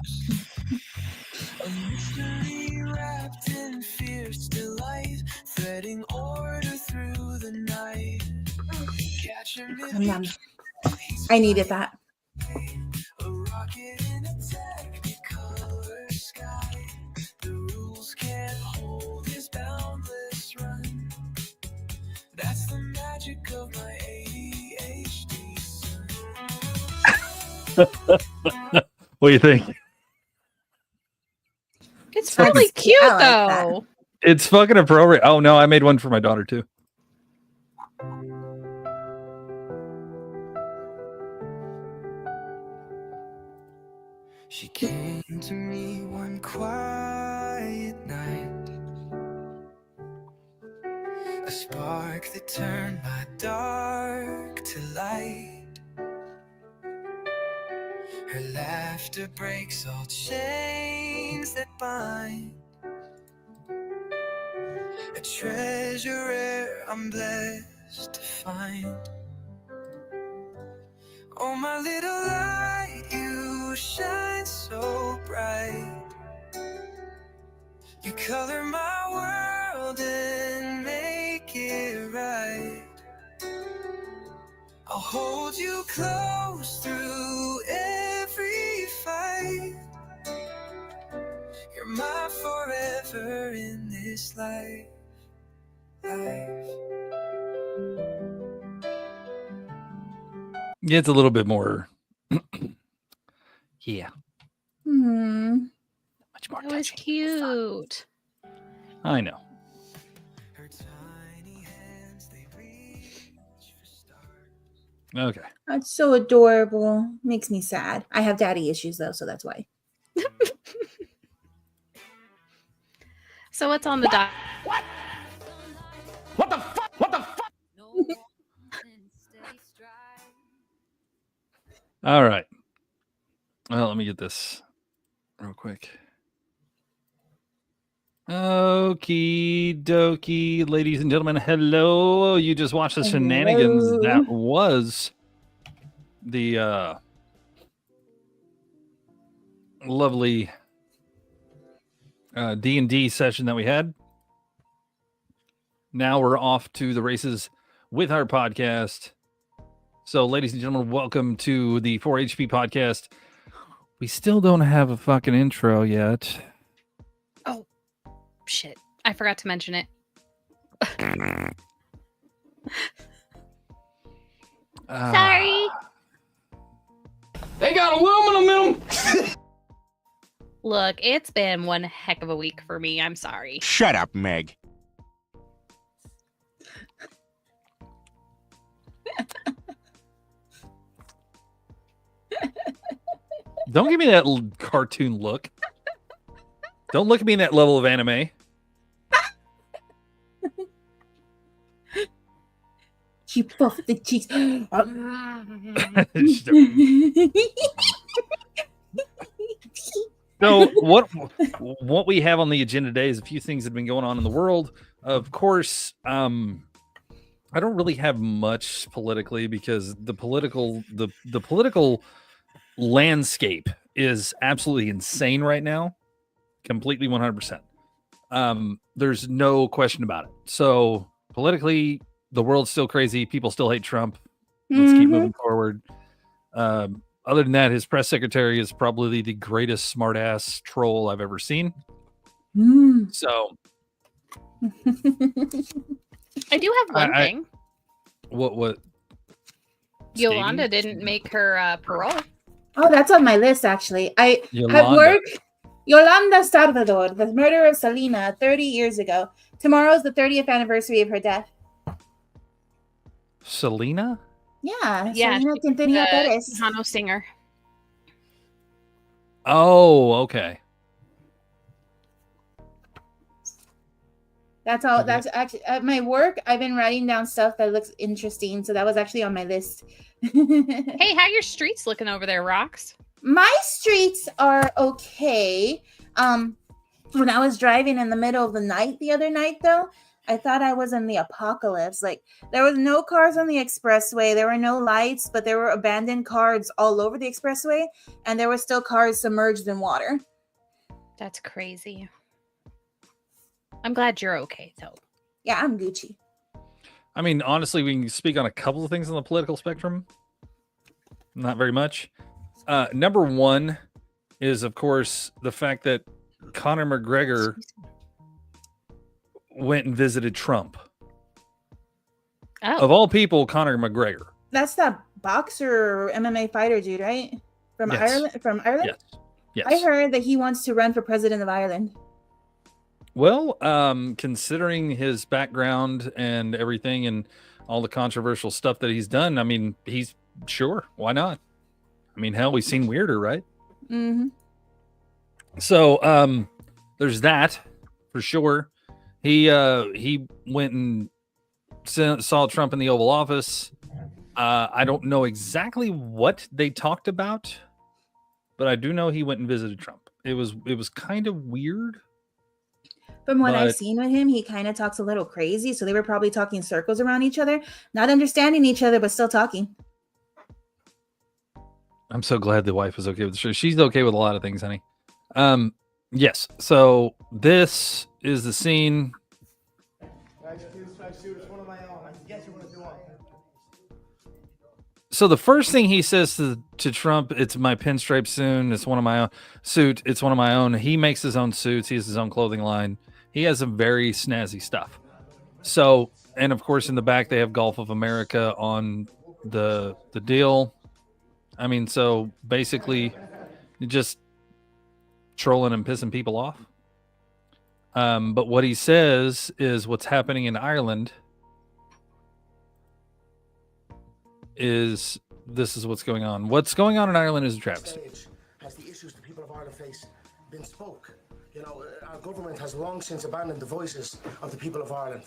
A mystery wrapped in fierce delight, threading order through the night. Catch him if Yum. I needed that. a rocket in a technicolor sky. The rules can't hold his boundless run. That's the magic of my ADHD son. What do you think? It's really cute, I like that. though. It's fucking appropriate. Oh no, I made one for my daughter too. She came to me one quiet night, a spark that turned my dark to light. Her laughter breaks all chains that bind. A treasure rare I'm blessed to find. Oh, my little light, you shine so bright. You color my world and make it right. I'll hold you close through every fight. You're my forever in this life. Yeah, it's a little bit more. Yeah, Hmm. much more. That was touching. cute. I know. Her tiny hands, they reach for stars. Okay. That's so adorable. Makes me sad. I have daddy issues though, so that's why. So what's on the dock? What the fuck? What the fuck? All right. Well, let me get this real quick. Okie dokie, ladies and gentlemen. Hello. You just watched the shenanigans. Hello. That was the lovely D&D session that we had. Now we're off to the races with our podcast. So, ladies and gentlemen, welcome to the 4HP podcast. We still don't have a fucking intro yet. Oh, shit. I forgot to mention it. Sorry. They got aluminum in them. Look, it's been one heck of a week for me. I'm sorry. Shut up, Meg. Don't give me that cartoon look. Don't look at me in that level of anime. She puffed the cheeks. So what we have on the agenda today is a few things that have been going on in the world. Of course, I don't really have much politically because the political landscape is absolutely insane right now. Completely 100%. There's no question about it. So politically, the world's still crazy. People still hate Trump. Let's keep moving forward. Other than that, his press secretary is probably the greatest smartass troll I've ever seen. So I do have one thing. What? Yolanda didn't make her parole. Oh, that's on my list, actually. At Yolanda. work, Yolanda Salvador, the murderer of Selena 30 years ago. Tomorrow's the 30th anniversary of her death. Selena? Yeah, Yeah, Selena she's Quintanilla the Perez. Tejano singer. Oh, okay. That's all. Okay. That's actually at my work. I've been writing down stuff that looks interesting, so that was actually on my list. Hey, how your streets looking over there, Rocks? My streets are okay. When I was driving in the middle of the night the other night, though, I thought I was in the apocalypse. Like, there was no cars on the expressway, there were no lights, but there were abandoned cars all over the expressway, and there were still cars submerged in water. That's crazy. I'm glad you're okay, though. Yeah, I'm Gucci. I mean, honestly, we can speak on a couple of things on the political spectrum. Not very much. Number one is, of course, the fact that Conor McGregor went and visited Trump. Oh. Of all people, Conor McGregor. That's that boxer MMA fighter dude, right? From Yes. Ireland. From Ireland. Yes. I heard that he wants to run for president of Ireland. Well, considering his background and everything and all the controversial stuff that he's done, I mean, he's sure. Why not? I mean, hell, we've seen weirder, right? Mm-hmm. So, there's that for sure. He went and saw Trump in the Oval Office. I don't know exactly what they talked about, but I do know he went and visited Trump. It was kind of weird. From what I've But- seen with him, he kind of talks a little crazy. So they were probably talking circles around each other, not understanding each other, but still talking. I'm so glad the wife was okay with the show. She's okay with a lot of things, honey. Yes. So this is the scene. So the first thing he says to Trump, it's my pinstripe soon. It's one of my own suit. It's one of my own. He makes his own suits. He has his own clothing line. He has some very snazzy stuff. So, and of course, in the back, they have Gulf of America on the deal. I mean, so basically just trolling and pissing people off. But what he says is what's happening in Ireland is this is what's going on. What's going on in Ireland is a travesty. Has the issues the people of Ireland face been spoke? You know, our government has long since abandoned the voices of the people of Ireland.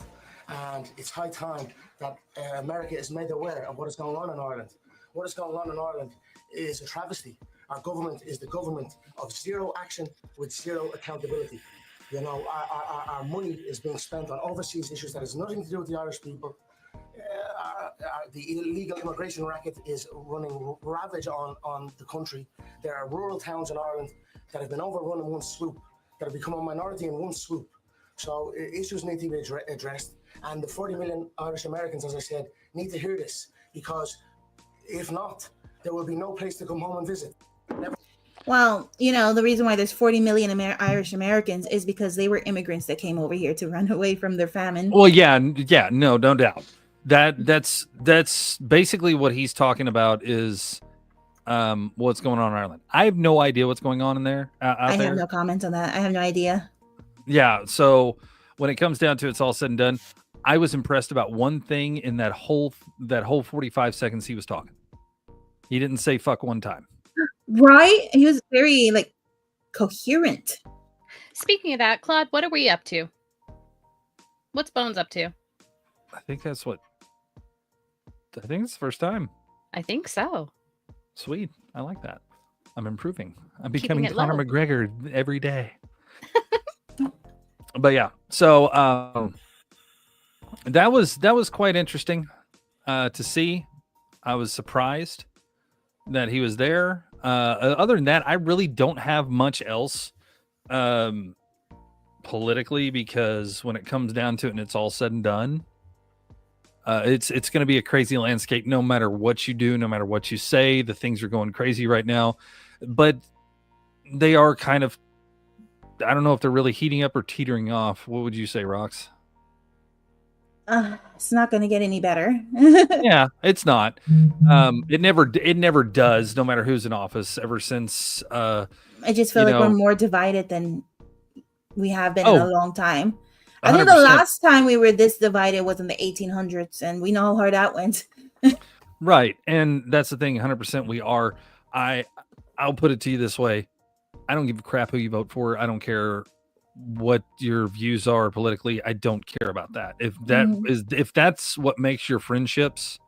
And it's high time that America is made aware of what is going on in Ireland. What is going on in Ireland is a travesty. Our government is the government of zero action with zero accountability. You know, our money is being spent on overseas issues that has nothing to do with the Irish people. The illegal immigration racket is running ravage on the country. There are rural towns in Ireland that have been overrun in one swoop, that have become a minority in one swoop. So issues need to be addressed. And the 40 million Irish Americans, as I said, need to hear this, because if not, there will be no place to come home and visit. Well, you know, the reason why there's 40 million Irish Americans is because they were immigrants that came over here to run away from their famine. Well, yeah, no doubt. That's basically what he's talking about is what's going on in Ireland. I have no idea what's going on in there. I have no comment on that. I have no idea. Yeah, so when it comes down to it's all said and done, I was impressed about one thing in that whole 45 seconds he was talking. He didn't say fuck one time. Right? He was very coherent. Speaking of that, Claude, what are we up to? What's Bones up to? I think it's the first time. I think so. Sweet. I like that. I'm improving. I'm Keeping becoming it Conor low. McGregor every day. But yeah, so that was quite interesting to see. I was surprised that he was there. Other than that, I really don't have much else politically, because when it comes down to it and it's all said and done, it's going to be a crazy landscape no matter what you do, no matter what you say. The things are going crazy right now, but they are kind of, I don't know if they're really heating up or teetering off. What would you say, Rox? It's not going to get any better. Yeah, it's not. It never does, no matter who's in office, ever since I just feel like we're more divided than we have been in a long time. I think the 100%. last time we were this divided was in the 1800s, and we know how hard that went. Right. And that's the thing, 100% we are. I'll put it to you this way. I don't give a crap who you vote for. I don't care what your views are politically. I don't care about that. If if that's what makes your friendships,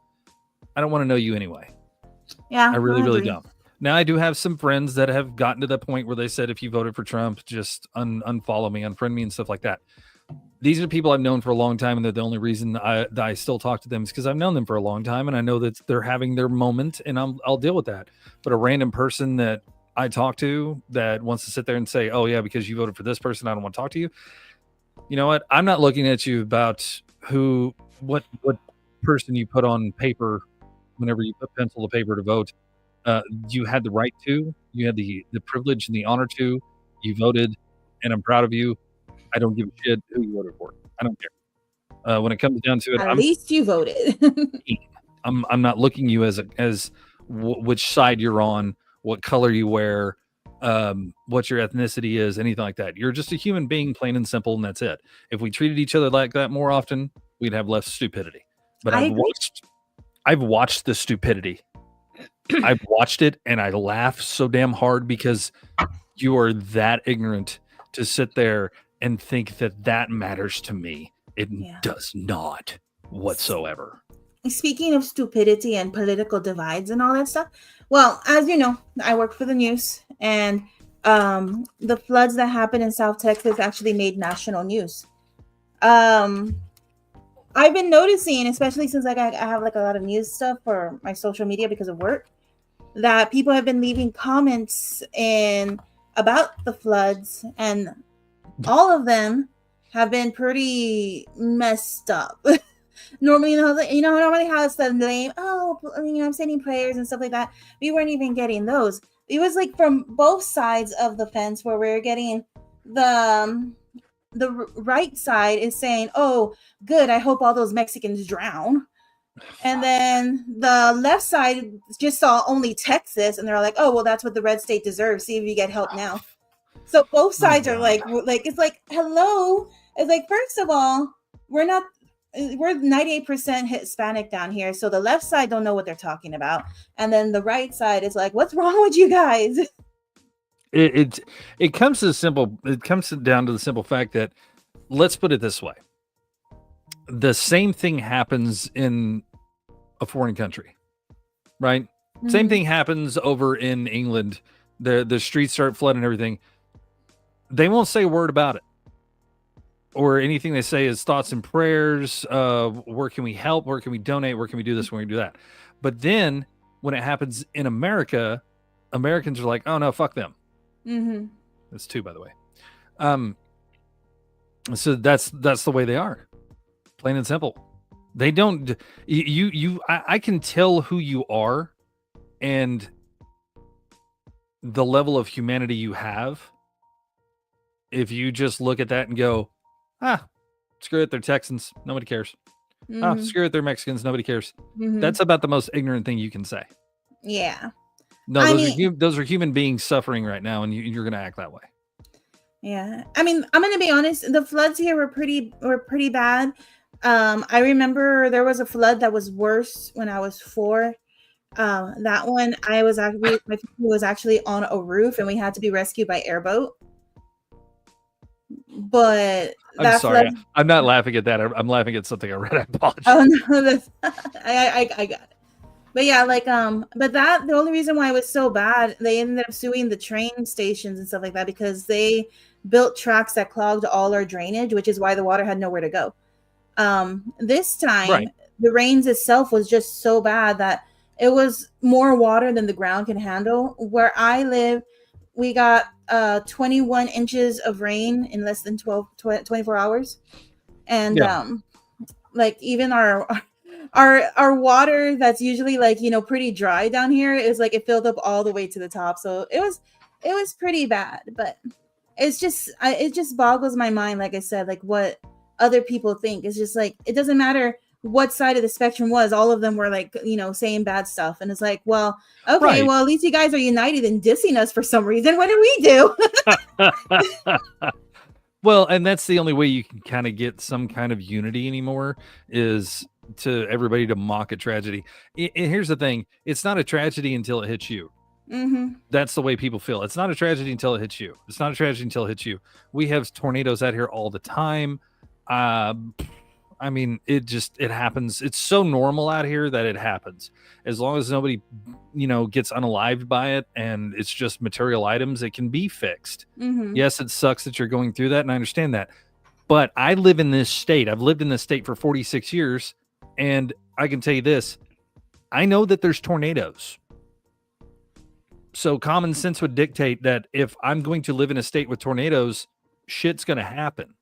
I don't want to know you anyway. Yeah. I really don't. Now, I do have some friends that have gotten to the point where they said, if you voted for Trump, just unfollow me, unfriend me, and stuff like that. These are people I've known for a long time, and they're the only reason I still talk to them is because I've known them for a long time, and I know that they're having their moment, and I'll deal with that. But a random person that I talk to that wants to sit there and say, oh, yeah, because you voted for this person, I don't want to talk to you. You know what? I'm not looking at you about what person you put on paper whenever you put pencil to paper to vote. You had the right to, you had the privilege and the honor to, you voted, and I'm proud of you. I don't give a shit who you voted for. I don't care. When it comes down to it, At least you voted. I'm not looking at you as which side you're on, what color you wear, what your ethnicity is, anything like that. You're just a human being, plain and simple, and that's it. If we treated each other like that more often, we'd have less stupidity. But I've watched the stupidity. I've watched it, and I laugh so damn hard because you are that ignorant to sit there and think that matters to me. It does not whatsoever. Speaking of stupidity and political divides and all that stuff, well, as you know, I work for the news, and the floods that happened in South Texas actually made national news. I've been noticing, especially since I have like a lot of news stuff for my social media because of work, that people have been leaving comments about the floods, and all of them have been pretty messed up. Normally, normally how it's the name, I'm sending prayers and stuff like that. We weren't even getting those. It was like from both sides of the fence where we're getting the right side is saying, oh, good, I hope all those Mexicans drown. And then the left side just saw only Texas, and they're like, oh, well, that's what the red state deserves. See if you get help now. So both sides are like, it's like, hello. It's like, first of all, we're 98% Hispanic down here. So the left side don't know what they're talking about. And then the right side is like, what's wrong with you guys? It comes down to the simple fact that, let's put it this way. The same thing happens in a foreign country, right? Mm-hmm. Same thing happens over in England. The streets start flooding and everything. They won't say a word about it. Or anything they say is thoughts and prayers. Where can we help? Where can we donate? Where can we do this? Where can we do that? But then when it happens in America, Americans are like, oh no, fuck them. Mm-hmm. That's two, by the way. So that's the way they are. Plain and simple. They don't. I can tell who you are, and the level of humanity you have. If you just look at that and go, screw it, they're Texans, nobody cares. Mm-hmm. Screw it, they're Mexicans, nobody cares. Mm-hmm. That's about the most ignorant thing you can say. Yeah. No, those are human beings suffering right now, and you're going to act that way. Yeah. I mean, I'm going to be honest. The floods here were pretty bad. I remember there was a flood that was worse when I was 4. That one, my family was actually on a roof, and we had to be rescued by airboat. But I'm sorry, I'm not laughing at that. I'm laughing at something I read. I apologize. Oh no, I got it. But yeah, but the only reason why it was so bad, they ended up suing the train stations and stuff like that because they built tracks that clogged all our drainage, which is why the water had nowhere to go. This time, the rains itself was just so bad that it was more water than the ground can handle. Where I live, we got 21 inches of rain in less than 24 hours. And even our water that's usually pretty dry down here is like it filled up all the way to the top. So it was pretty bad, but it just boggles my mind. Like I said, like what other people think. It's just like, it doesn't matter what side of the spectrum was, all of them were like, saying bad stuff. And it's like, well, okay, well, at least you guys are united in dissing us for some reason. What do we do? Well, and that's the only way you can kind of get some kind of unity anymore is to everybody to mock a tragedy. And here's the thing: it's not a tragedy until it hits you. Mm-hmm. That's the way people feel. It's not a tragedy until it hits you. It's not a tragedy until it hits you. We have tornadoes out here all the time. I mean, it happens. It's so normal out here that it happens. As long as nobody, gets unalived by it and it's just material items, it can be fixed. Mm-hmm. Yes, it sucks that you're going through that, and I understand that. But I live in this state. I've lived in this state for 46 years, and I can tell you this. I know that there's tornadoes. So common sense would dictate that if I'm going to live in a state with tornadoes, shit's going to happen.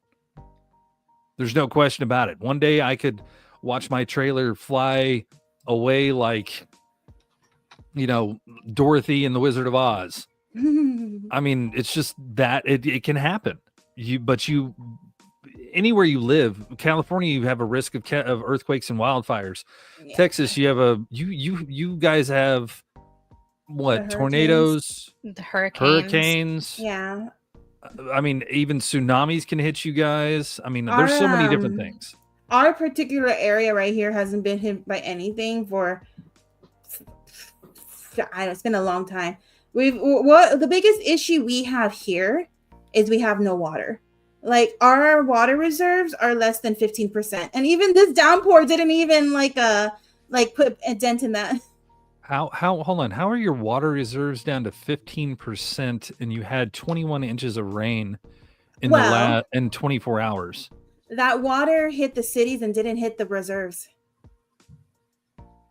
There's no question about it. One day I could watch my trailer fly away like, Dorothy and the Wizard of Oz. I mean, it's just that it can happen. Anywhere you live, California, you have a risk of earthquakes and wildfires. Yeah. Texas, you have you guys have what? Tornadoes, the hurricanes. Yeah. I mean, even tsunamis can hit you guys. I mean, there's so many different things. Our particular area right here hasn't been hit by anything for it's been a long time. The biggest issue we have here is we have no water. Like our water reserves are less than 15%, and even this downpour didn't even put a dent in that. How hold on, how are your water reserves down to 15% and you had 21 inches of rain in 24 hours? That water hit the cities and didn't hit the reserves.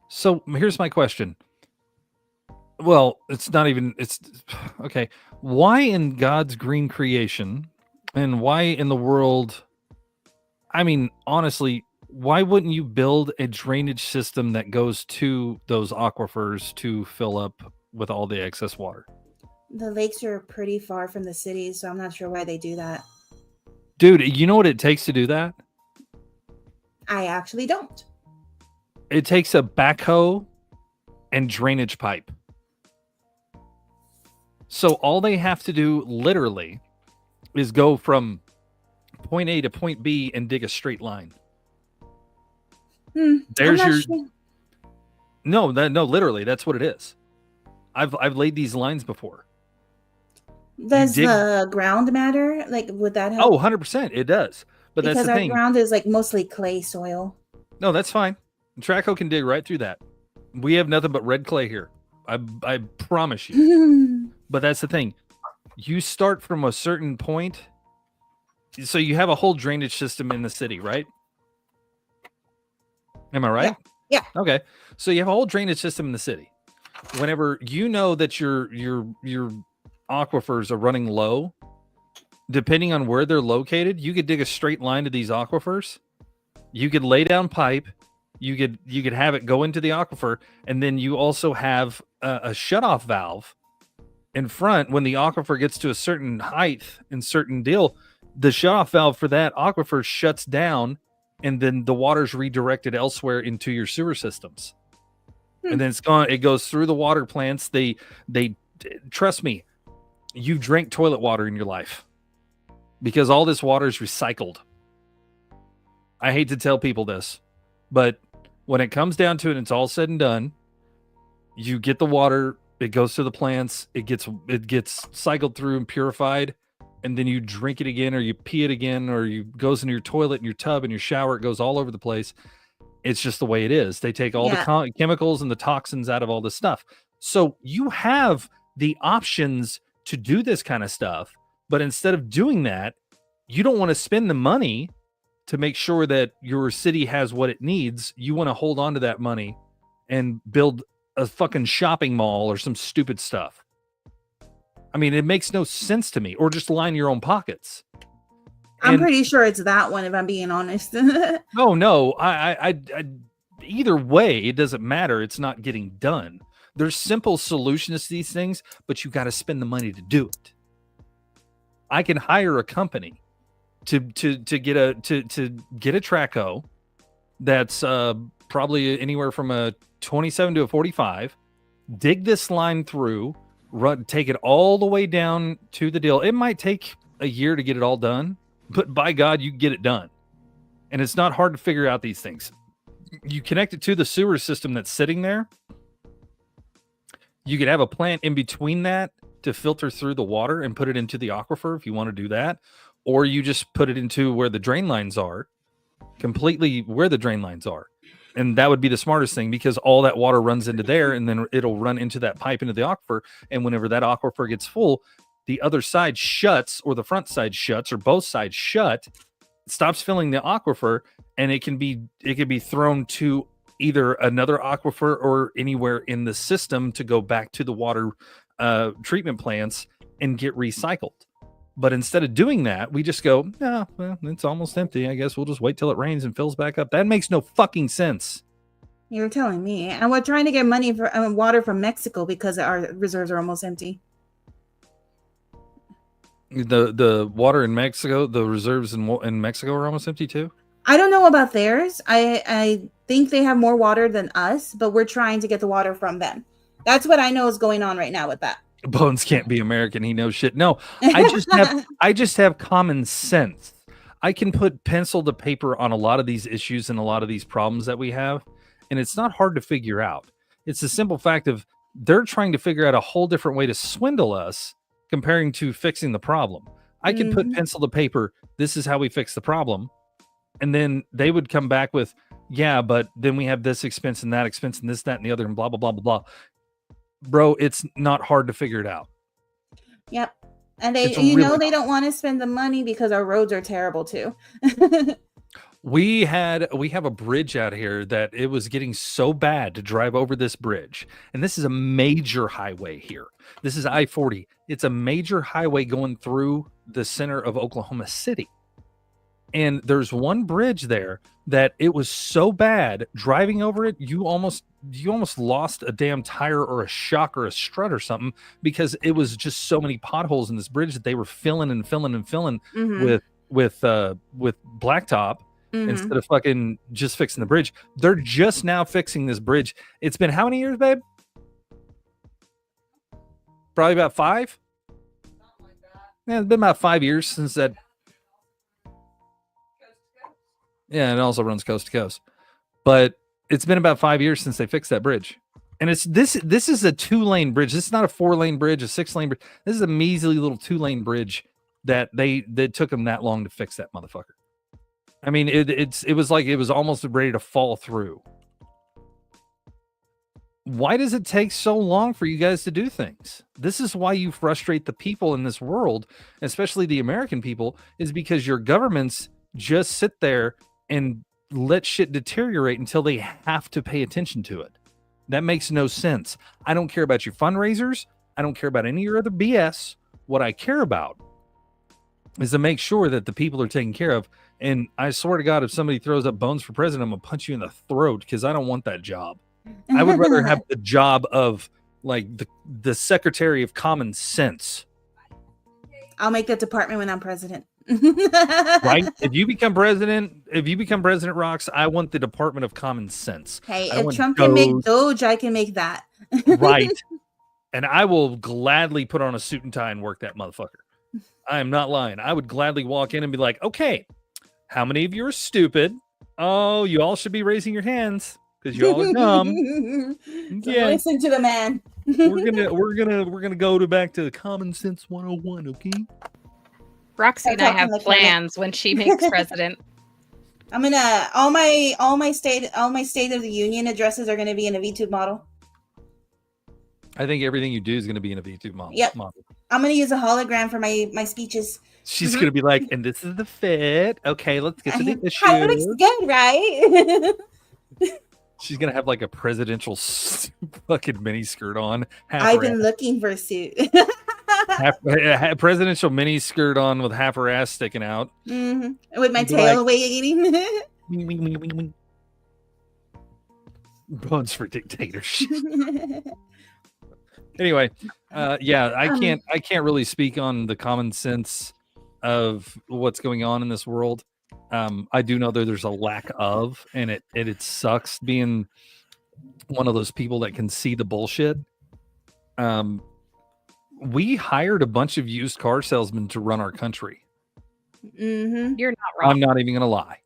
So here's my question. Well, it's okay. Why in God's green creation and why in the world, I mean, honestly, why wouldn't you build a drainage system that goes to those aquifers to fill up with all the excess water? The lakes are pretty far from the cities, so I'm not sure why they do that. Dude, you know what it takes to do that? I actually don't. It takes a backhoe and drainage pipe. So all they have to do literally is go from point A to point B and dig a straight line. There's your sure. No, literally, that's what it is. I've laid these lines before. Does the ground matter? Like, would that help? Oh, 100%, it does. But because that's the thing. Our ground is like mostly clay soil. No, that's fine. Trackhoe can dig right through that. We have nothing but red clay here. I promise you. But that's the thing. You start from a certain point. So you have a whole drainage system in the city, right? Am I right? Yeah. Okay. So you have a whole drainage system in the city. Whenever you know that your aquifers are running low, depending on where they're located, you could dig a straight line to these aquifers. You could lay down pipe. You could have it go into the aquifer, and then you also have a shutoff valve in front. When the aquifer gets to a certain height and certain deal, the shutoff valve for that aquifer shuts down, and then the water's redirected elsewhere into your sewer systems. And then it goes through the water plants. They trust me, you've drank toilet water in your life because all this water is recycled. I hate to tell people this, but when it comes down to it, it's all said and done. You get the water, it goes to the plants, it gets cycled through and purified, and then you drink it again, or you pee it again, or you goes into your toilet and your tub and your shower. It goes all over the place. It's just the way it is. They take all the chemicals and the toxins out of all this stuff. So you have the options to do this kind of stuff, but instead of doing that, you don't want to spend the money to make sure that your city has what it needs. You want to hold on to that money and build a fucking shopping mall or some stupid stuff. I mean, it makes no sense to me. Or just line your own pockets. I'm pretty sure it's that one, if I'm being honest. No. I either way, it doesn't matter. It's not getting done. There's simple solutions to these things, but you got to spend the money to do it. I can hire a company to get a trackhoe that's probably anywhere from a 27 to a 45. Dig this line through, take it all the way down to the deal. It might take a year to get it all done, but by God, you get it done. And it's not hard to figure out these things. You connect it to the sewer system that's sitting there. You could have a plant in between that to filter through the water and put it into the aquifer if you want to do that. Or you just put it into where the drain lines are, completely where the drain lines are. And that would be the smartest thing because all that water runs into there and then it'll run into that pipe into the aquifer. And whenever that aquifer gets full, the other side shuts or the front side shuts or both sides shut, stops filling the aquifer, and it can be thrown to either another aquifer or anywhere in the system to go back to the water treatment plants and get recycled. But instead of doing that, we just go, no, well, it's almost empty. I guess we'll just wait till it rains and fills back up. That makes no fucking sense. You're telling me. And we're trying to get money for water from Mexico because our reserves are almost empty. The water in Mexico, the reserves in Mexico are almost empty too? I don't know about theirs. I think they have more water than us, but we're trying to get the water from them. That's what I know is going on right now with that. Bones can't be American. He knows shit. No, I just have common sense. I can put pencil to paper on a lot of these issues and a lot of these problems that we have, and it's not hard to figure out. It's the simple fact of they're trying to figure out a whole different way to swindle us comparing to fixing the problem. I can put pencil to paper. This is how we fix the problem. And then they would come back with, yeah, but then we have this expense and that expense and this, that, and the other and blah, blah, blah, blah, blah. Bro, it's not hard to figure it out. Yep. And they don't want to spend the money because our roads are terrible too. We have a bridge out here that it was getting so bad to drive over this bridge. And this is a major highway here. This is I-40. It's a major highway going through the center of Oklahoma City. And there's one bridge there that it was so bad driving over it, you almost lost a damn tire or a shock or a strut or something because it was just so many potholes in this bridge that they were filling and filling and filling with blacktop instead of fucking just fixing the bridge. They're just now fixing this bridge. It's been how many years, babe? Probably about 5. Yeah, it's been about 5 years since that. Yeah, it also runs coast to coast. But it's been about 5 years since they fixed that bridge. And it's this is a 2-lane bridge. This is not a 4-lane bridge, a 6-lane bridge. This is a measly little 2-lane bridge that took them that long to fix that motherfucker. I mean, it was like it was almost ready to fall through. Why does it take so long for you guys to do things? This is why you frustrate the people in this world, especially the American people, is because your governments just sit there and let shit deteriorate until they have to pay attention to it. That makes no sense. I don't care about your fundraisers. I don't care about any of your other BS. What I care about is to make sure that the people are taken care of. And I swear to God, if somebody throws up Bones for president, I'm going to punch you in the throat because I don't want that job. I would rather have the job of like the Secretary of Common Sense. I'll make that department when I'm president. Right? If you become president, Rox, I want the Department of Common Sense. Hey, if Trump can make Doge, I can make that. Right. And I will gladly put on a suit and tie and work that motherfucker. I am not lying. I would gladly walk in and be like, okay, how many of you are stupid? Oh, you all should be raising your hands because you all are dumb. Yeah. Listen to the man. we're gonna go back to Common Sense 101, okay? Roxy and I have plans when she makes president. I'm gonna all my State of the Union addresses are gonna be in a VTube model. I think everything you do is gonna be in a VTube model. Yep. I'm gonna use a hologram for my speeches. She's gonna be like, and this is the fit. Okay, let's get to the issue. That looks good, right? She's gonna have like a presidential fucking mini skirt on. I've been looking for a suit. Presidential mini skirt on with half her ass sticking out. With my tail waiting. Bones for dictatorship. Anyway, yeah, I can't really speak on the common sense of what's going on in this world. I do know there's a lack of, and it sucks being one of those people that can see the bullshit. We hired a bunch of used car salesmen to run our country. You're not wrong. I'm not even gonna lie.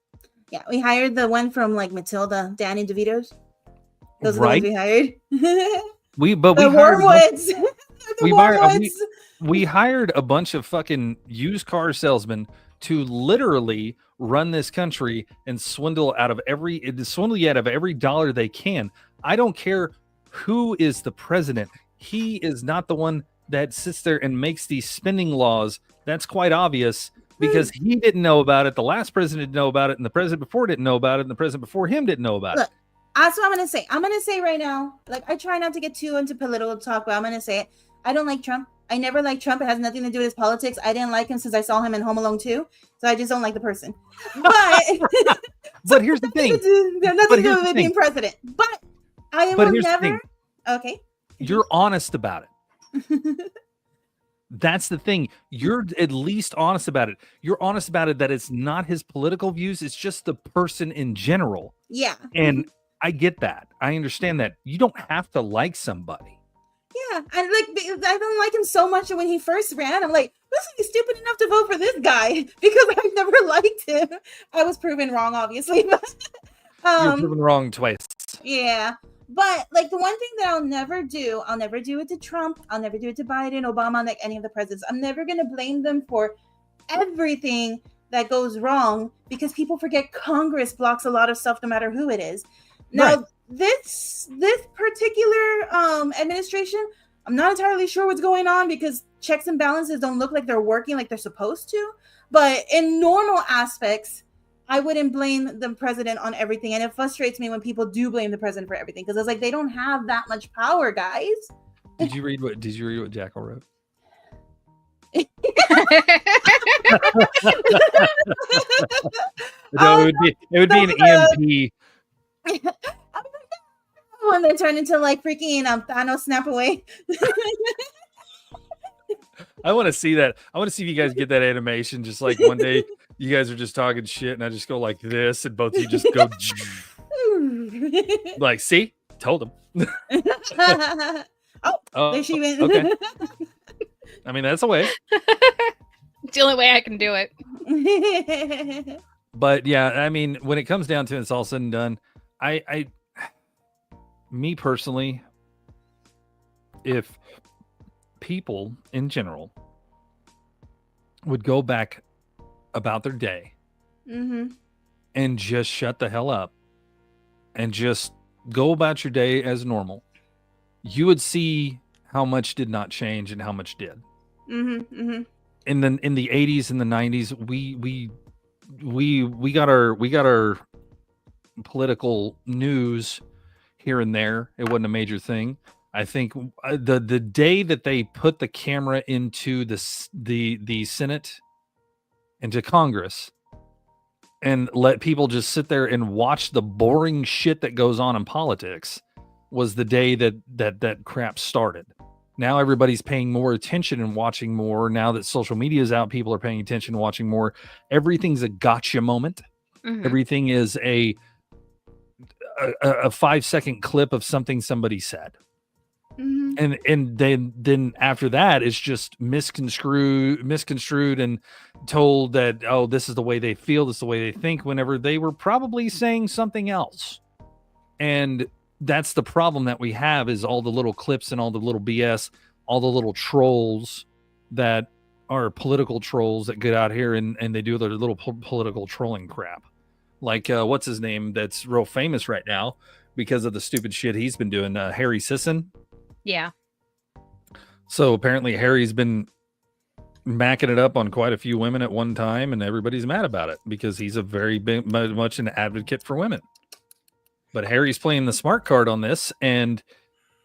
Yeah, we hired the one from like Matilda, Danny DeVito's. Those are Right. the ones we hired. We the hired Wormwoods. we hired a bunch of fucking used car salesmen to literally run this country and swindle you out of every dollar they can. I don't care who is the president. He is not the one that sits there and makes these spending laws. That's quite obvious because he didn't know about it. The last president didn't know about it, and the president before didn't know about it, and the president before him didn't know about it. That's what I'm gonna say. I'm gonna say right now, like I try not to get too into political talk, but I'm gonna say it. I don't like Trump. I never liked Trump. It has nothing to do with his politics. I didn't like him since I saw him in Home Alone 2. So I just don't like the person. But here's the thing. There's nothing to do with being president. But I will never. Okay. You're honest about it. That's the thing. You're at least honest about it. You're honest about it that it's not his political views. It's just the person in general. Yeah. And I get that. I understand that. You don't have to like somebody. Yeah, and like I don't like him so much. And when he first ran, I'm like, listen, he's stupid enough to vote for this guy because I've never liked him. I was proven wrong, obviously. But, you're proven wrong twice. Yeah, but like the one thing that I'll never do it to Trump. I'll never do it to Biden, Obama, like any of the presidents. I'm never gonna blame them for everything that goes wrong because people forget Congress blocks a lot of stuff, no matter who it is. Now. Right. This particular administration, I'm not entirely sure what's going on because checks and balances don't look like they're working like they're supposed to. But in normal aspects, I wouldn't blame the president on everything. And it frustrates me when people do blame the president for everything because it's like they don't have that much power, guys. Did you read what Jackal wrote? No, it would be an EMP. When they turn into like freaking Thanos snap away. I want to see that. I want to see if you guys get that animation. Just like one day you guys are just talking shit and I just go like this and both of you just go like, see? Told him. There she went. Okay. I mean, that's a way. It's the only way I can do it. But yeah, I mean, when it comes down to it, it's all said and done. Me personally, if people in general would go back about their day and just shut the hell up and just go about your day as normal, you would see how much did not change and how much did. In the 80s and the 90s, we got our political news here and there. It wasn't a major thing. I think the day that they put the camera into the Senate, into Congress, and let people just sit there and watch the boring shit that goes on in politics, was the day that crap started. Now everybody's paying more attention and watching more. Now that social media is out, people are paying attention and watching more. Everything's a gotcha moment. Everything is a 5-second clip of something somebody said. And then after that, it's just misconstrued and told that, oh, this is the way they feel, this is the way they think, whenever they were probably saying something else. And that's the problem that we have, is all the little clips and all the little BS, all the little trolls that are political trolls that get out here and they do their little political trolling crap. Like, what's his name that's real famous right now because of the stupid shit he's been doing, Harry Sisson. Yeah. So apparently Harry's been macking it up on quite a few women at one time, and everybody's mad about it because he's a very much an advocate for women. But Harry's playing the smart card on this, and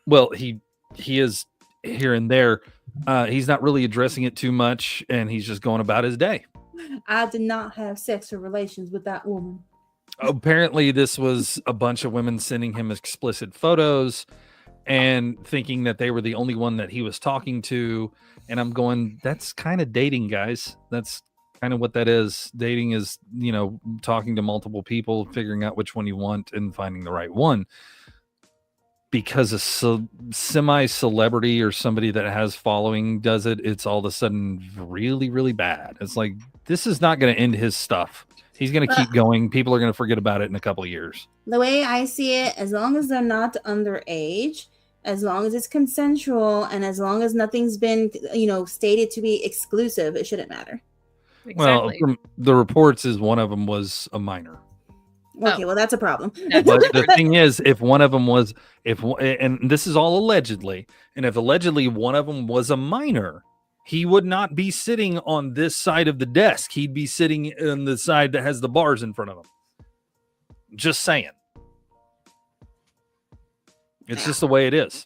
well, he is here and there. He's not really addressing it too much, and he's just going about his day. I did not have sexual relations with that woman. Apparently, this was a bunch of women sending him explicit photos and thinking that they were the only one that he was talking to. And I'm going, that's kind of dating, guys. That's kind of what that is. Dating is, talking to multiple people, figuring out which one you want and finding the right one. because a semi-celebrity or somebody that has following does it, it's all of a sudden really, really bad. It's like, this is not going to end his stuff. He's going to keep going. People are going to forget about it in a couple of years. The way I see it, as long as they're not underage, as long as it's consensual, and as long as nothing's been, stated to be exclusive, it shouldn't matter. Exactly. Well, from the reports is one of them was a minor. Okay, well, that's a problem. But the thing is, if one of them was, and this is all allegedly, and if allegedly one of them was a minor, he would not be sitting on this side of the desk. He'd be sitting on the side that has the bars in front of him. Just saying. It's just the way it is.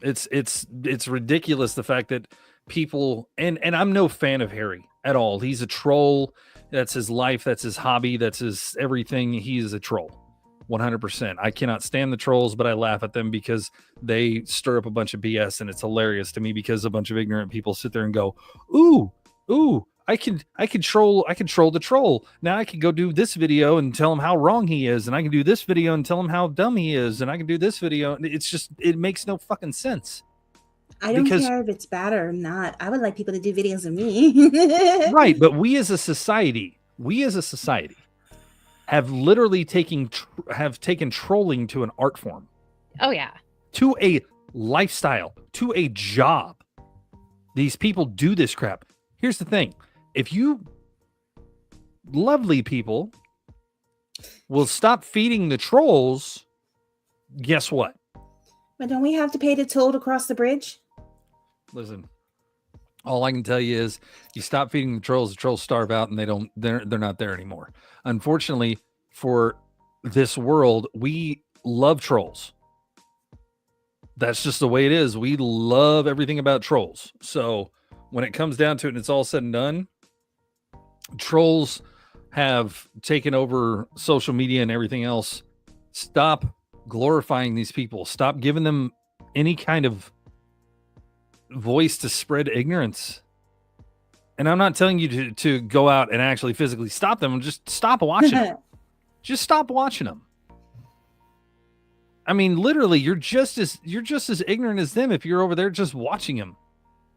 It's ridiculous, the fact that people, and I'm no fan of Harry at all. He's a troll. That's his life. That's his hobby. That's his everything. He is a troll. 100%. I cannot stand the trolls, but I laugh at them because they stir up a bunch of BS, and it's hilarious to me because a bunch of ignorant people sit there and go, ooh, I can troll the troll. Now I can go do this video and tell him how wrong he is, and I can do this video and tell him how dumb he is, and I can do this video. It's just, it makes no fucking sense. I don't care if it's bad or not. I would like people to do videos of me. Right, but we as a society have literally taken trolling to an art form. Oh yeah. To a lifestyle, to a job. These people do this crap. Here's the thing. If you lovely people will stop feeding the trolls, guess what? But don't we have to pay the toll to cross the bridge? Listen, all I can tell you is you stop feeding the trolls starve out, and they're not there anymore. Unfortunately, for this world, we love trolls. That's just the way it is. We love everything about trolls. So when it comes down to it and it's all said and done, trolls have taken over social media and everything else. Stop glorifying these people. Stop giving them any kind of voice to spread ignorance. And I'm not telling you to go out and actually physically stop them. Just stop watching them. Just stop watching them. I mean, literally, you're just as ignorant as them if you're over there just watching them,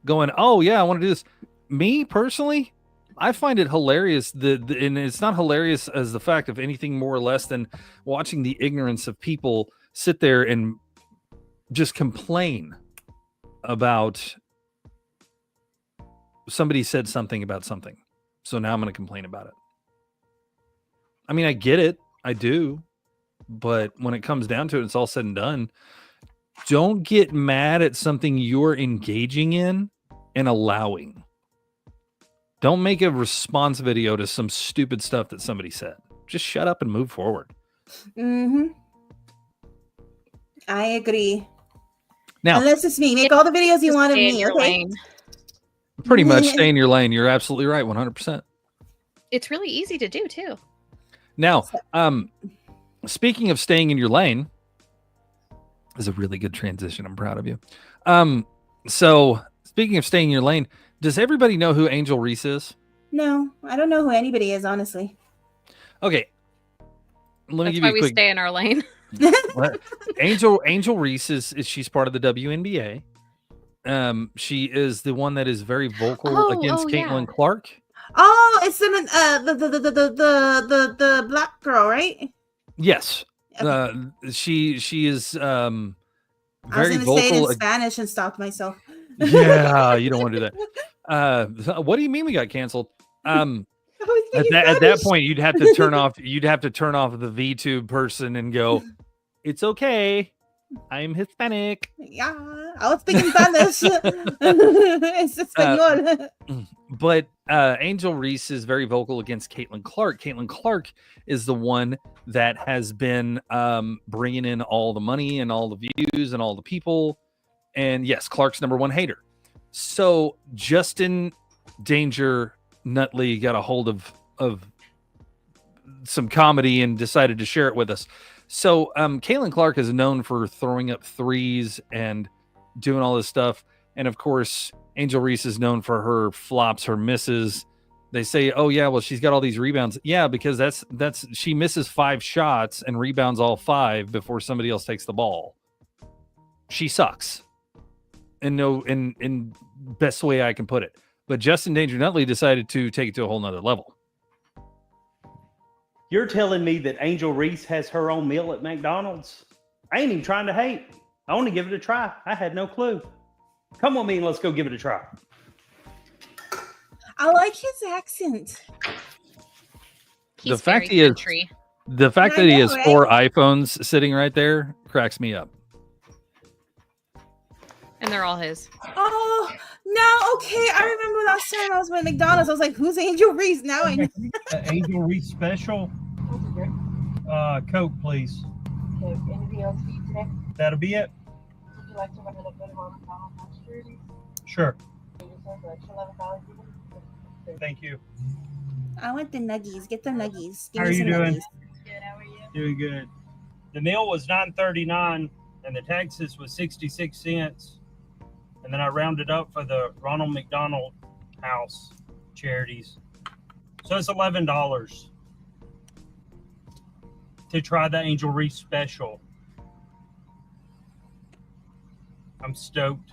going, "Oh yeah, I want to do this." Me personally, I find it hilarious. And it's not hilarious as the fact of anything more or less than watching the ignorance of people sit there and just complain about somebody said something about something. So now I'm going to complain about it. I mean, I get it. I do. But when it comes down to it, it's all said and done. Don't get mad at something you're engaging in and allowing. Don't make a response video to some stupid stuff that somebody said. Just shut up and move forward. Mm-hmm. I agree. Now, unless it's me, make all the videos you want of me, okay? Pretty much stay in your lane. You're absolutely right, 100%. It's really easy to do too. Now, speaking of staying in your lane, is a really good transition. I'm proud of you. So speaking of staying in your lane, does everybody know who Angel Reese is? No, I don't know who anybody is, honestly. Okay. Let me That's give why you a we quick... stay in our lane. Angel Reese is she's part of the WNBA. She is the one that is very vocal against Caitlin Clark. Oh, it's the black girl, right? Yes. She is very vocal. I was going to say it in Spanish and stopped myself. Yeah, you don't want to do that. What do you mean we got canceled? At that point, you'd have to turn off. You'd have to turn off the VTube person and go, "It's okay, I'm Hispanic." Yeah, I was speaking Spanish. It's español. But Angel Reese is very vocal against Caitlin Clark. Caitlin Clark is the one that has been bringing in all the money and all the views and all the people. And yes, Clark's #1 hater. So Justin Danger Nutley got a hold of some comedy and decided to share it with us. So Caitlin Clark is known for throwing up threes and doing all this stuff. And of course, Angel Reese is known for her flops, her misses. They say, "Oh yeah, well she's got all these rebounds." Yeah, because that's she misses 5 shots and rebounds all 5 before somebody else takes the ball. she sucks. In best way I can put it. But Justin Danger Nutley decided to take it to a whole nother level. You're telling me that Angel Reese has her own meal at McDonald's? I ain't even trying to hate. I want to give it a try. I had no clue. Come with me and let's go give it a try. I like his accent. He's the fact very country. The fact that he has 4 iPhones sitting right there cracks me up. And they're all his. Oh, no, okay. I remember last time I was at McDonald's. I was like, who's Angel Reese? Now I know. Angel Reese special. Coke, please. Okay, anything else for you today? That'll be it. Would you like to run a bit more McDonald's security? Sure. Thank you. I want the nuggies. Get the nuggies. Give How are me you some doing? nuggies. Good, how are you? Doing good. The meal was $9.39 and the taxes was 66 cents. And then I rounded up for the Ronald McDonald House charities. So it's $11 to try the Angel Reese special. I'm stoked.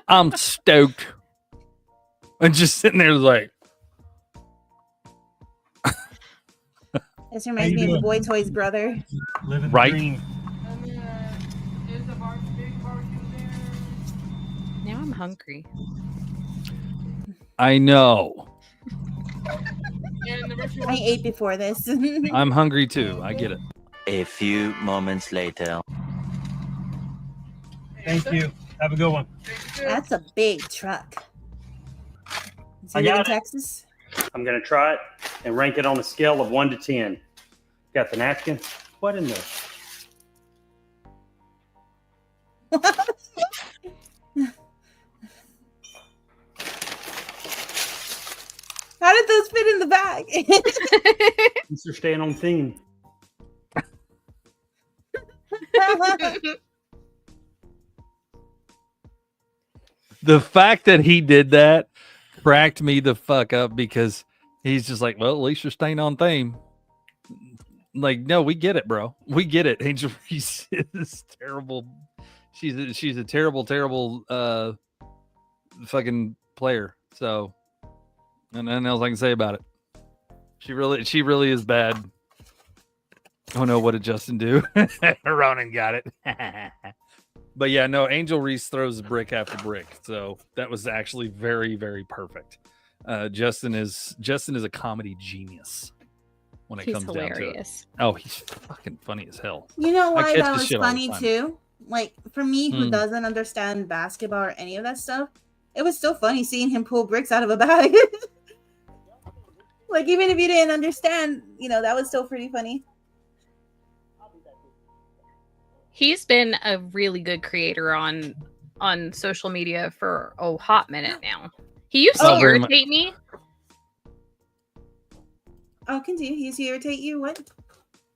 I'm stoked. I'm just sitting there like. This reminds me of the Boy Toy's brother. Living Right. the dream. Now I'm hungry. I know. I ate before this. I'm hungry too. I get it. A few moments later. Thank you. Have a good one. That's a big truck. Is I it got in it. Texas? I'm going to try it and rank it on a scale of 1 to 10. Got the napkin. What in the? How did those fit in the bag? These are staying on theme. The fact that he did that cracked me the fuck up because he's just like, well, at least you're staying on theme. Like, no, we get it, bro. We get it. Angel Reese is terrible. She's a terrible fucking player. So, and nothing else I can say about it. She really is bad. Oh no, what did Justin do? Ronan got it. But yeah, no, Angel Reese throws brick after brick. So that was actually very, very perfect. Justin is a comedy genius when it He's comes hilarious. down to it. Oh, he's fucking funny as hell. You know I why catch that this was shit all the funny time. too? Like, for me, who Hmm. doesn't understand basketball or any of that stuff, it was still funny seeing him pull bricks out of a bag. Like, even if you didn't understand, that was still pretty funny. He's been a really good creator on social media for a hot minute now. He used to very much. irritate me. Oh, continue. He used to irritate you? What?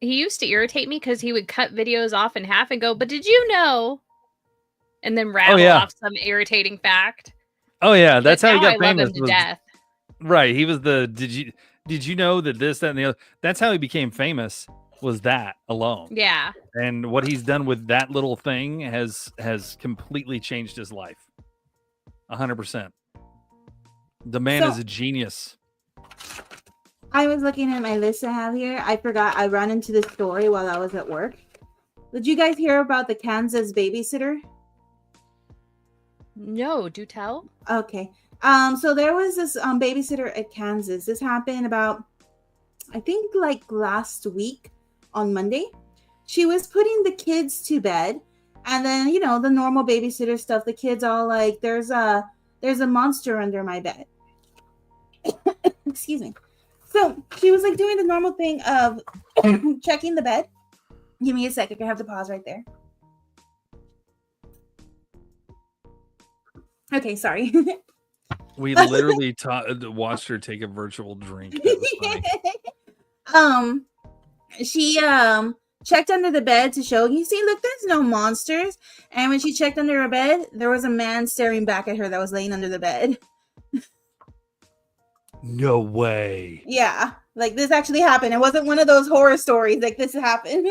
He used to irritate me because he would cut videos off in half and go, "But did you know?" And then rattle yeah. off some irritating fact. Oh yeah, that's But how he now got I love famous. him to was- death. Right. He was the did you know that this, that, and the other? That's how he became famous, was that alone. Yeah. And what he's done with that little thing has completely changed his life. 100%. The man So- is a genius. I was looking at my list I have here. I forgot I ran into this story while I was at work. Did you guys hear about the Kansas babysitter? No, do tell. Okay. So there was this babysitter at Kansas. This happened about, I think, like last week on Monday. She was putting the kids to bed, and then the normal babysitter stuff. The kids all like, "There's a monster under my bed." Excuse me. So she was like doing the normal thing of checking the bed. Give me a second. I have to pause right there. Okay, sorry. We literally watched her take a virtual drink. That was funny. She checked under the bed to show, you see, look, there's no monsters. And when she checked under her bed, there was a man staring back at her that was laying under the bed. No way. Yeah, like this actually happened. It wasn't one of those horror stories. Like, this happened.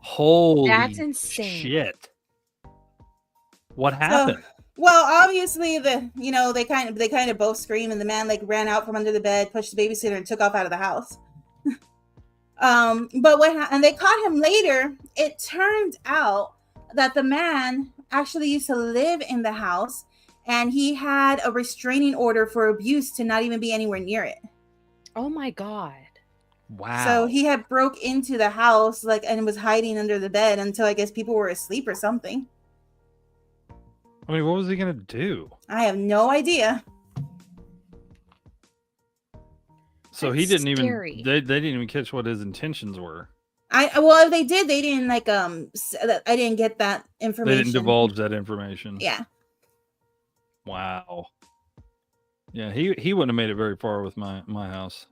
Holy That's insane. shit. What happened? Well, obviously they kind of both screamed, and the man like ran out from under the bed, pushed the babysitter, and took off out of the house. But and they caught him later. It turned out that the man actually used to live in the house, and he had a restraining order for abuse to not even be anywhere near it. Oh my God. Wow. So he had broke into the house and was hiding under the bed until I guess people were asleep or something. I mean, what was he gonna do? I have no idea. So That's he didn't scary. even they didn't even catch what his intentions were. Well, if they did, they didn't I didn't get that information. They didn't divulge that information. Yeah. Wow. Yeah, he wouldn't have made it very far with my house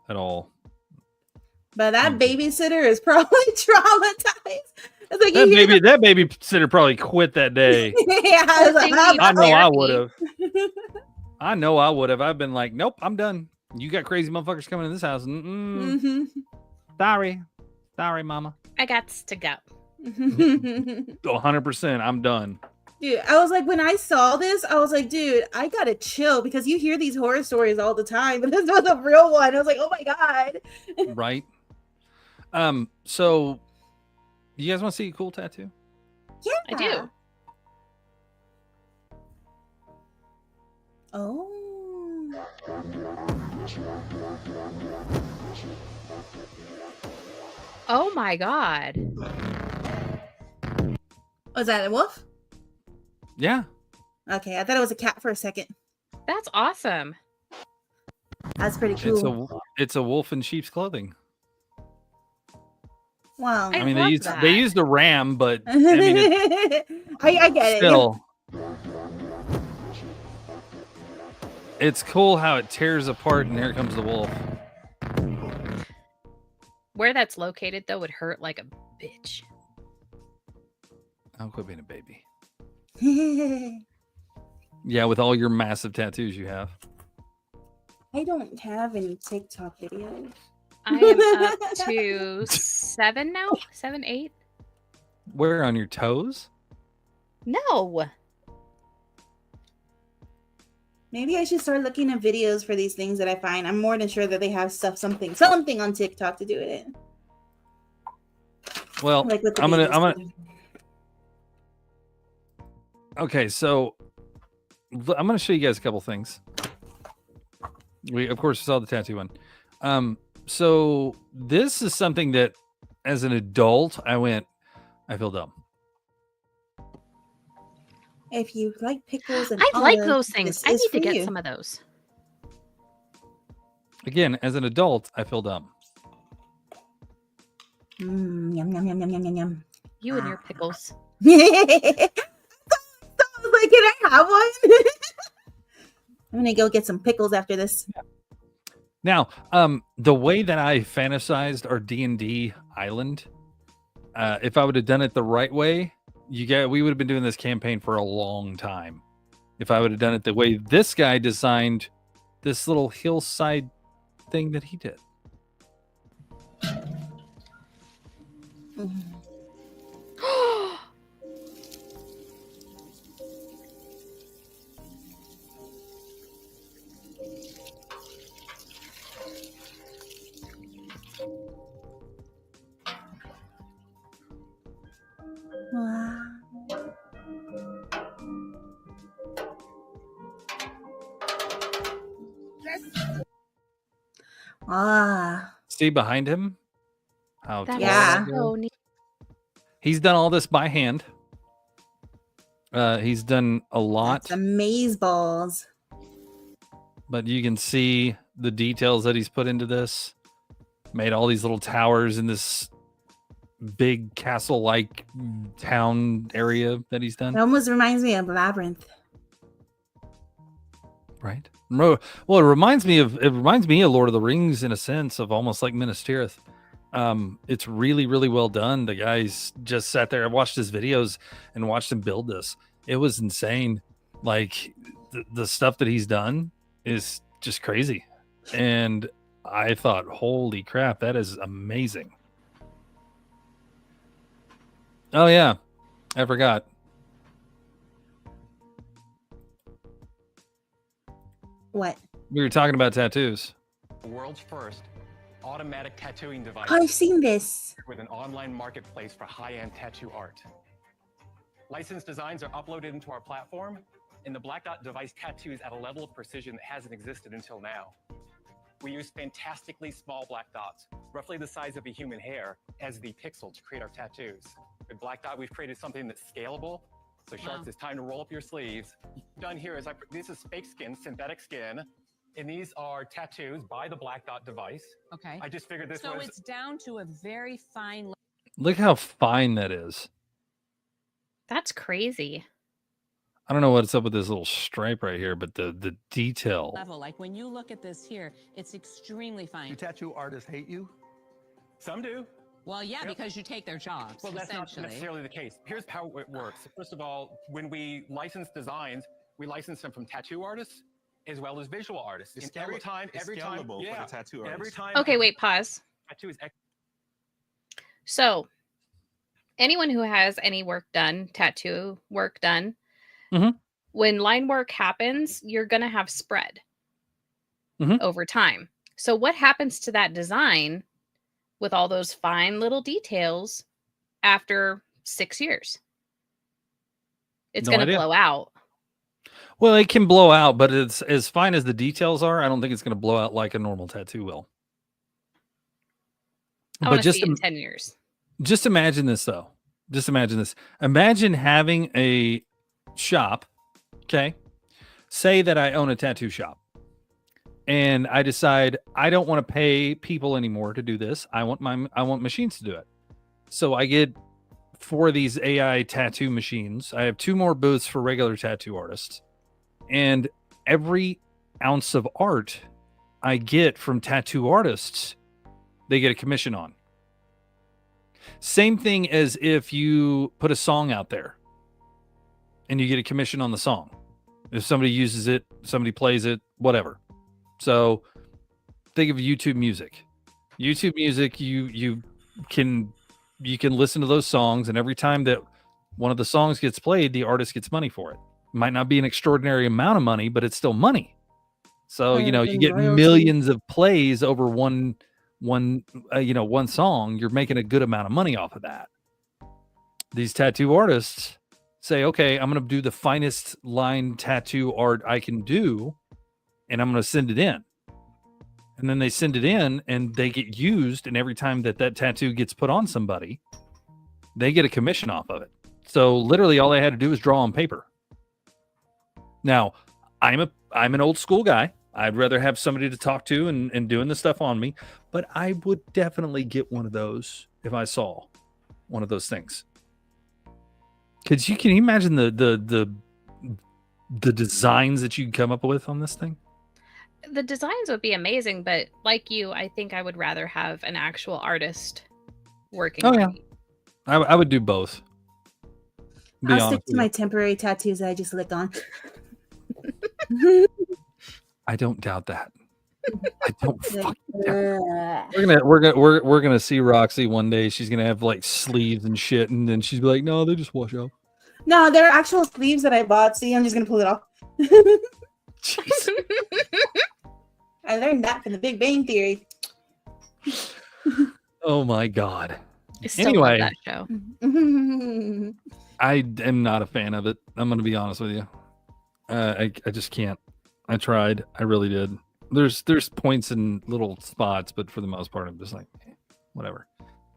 at all. But that babysitter is probably traumatized. It's like That babysitter probably quit that day. Yeah, I was like, I know I would have. I know I would have. I've been like, nope, I'm done. You got crazy motherfuckers coming in this house. Mm-hmm. Sorry, mama. I got to go. 100%. I'm done. Dude, I was like, when I saw this, I was like, dude, I gotta chill because you hear these horror stories all the time, but this was a real one. I was like, oh my God. Right. So you guys want to see a cool tattoo? Yeah. I do. Oh. Oh my God. Was that a wolf? Yeah. Okay, I thought it was a cat for a second. That's awesome. That's pretty cool. It's a wolf in sheep's clothing. Wow. I mean, they used a ram, but I mean, I get still, it's cool how it tears apart, and here comes the wolf. Where that's located, though, would hurt like a bitch. I'll quit being a baby. it. Yeah, with all your massive tattoos you have. I don't have any TikTok videos. I am up to 7 now? 7, 8? Where, on your toes? No. Maybe I should start looking at videos for these things that I find. I'm more than sure that they have something on TikTok to do with it. Well, Like with the I'm babies. gonna. Okay, so I'm gonna show you guys a couple things. We, of course, saw the tattoo one. So this is something that, as an adult, I feel dumb. If you like pickles and I like olives, those things. this I is need to for get you. some of those. Again, as an adult, I feel dumb. Yum, yum, yum, yum, yum, yum. You and your pickles. I was like, can I have one? I'm gonna go get some pickles after this. Now, the way that I fantasized our D&D island, if I would have done it the right way, we would have been doing this campaign for a long time. If I would have done it the way this guy designed this little hillside thing that he did. Wow. Ah. See behind him? How That tall is so neat. He's done all this by hand. He's done a lot, The maze balls. but you can see the details that he's put into this. Made all these little towers in this big castle-like town area that he's done. It almost reminds me of Labyrinth. Right. Well, it reminds me of Lord of the Rings in a sense, of almost like Minas Tirith. It's really, really well done. The guys just sat there. I watched his videos and watched him build this. It was insane. Like the stuff that he's done is just crazy. And I thought, holy crap, that is amazing. Oh yeah, I forgot. What? We were talking about tattoos. The world's first automatic tattooing device. I've seen this. With an online marketplace for high-end tattoo art. Licensed designs are uploaded into our platform, and the Black Dot device tattoos at a level of precision that hasn't existed until now. We use fantastically small black dots, roughly the size of a human hair, as the pixel to create our tattoos. With Black Dot, we've created something that's scalable. So Sharks, it's time to roll up your sleeves. Done here is this is fake skin, synthetic skin, and these are tattoos by the Black Dot device. Okay. I just figured this so was. it's down to a very fine. Look how fine that is. That's crazy. I don't know what's up with this little stripe right here, but the detail. Level. Like when you look at this here, it's extremely fine. Do tattoo artists hate you? Some do. Well, yeah, because you take their jobs. Well, that's not essentially. necessarily the case. Here's how it works. First of all, when we license designs, we license them from tattoo artists as well as visual artists. It's And every time, it's scalable for the tattoo artist. Every time. Okay, wait, pause. Tattoo is So, anyone who has any work done, tattoo work done, Mhm. when line work happens, you're going to have spread Mhm. over time. So, what happens to that design with all those fine little details after 6 years? It's No going to idea. blow out. Well, it can blow out, but it's as fine as the details are. I don't think it's going to blow out like a normal tattoo will. I want to see it in 10 years. Just imagine this, though. Just imagine this. Imagine having a shop. Okay. Say that I own a tattoo shop and I decide I don't want to pay people anymore to do this. I want machines to do it. So I get 4 of these AI tattoo machines. I have 2 more booths for regular tattoo artists. And every ounce of art I get from tattoo artists, they get a commission on. Same thing as if you put a song out there and you get a commission on the song. If somebody uses it, somebody plays it, whatever. So think of YouTube Music. YouTube Music, you can listen to those songs, and every time that one of the songs gets played, the artist gets money for it. Might not be an extraordinary amount of money, but it's still money. So, you get millions of plays over one song. You're making a good amount of money off of that. These tattoo artists say, okay, I'm going to do the finest line tattoo art I can do, and I'm going to send it in. And then they send it in and they get used. And every time that tattoo gets put on somebody, they get a commission off of it. So literally all they had to do was draw on paper. Now, I'm an old school guy. I'd rather have somebody to talk to and doing the stuff on me, but I would definitely get one of those if I saw one of those things. Can you imagine the designs that you can come up with on this thing? The designs would be amazing, but like you, I think I would rather have an actual artist working. Oh on yeah, me. I would do both. I'll stick to my temporary tattoos that I just lick on. I don't doubt that. I don't fucking doubt it. We're gonna see Roxy one day. She's gonna have like sleeves and shit, and then she's be like, "No, they just wash off." No, they're actual sleeves that I bought. See, I'm just gonna pull it off. I learned that from the Big Bang Theory. Oh my god. I still Anyway, love that show. I am not a fan of it. I'm gonna be honest with you. I just can't. I tried. I really did. There's points in little spots, but for the most part, I'm just like, whatever.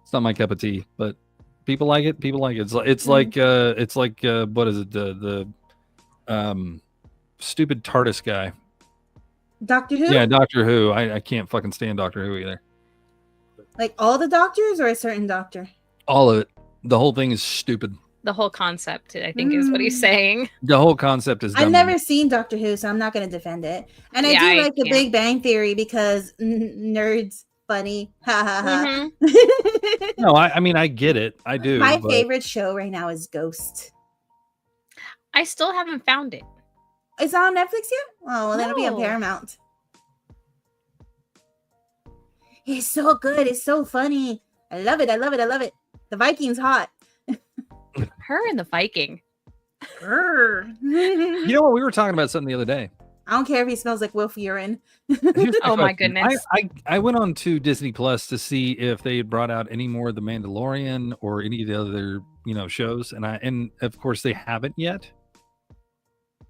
It's not my cup of tea, but people like it. People like it. It's like what is it? The stupid TARDIS guy. Doctor Who? Yeah, Doctor Who. I can't fucking stand Doctor Who either. Like all the doctors or a certain doctor? All of it. The whole thing is stupid. The whole concept, I think, is what he's saying. The whole concept is dumb. I've never seen Doctor Who, so I'm not going to defend it. And I do like the Big Bang Theory because nerds funny. Ha ha ha. No, I mean I get it. I do. My but favorite show right now is Ghost. I still haven't found it. It's on Netflix yet? Oh, well, that'll be on No. Paramount. It's so good. It's so funny. I love it. I love it. I love it. The Vikings hot. Her and the Viking. You know what? We were talking about something the other day. I don't care if he smells like wolf urine. Oh my goodness. I went on to Disney Plus to see if they had brought out any more of The Mandalorian or any of the other, shows, and of course they haven't yet.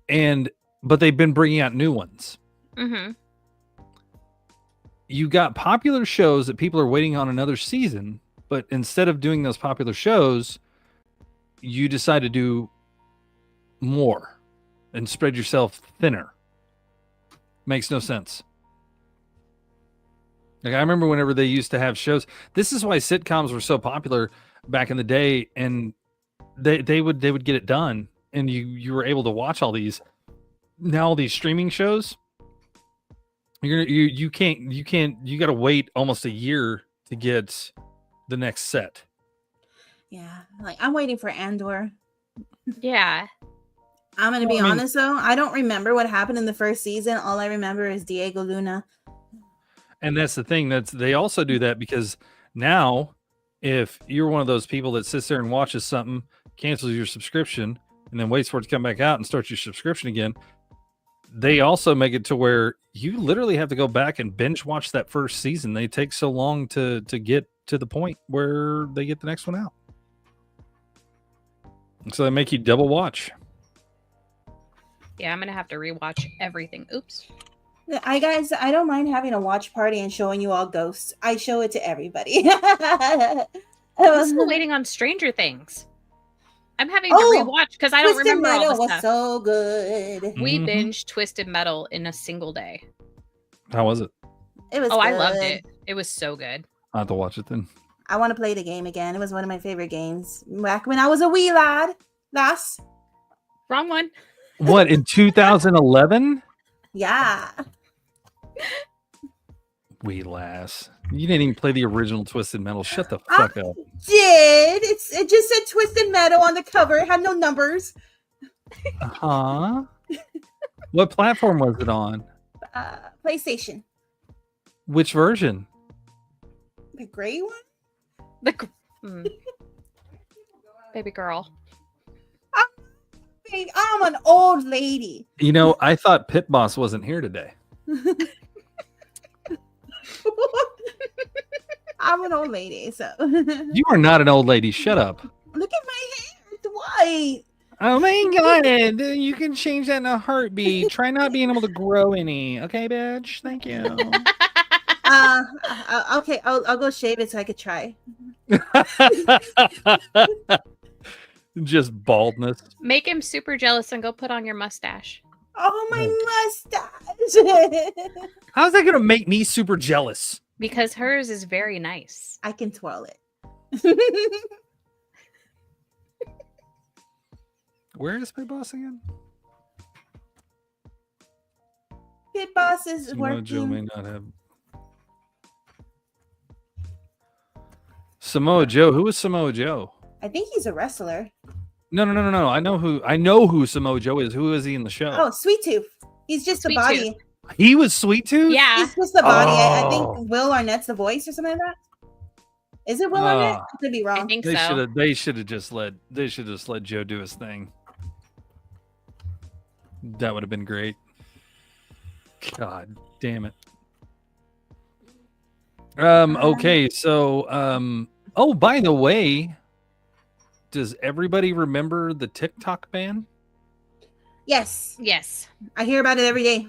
But they've been bringing out new ones. Mm-hmm. You got popular shows that people are waiting on another season, but instead of doing those popular shows, you decide to do more and spread yourself thinner. Makes no sense. Like, I remember whenever they used to have shows. This is why sitcoms were so popular back in the day, and they would get it done, and you were able to watch all these. Now all these streaming shows, you got to wait almost a year to get the next set. Yeah, like I'm waiting for Andor. Yeah. I'm going to be honest, though. I don't remember what happened in the first season. All I remember is Diego Luna. And that's the thing. They also do that because now, if you're one of those people that sits there and watches something, cancels your subscription, and then waits for it to come back out and starts your subscription again, they also make it to where you literally have to go back and binge watch that first season. They take so long to get to the point where they get the next one out. And so they make you double watch. Yeah, I'm going to have to rewatch everything. Oops. I don't mind having a watch party and showing you all Ghosts. I show it to everybody. I'm still waiting on Stranger Things. I'm having to rewatch because I don't remember all the was stuff. So good. We binged Twisted Metal in a single day. How was it? It was I loved it. It was so good. I'll have to watch it then. I want to play the game again. It was one of my favorite games back when I was a wee lad. Wrong one. What, in 2011? Yeah. Wee lass. You didn't even play the original Twisted Metal. Shut the fuck up. Did it just said Twisted Metal on the cover. It had no numbers. Huh? What platform was it on? PlayStation. Which version? The gray one? Baby girl. I'm an old lady. I thought Pit Boss wasn't here today. I'm an old lady, so. You are not an old lady. Shut up. Look at my hair. It's white. Oh my god. You can change that in a heartbeat. Try not being able to grow any. Okay, bitch? Thank you. Okay, I'll go shave it so I could try. Just baldness. Make him super jealous and go put on your mustache. Oh, my mustache. How's that going to make me super jealous? Because hers is very nice. I can twirl it. Where is Pit Boss again? Pit Boss is Samoa Joe may working. not have. Samoa Joe. Who is Samoa Joe? I think he's a wrestler. No. I know who Samoa Joe is. Who is he in the show? Oh, Sweet Tooth. He's just the body. He was Sweet Tooth? Yeah. He's just the body. I Oh. think Will Arnett's the voice or something like that. Is it Will Arnett? I could be wrong. I think They should have just let Joe do his thing. That would have been great. God damn it. Okay, so oh, by the way, does everybody remember the TikTok ban? Yes. Yes. I hear about it every day.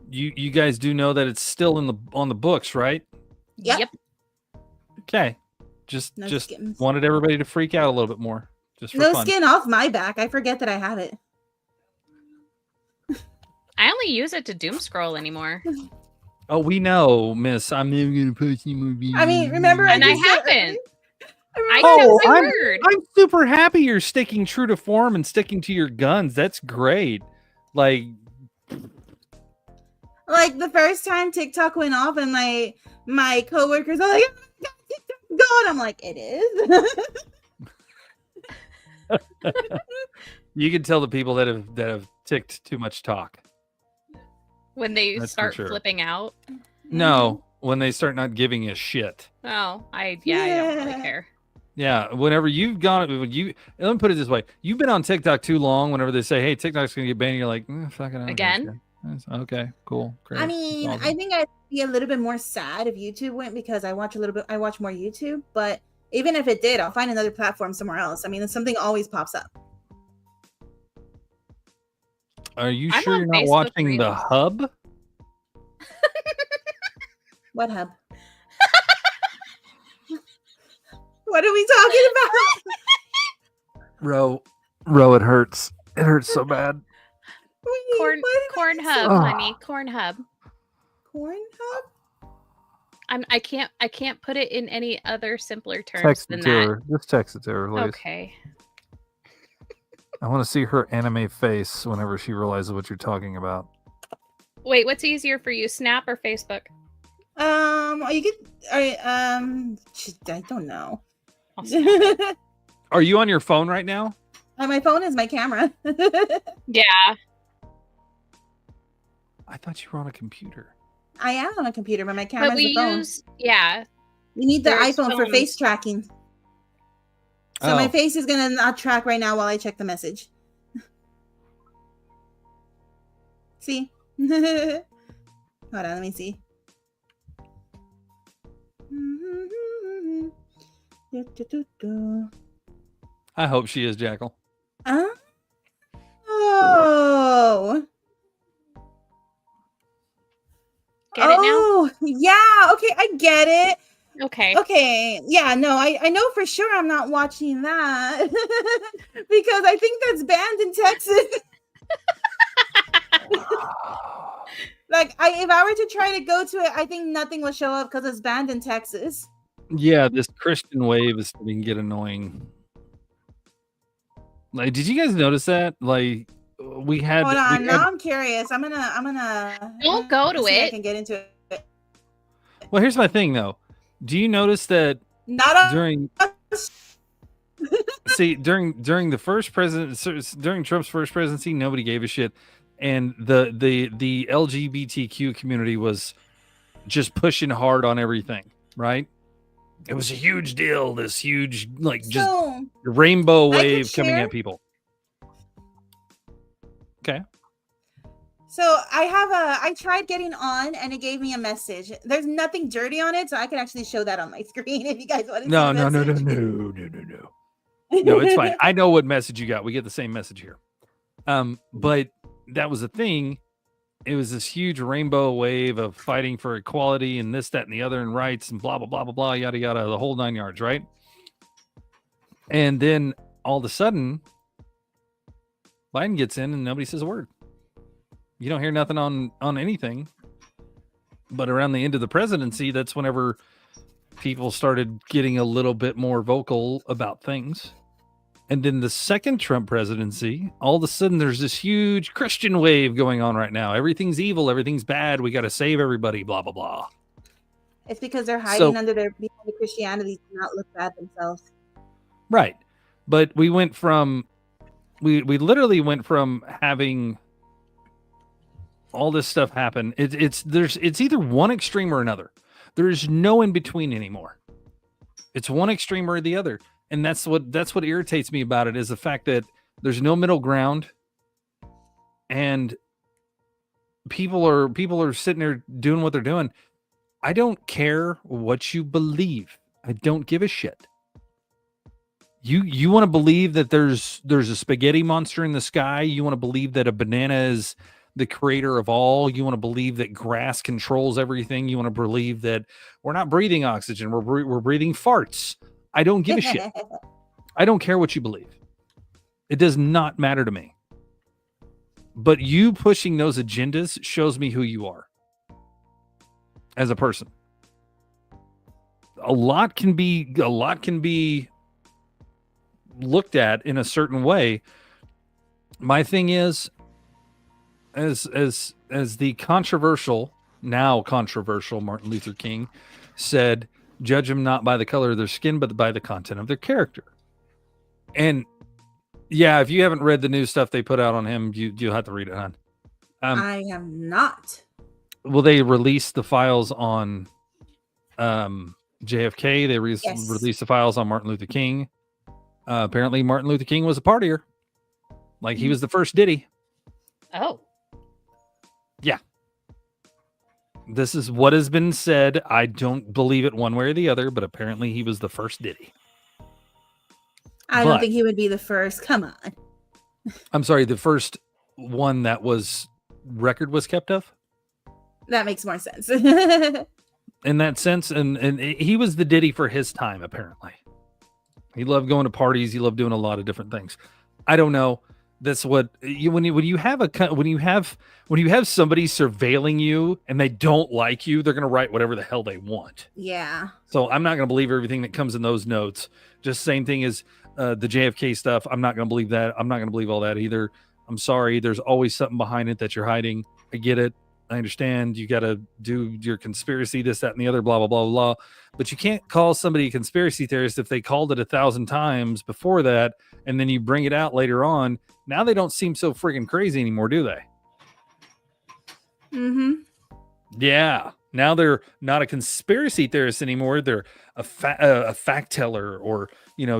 You guys do know that it's still on the books, right? Yep. Okay. Just No just skims. wanted everybody to freak out a little bit more. Just for No fun. skin off my back. I forget that I have it. I only use it to doom scroll anymore. Oh, we know, Miss. I'm never gonna post any more videos. I mean, remember, And I just said- haven't. I Oh, kept my word. I'm super happy you're sticking true to form and sticking to your guns. That's great. Like, the first time TikTok went off, and my coworkers are like, "Oh, TikTok gone." I'm like, it is. you can tell the people that have ticked too much talk. When they That's for start sure. flipping out. No, when they start not giving a shit. Oh, I don't really care. Yeah, whenever you've gone, let me put it this way: you've been on TikTok too long. Whenever they say, "Hey, TikTok's gonna get banned," you're like, "Fucking Again? Okay, cool, great." I mean, Awesome. I think I'd be a little bit more sad if YouTube went because I watch more YouTube. But even if it did, I'll find another platform somewhere else. I mean, something always pops up. Are you I'm sure on you're not Facebook watching the Reels. Hub? What hub? What are we talking about? Ro, it hurts. It hurts so bad. Corn Hub, Oh. honey. Corn Hub. Corn Hub? I can't put it in any other simpler terms Text than it to that. her. Just text it to her, please. Okay. I want to see her anime face whenever she realizes what you're talking about. Wait, what's easier for you, Snap or Facebook? You could. I don't know. Are you on your phone right now? My phone is my camera. Yeah. I thought you were on a computer. I am on a computer, but my camera But is we the phone. yeah. You need the There's iPhone for phones. face tracking. So my Oh. face is gonna not track right now while I check the message. See? Hold on, let me see. I hope she is, Jackal. Oh. Get it now? Oh, yeah. Okay, I get it. Okay. Okay. Yeah, no, I know for sure I'm not watching that because I think that's banned in Texas. Like, if I were to try to go to it, I think nothing will show up because it's banned in Texas. Yeah, this Christian wave is starting to get annoying. Like, did you guys notice that? Like, we had. Hold on, we now had- I'm curious. I'm gonna Don't go to see if I it. can get into it. well, here's my thing, though. Do you notice that Not a during during the first during Trump's first presidency, nobody gave a shit, and the LGBTQ community was just pushing hard on everything, right? It was a huge deal. This huge, like, just So, rainbow I could wave coming share- at people. Okay. So I tried getting on and it gave me a message. There's nothing dirty on it, so I can actually show that on my screen if you guys want to No, see the no, message. no, it's fine. I know what message you got. We get the same message here. But that was a thing. It was this huge rainbow wave of fighting for equality and this, that, and the other, and rights and blah, blah, blah, blah, blah, yada, yada, the whole 9 yards, right? And then all of a sudden, Biden gets in and nobody says a word. You don't hear nothing on anything. But around the end of the presidency, that's whenever people started getting a little bit more vocal about things. And then the second Trump presidency, all of a sudden there's this huge Christian wave going on right now. Everything's evil, everything's bad, we got to save everybody, blah, blah, blah. It's because they're hiding So- under their behind the Christianity to not look bad themselves. Right. But we went from we literally went from having all this stuff happen. It's either one extreme or another. There is no in between anymore. It's one extreme or the other. And that's what irritates me about it is the fact that there's no middle ground, and people are sitting there doing what they're doing. I don't care what you believe. I don't give a shit. You want to believe that there's a spaghetti monster in the sky? You want to believe that a banana is the creator of all? You want to believe that grass controls everything? You want to believe that we're not breathing oxygen, we're breathing farts? I don't give a shit. I don't care what you believe. It does not matter to me. But you pushing those agendas shows me who you are as a person. A lot can be looked at in a certain way. My thing is, as the now controversial Martin Luther King said, judge them not by the color of their skin, but by the content of their character. And yeah, if you haven't read the new stuff they put out on him, you'll have to read it, hon. I am not. Well, they released the files on JFK. They Yes. released the files on Martin Luther King. Apparently, Martin Luther King was a partier. Like he was the first Diddy. Oh. Yeah. This is what has been said. I don't believe it one way or the other, but apparently he was the first Diddy. I don't think he would be the first. Come on. I'm sorry, the first one that record was kept of? That makes more sense. In that sense, and he was the Diddy for his time, apparently. He loved going to parties. He loved doing a lot of different things. I don't know. That's what when you have somebody surveilling you and they don't like you, they're going to write whatever the hell they want. Yeah. So I'm not going to believe everything that comes in those notes. Just same thing as the JFK stuff. I'm not going to believe that. I'm not going to believe all that either. I'm sorry. There's always something behind it that you're hiding. I get it. I understand. You got to do your conspiracy, this, that, and the other, blah, blah, blah, blah. But you can't call somebody a conspiracy theorist if they called it 1,000 times before that, and then you bring it out later on. Now they don't seem so freaking crazy anymore, do they? Mm-hmm. Yeah. Now they're not a conspiracy theorist anymore. They're a fact teller, or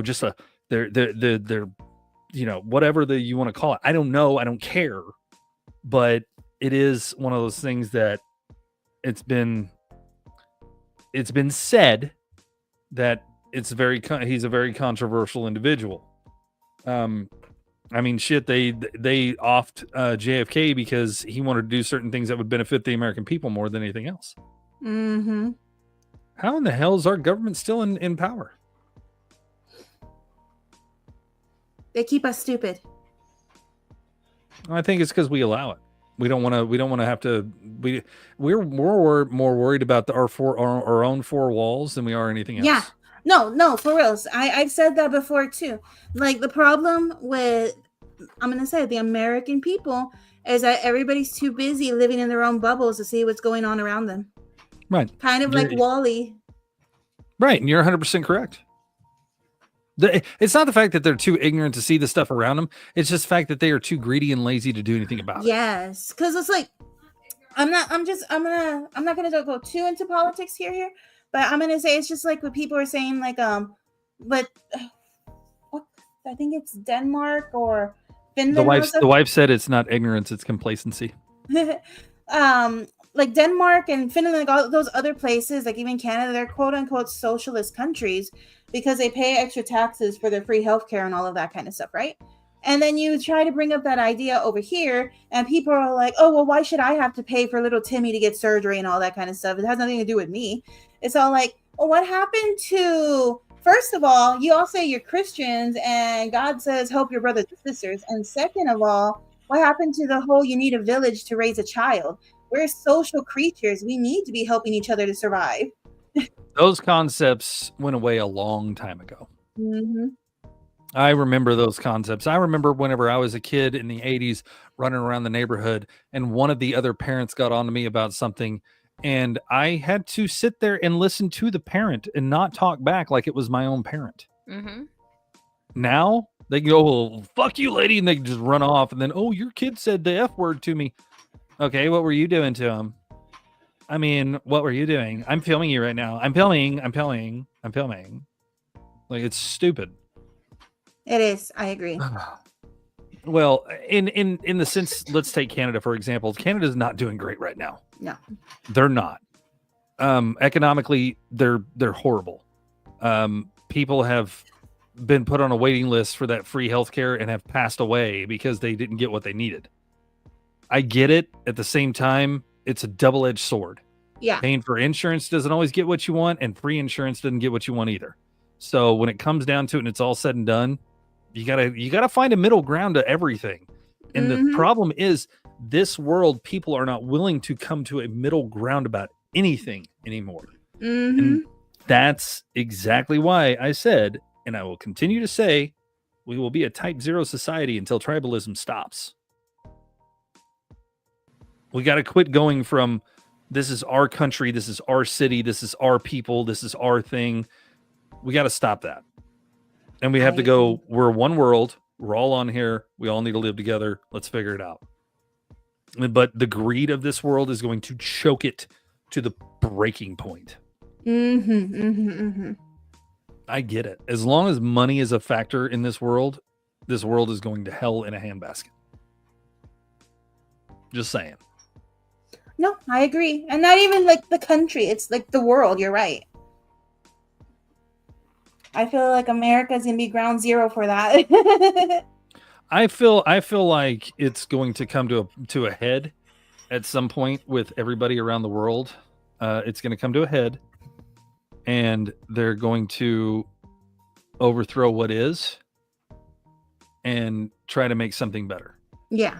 just they're whatever you want to call it. I don't know. I don't care. But it is one of those things that it's been said that he's a very controversial individual. I mean, shit, they offed JFK because he wanted to do certain things that would benefit the American people more than anything else. Mm-hmm. How in the hell is our government still in power? They keep us stupid. I think it's because we allow it. We don't want to have to. We're more worried about our own four walls than we are anything else. Yeah. No, for reals. I've said that before too. Like the problem with, I'm gonna say, the American people is that everybody's too busy living in their own bubbles to see what's going on around them. Right. Kind of like Wall-E. Right, and you're 100% correct. It's not the fact that they're too ignorant to see the stuff around them. It's just the fact that they are too greedy and lazy to do anything about it. Yes, because it's like I'm not gonna go too into politics here, but I'm gonna say it's just like what people are saying, like but what, I think it's Denmark or Finland. The wife said it's not ignorance, it's complacency. Like Denmark and Finland, like all those other places, like even Canada, they're quote unquote socialist countries because they pay extra taxes for their free healthcare and all of that kind of stuff, right? And then you try to bring up that idea over here, and people are like, oh, well, why should I have to pay for little Timmy to get surgery and all that kind of stuff? It has nothing to do with me. It's all like, well, what happened to, first of all, you all say you're Christians and God says help your brothers and sisters. And second of all, what happened to the whole you need a village to raise a child? We're social creatures. We need to be helping each other to survive. Those concepts went away a long time ago. Mm-hmm. I remember those concepts. I remember whenever I was a kid in the 80s running around the neighborhood and one of the other parents got on to me about something and I had to sit there and listen to the parent and not talk back like it was my own parent. Mm-hmm. Now they go, well, fuck you, lady, and they just run off and then, oh, your kid said the F word to me. Okay, what were you doing to him? I mean, what were you doing? I'm filming you right now. I'm filming. Like, it's stupid. It is. I agree. Well, in the sense, let's take Canada, for example. Canada's not doing great right now. No. They're not. Economically, they're horrible. People have been put on a waiting list for that free healthcare and have passed away because they didn't get what they needed. I get it. At the same time, it's a double-edged sword. Yeah. Paying for insurance doesn't always get what you want, and free insurance doesn't get what you want either. So when it comes down to it and it's all said and done, you gotta find a middle ground to everything. And the problem is this world, people are not willing to come to a middle ground about anything anymore. Mm-hmm. And that's exactly why I said, and I will continue to say, we will be a type 0 society until tribalism stops. We got to quit going from this is our country, this is our city, this is our people, this is our thing. We got to stop that. And we have to go, we're one world, we're all on here, we all need to live together, let's figure it out. But the greed of this world is going to choke it to the breaking point. I get it. As long as money is a factor in this world is going to hell in a handbasket. Just saying. No, I agree. And not even like the country. It's like the world. You're right. I feel like America's going to be ground zero for that. I feel like it's going to come to a head at some point with everybody around the world. It's going to come to a head, and they're going to overthrow what is and try to make something better. Yeah.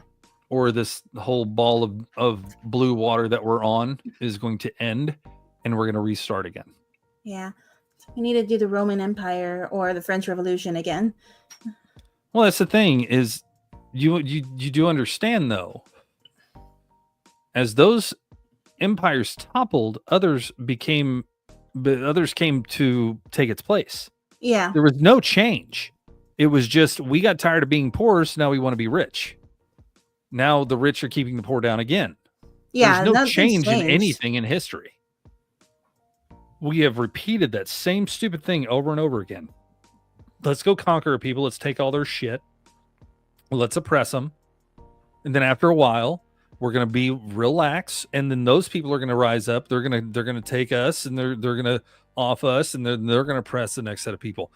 Or this whole ball of blue water that we're on is going to end, and we're going to restart again. Yeah. We need to do the Roman Empire or the French Revolution again. Well, that's the thing is you do understand, though, as those empires toppled, others came to take its place. Yeah. There was no change. It was just, we got tired of being poor, so now we want to be rich. Now the rich are keeping the poor down again. Yeah. There's no change in anything in history. We have repeated that same stupid thing over and over again. Let's go conquer people. Let's take all their shit. Let's oppress them. And then after a while, we're going to be relaxed. And then those people are going to rise up. They're going to take us, and they're going to off us, and they're going to oppress the next set of people.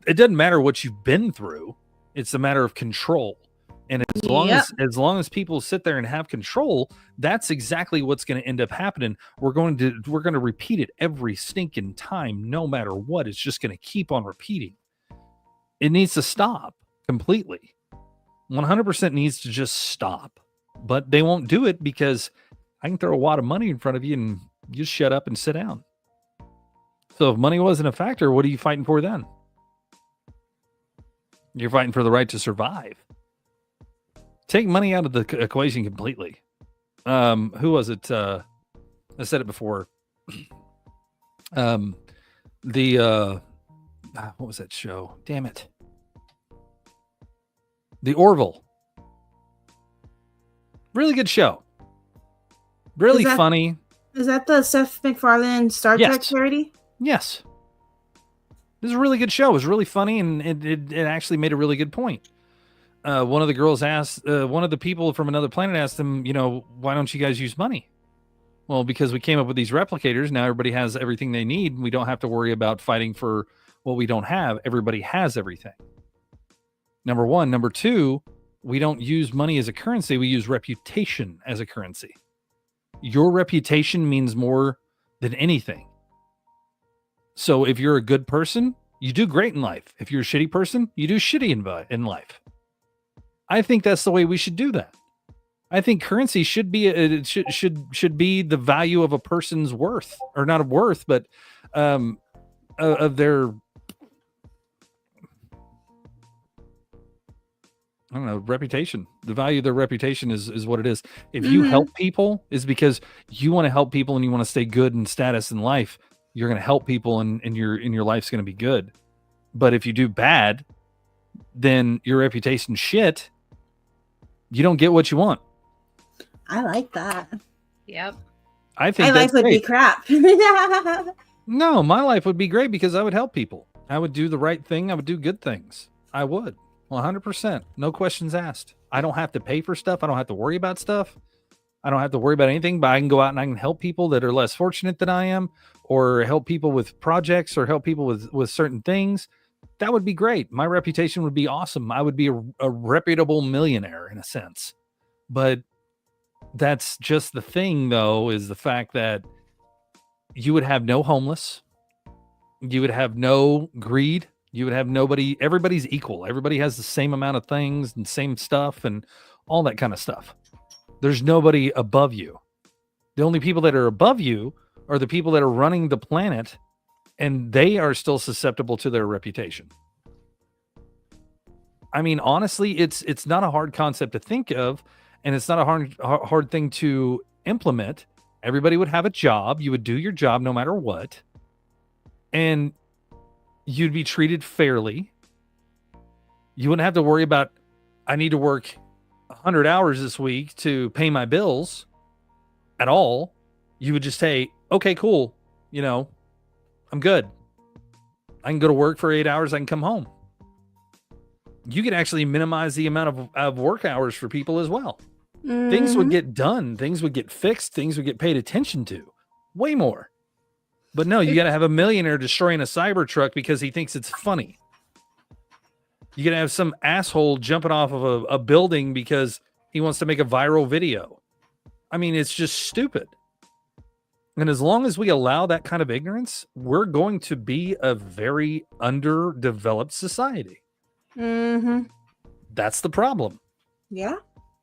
It doesn't matter what you've been through. It's a matter of control. And as long as people sit there and have control, that's exactly what's going to end up happening. We're going to repeat it every stinking time, no matter what. It's just going to keep on repeating. It needs to stop completely. 100% needs to just stop. But they won't do it because I can throw a wad of money in front of you and you just shut up and sit down. So if money wasn't a factor, what are you fighting for then? You're fighting for the right to survive. Take money out of the equation completely. Who was it? I said it before. What was that show? Damn it. The Orville. Really good show. Really funny. Is that the Seth MacFarlane Star Trek charity? Yes. This is a really good show. It was really funny, and it actually made a really good point. One of the girls asked, one of the people from another planet asked them, why don't you guys use money? Well, because we came up with these replicators. Now everybody has everything they need. We don't have to worry about fighting for what we don't have. Everybody has everything. Number one. Number two, we don't use money as a currency. We use reputation as a currency. Your reputation means more than anything. So if you're a good person, you do great in life. If you're a shitty person, you do shitty in life. I think that's the way we should do that. I think currency should be should be the value of a person's worth, or not of worth, but of their, I don't know, reputation. The value of their reputation is what it is. If you help people, is because you want to help people and you want to stay good in status in life. You're going to help people, and your life's going to be good. But if you do bad, then your reputation's shit. You don't get what you want. I like that. Yep. I think my life would be crap. No, my life would be great because I would help people. I would do the right thing. I would do good things. I would. 100%. No questions asked. I don't have to pay for stuff. I don't have to worry about stuff. I don't have to worry about anything, but I can go out and I can help people that are less fortunate than I am, or help people with projects, or help people with certain things. That would be great. My reputation would be awesome. I would be a reputable millionaire in a sense. But that's just the thing, though, is the fact that you would have no homeless. You would have no greed. You would have nobody. Everybody's equal. Everybody has the same amount of things and same stuff and all that kind of stuff. There's nobody above you. The only people that are above you are the people that are running the planet, and they are still susceptible to their reputation. I mean, honestly, it's not a hard concept to think of, and it's not a hard thing to implement. Everybody would have a job. You would do your job no matter what, and you'd be treated fairly. You wouldn't have to worry about, I need to work 100 hours this week to pay my bills at all. You would just say, okay, cool. I'm good. I can go to work for 8 hours. I can come home. You can actually minimize the amount of work hours for people as well. Things would get done. Things would get fixed. Things would get paid attention to way more. But no, you got to have a millionaire destroying a Cybertruck because he thinks it's funny. You got to have some asshole jumping off of a building because he wants to make a viral video. I mean, it's just stupid. And as long as we allow that kind of ignorance, we're going to be a very underdeveloped society. That's the problem. Yeah.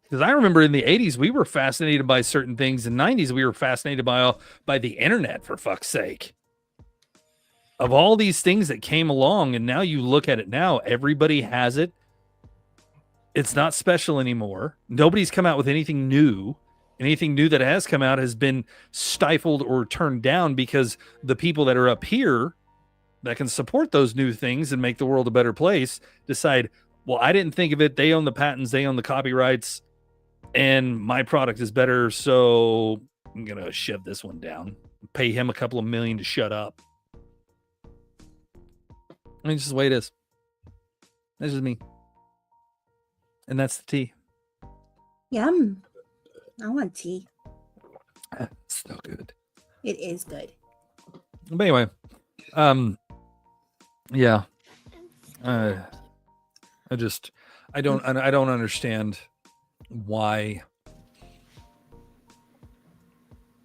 Because I remember in the 80s, we were fascinated by certain things. In the 90s, we were fascinated by the internet, for fuck's sake. Of all these things that came along, and now you look at it now, everybody has it. It's not special anymore. Nobody's come out with anything new. Anything new that has come out has been stifled or turned down because the people that are up here that can support those new things and make the world a better place decide, well, I didn't think of it. They own the patents. They own the copyrights. And my product is better, so I'm going to shove this one down. Pay him a couple of million to shut up. I mean, it's just the way it is. That's just me. And that's the tea. Yum. I want tea. It's so good. It is good. But anyway, yeah. I don't understand why.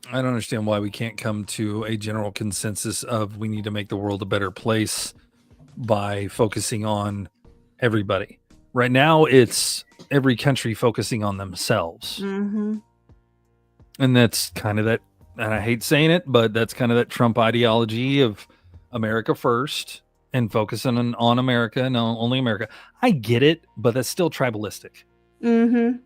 I don't understand why we can't come to a general consensus of we need to make the world a better place by focusing on everybody. Right now, it's every country focusing on themselves. Mm-hmm. And that's kind of that, and I hate saying it, but that's kind of that Trump ideology of America first and focusing on America, no, only America. I get it, but that's still tribalistic. Mm-hmm.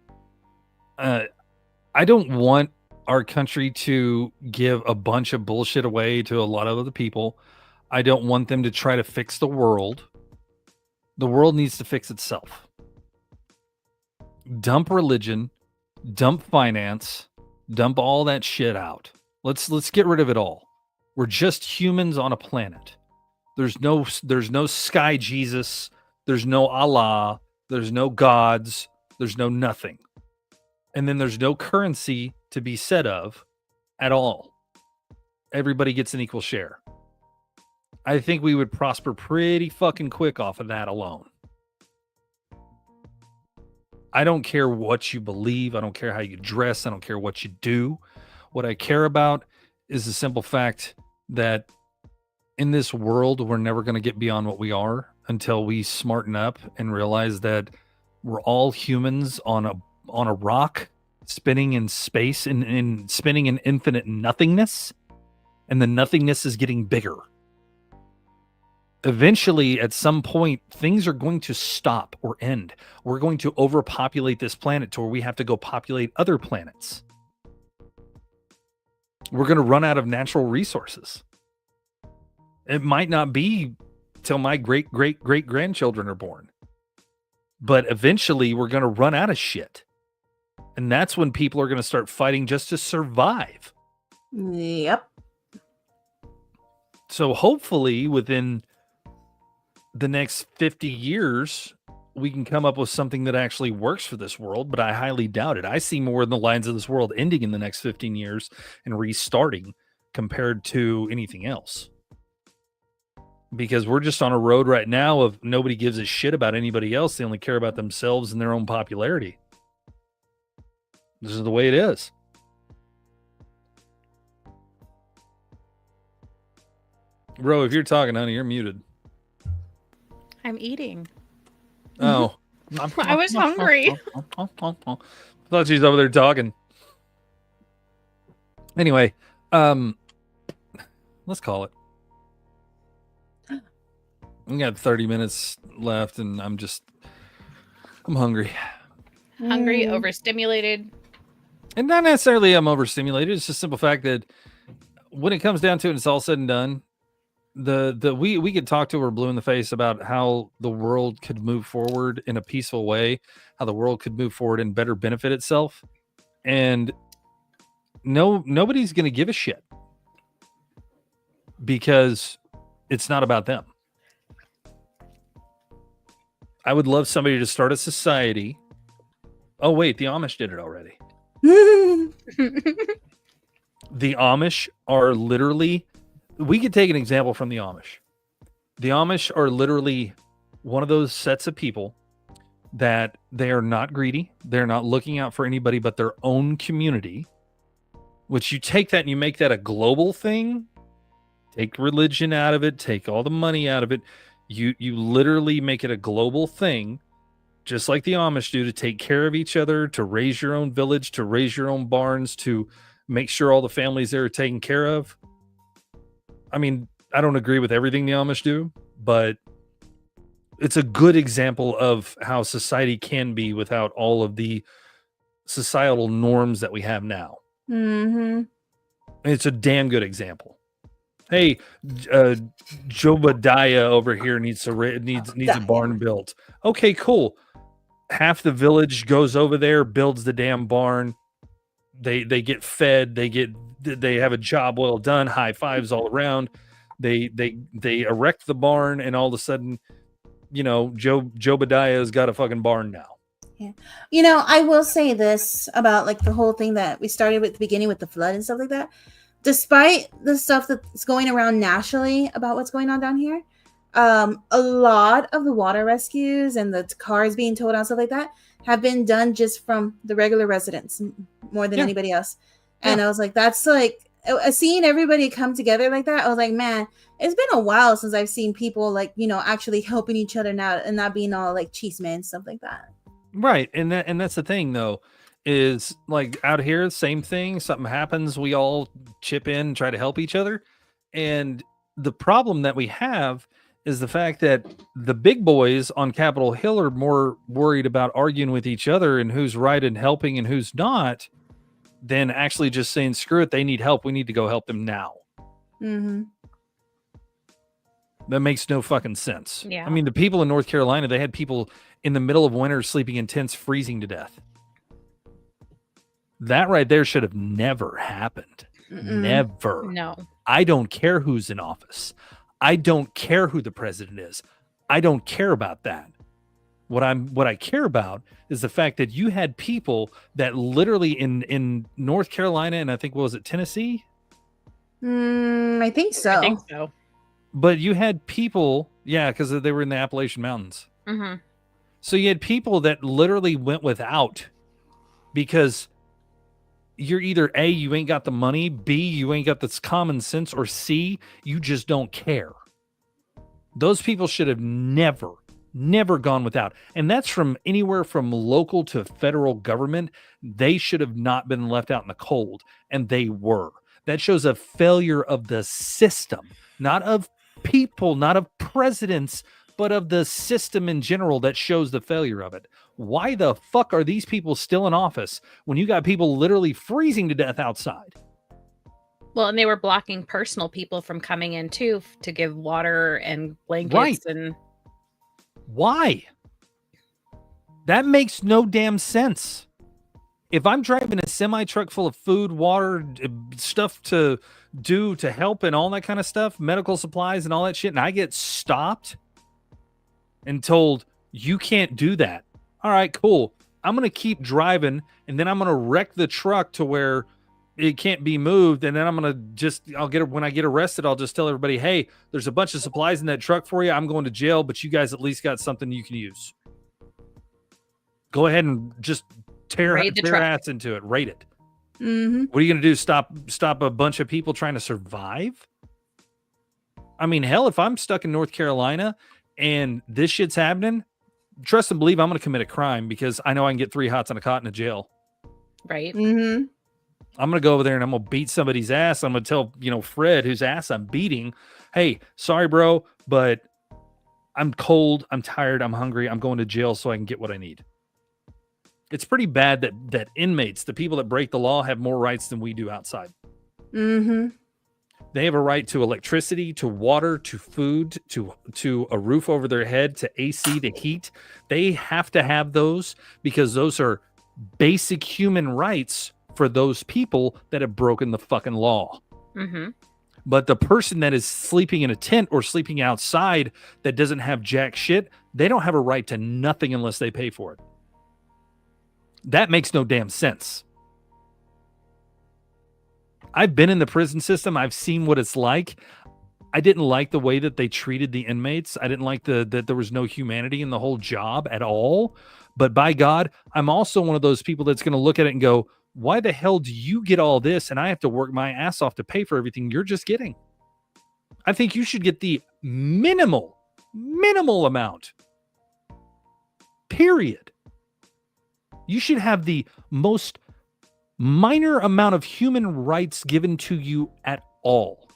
I don't want our country to give a bunch of bullshit away to a lot of other people. I don't want them to try to fix the world. The world needs to fix itself. Dump religion, dump finance, dump all that shit out. Let's get rid of it all. We're just humans on a planet. There's no sky Jesus, there's no Allah, there's no gods, there's no nothing. And then there's no currency to be said of at all. Everybody gets an equal share. I think we would prosper pretty fucking quick off of that alone. I don't care what you believe. I don't care how you dress. I don't care what you do. What I care about is the simple fact that in this world, we're never going to get beyond what we are until we smarten up and realize that we're all humans on a rock spinning in space and spinning in infinite nothingness. And the nothingness is getting bigger. Eventually, at some point, things are going to stop or end. We're going to overpopulate this planet to where we have to go populate other planets. We're going to run out of natural resources. It might not be till my great-great-great-grandchildren are born. But eventually, we're going to run out of shit. And that's when people are going to start fighting just to survive. Yep. So hopefully, within the next 50 years, we can come up with something that actually works for this world, but I highly doubt it. I see more in the lines of this world ending in the next 15 years and restarting compared to anything else. Because we're just on a road right now of nobody gives a shit about anybody else. They only care about themselves and their own popularity. This is the way it is. Bro, if you're talking, honey, you're muted. I'm eating. Oh. I was hungry. I thought she was over there talking. Anyway, let's call it. We got 30 minutes left, and I'm hungry. Hungry, overstimulated. And not necessarily I'm overstimulated. It's just a simple fact that when it comes down to it, it's all said and done. We could talk to her blue in the face about how the world could move forward in a peaceful way, how the world could move forward and better benefit itself. And nobody's going to give a shit because it's not about them. I would love somebody to start a society. Oh, wait, the Amish did it already. The Amish are literally, we could take an example from the Amish. The Amish are literally one of those sets of people that they are not greedy. They're not looking out for anybody but their own community, which you take that and you make that a global thing. Take religion out of it, take all the money out of it. You literally make it a global thing, just like the Amish do, to take care of each other, to raise your own village, to raise your own barns, to make sure all the families there are taken care of. I mean, I don't agree with everything the Amish do, but it's a good example of how society can be without all of the societal norms that we have now. Mm-hmm. It's a damn good example. Hey, Jobadiah over here needs a barn built. Okay, cool. Half the village goes over there, builds the damn barn. They get fed. They have a job well done. High fives all around. They erect the barn, and all of a sudden, you know, Jobadiah's got a fucking barn now. Yeah. You know, I will say this about like the whole thing that we started with the beginning with the flood and stuff like that. Despite the stuff that's going around nationally about what's going on down here, a lot of the water rescues and the cars being towed out and stuff like that have been done just from the regular residents more than anybody else. And I was like, that's like, seeing everybody come together like that, I was like, man, it's been a while since I've seen people like, you know, actually helping each other now and not being all like cheese man, stuff like that. Right. And that's the thing though, is like out here, same thing. Something happens, we all chip in and try to help each other. And the problem that we have is the fact that the big boys on Capitol Hill are more worried about arguing with each other and who's right and helping and who's not, than actually just saying, screw it, they need help, we need to go help them now. Mm-hmm. That makes no fucking sense. Yeah. I mean, the people in North Carolina, they had people in the middle of winter sleeping in tents, freezing to death. That right there should have never happened. Never. No. I don't care who's in office. I don't care who the president is. I don't care about that. What I care about is the fact that you had people that literally in North Carolina, and I think, what was it, Tennessee? I think so. But you had people, yeah, because they were in the Appalachian Mountains. Mm-hmm. So you had people that literally went without because you're either A, you ain't got the money, B, you ain't got this common sense, or C, you just don't care. Those people should have never gone without. And that's from anywhere from local to federal government. They should have not been left out in the cold, and they were. That shows a failure of the system, not of people, not of presidents, but of the system in general. That shows the failure of it. Why the fuck are these people still in office when you got people literally freezing to death outside? Well, and they were blocking personal people from coming in too to give water and blankets and why? That makes no damn sense. If I'm driving a semi truck full of food, water, stuff to do to help and all that kind of stuff, medical supplies and all that shit, and I get stopped and told you can't do that. All right, cool. I'm going to keep driving, and then I'm going to wreck the truck to where it can't be moved. And then I'm going to when I get arrested, I'll just tell everybody, hey, there's a bunch of supplies in that truck for you. I'm going to jail, but you guys at least got something you can use. Go ahead and just tear ass into it. Rate it. Mm-hmm. What are you going to do? Stop a bunch of people trying to survive? I mean, hell, if I'm stuck in North Carolina and this shit's happening, trust and believe I'm going to commit a crime because I know I can get 3 hots on a cot in a jail. Right. Mm-hmm. I'm going to go over there and I'm going to beat somebody's ass. I'm going to tell, Fred, whose ass I'm beating, hey, sorry, bro, but I'm cold. I'm tired. I'm hungry. I'm going to jail so I can get what I need. It's pretty bad that inmates, the people that break the law, have more rights than we do outside. Mm-hmm. They have a right to electricity, to water, to food, to a roof over their head, to AC, to heat. They have to have those because those are basic human rights for those people that have broken the fucking law. Mm-hmm. But the person that is sleeping in a tent or sleeping outside that doesn't have jack shit, they don't have a right to nothing unless they pay for it. That makes no damn sense. I've been in the prison system. I've seen what it's like. I didn't like the way that they treated the inmates. I didn't like that there was no humanity in the whole job at all. But by God, I'm also one of those people that's going to look at it and go, why the hell do you get all this and I have to work my ass off to pay for everything you're just getting? I think you should get the minimal amount. Period. You should have the most minor amount of human rights given to you at all.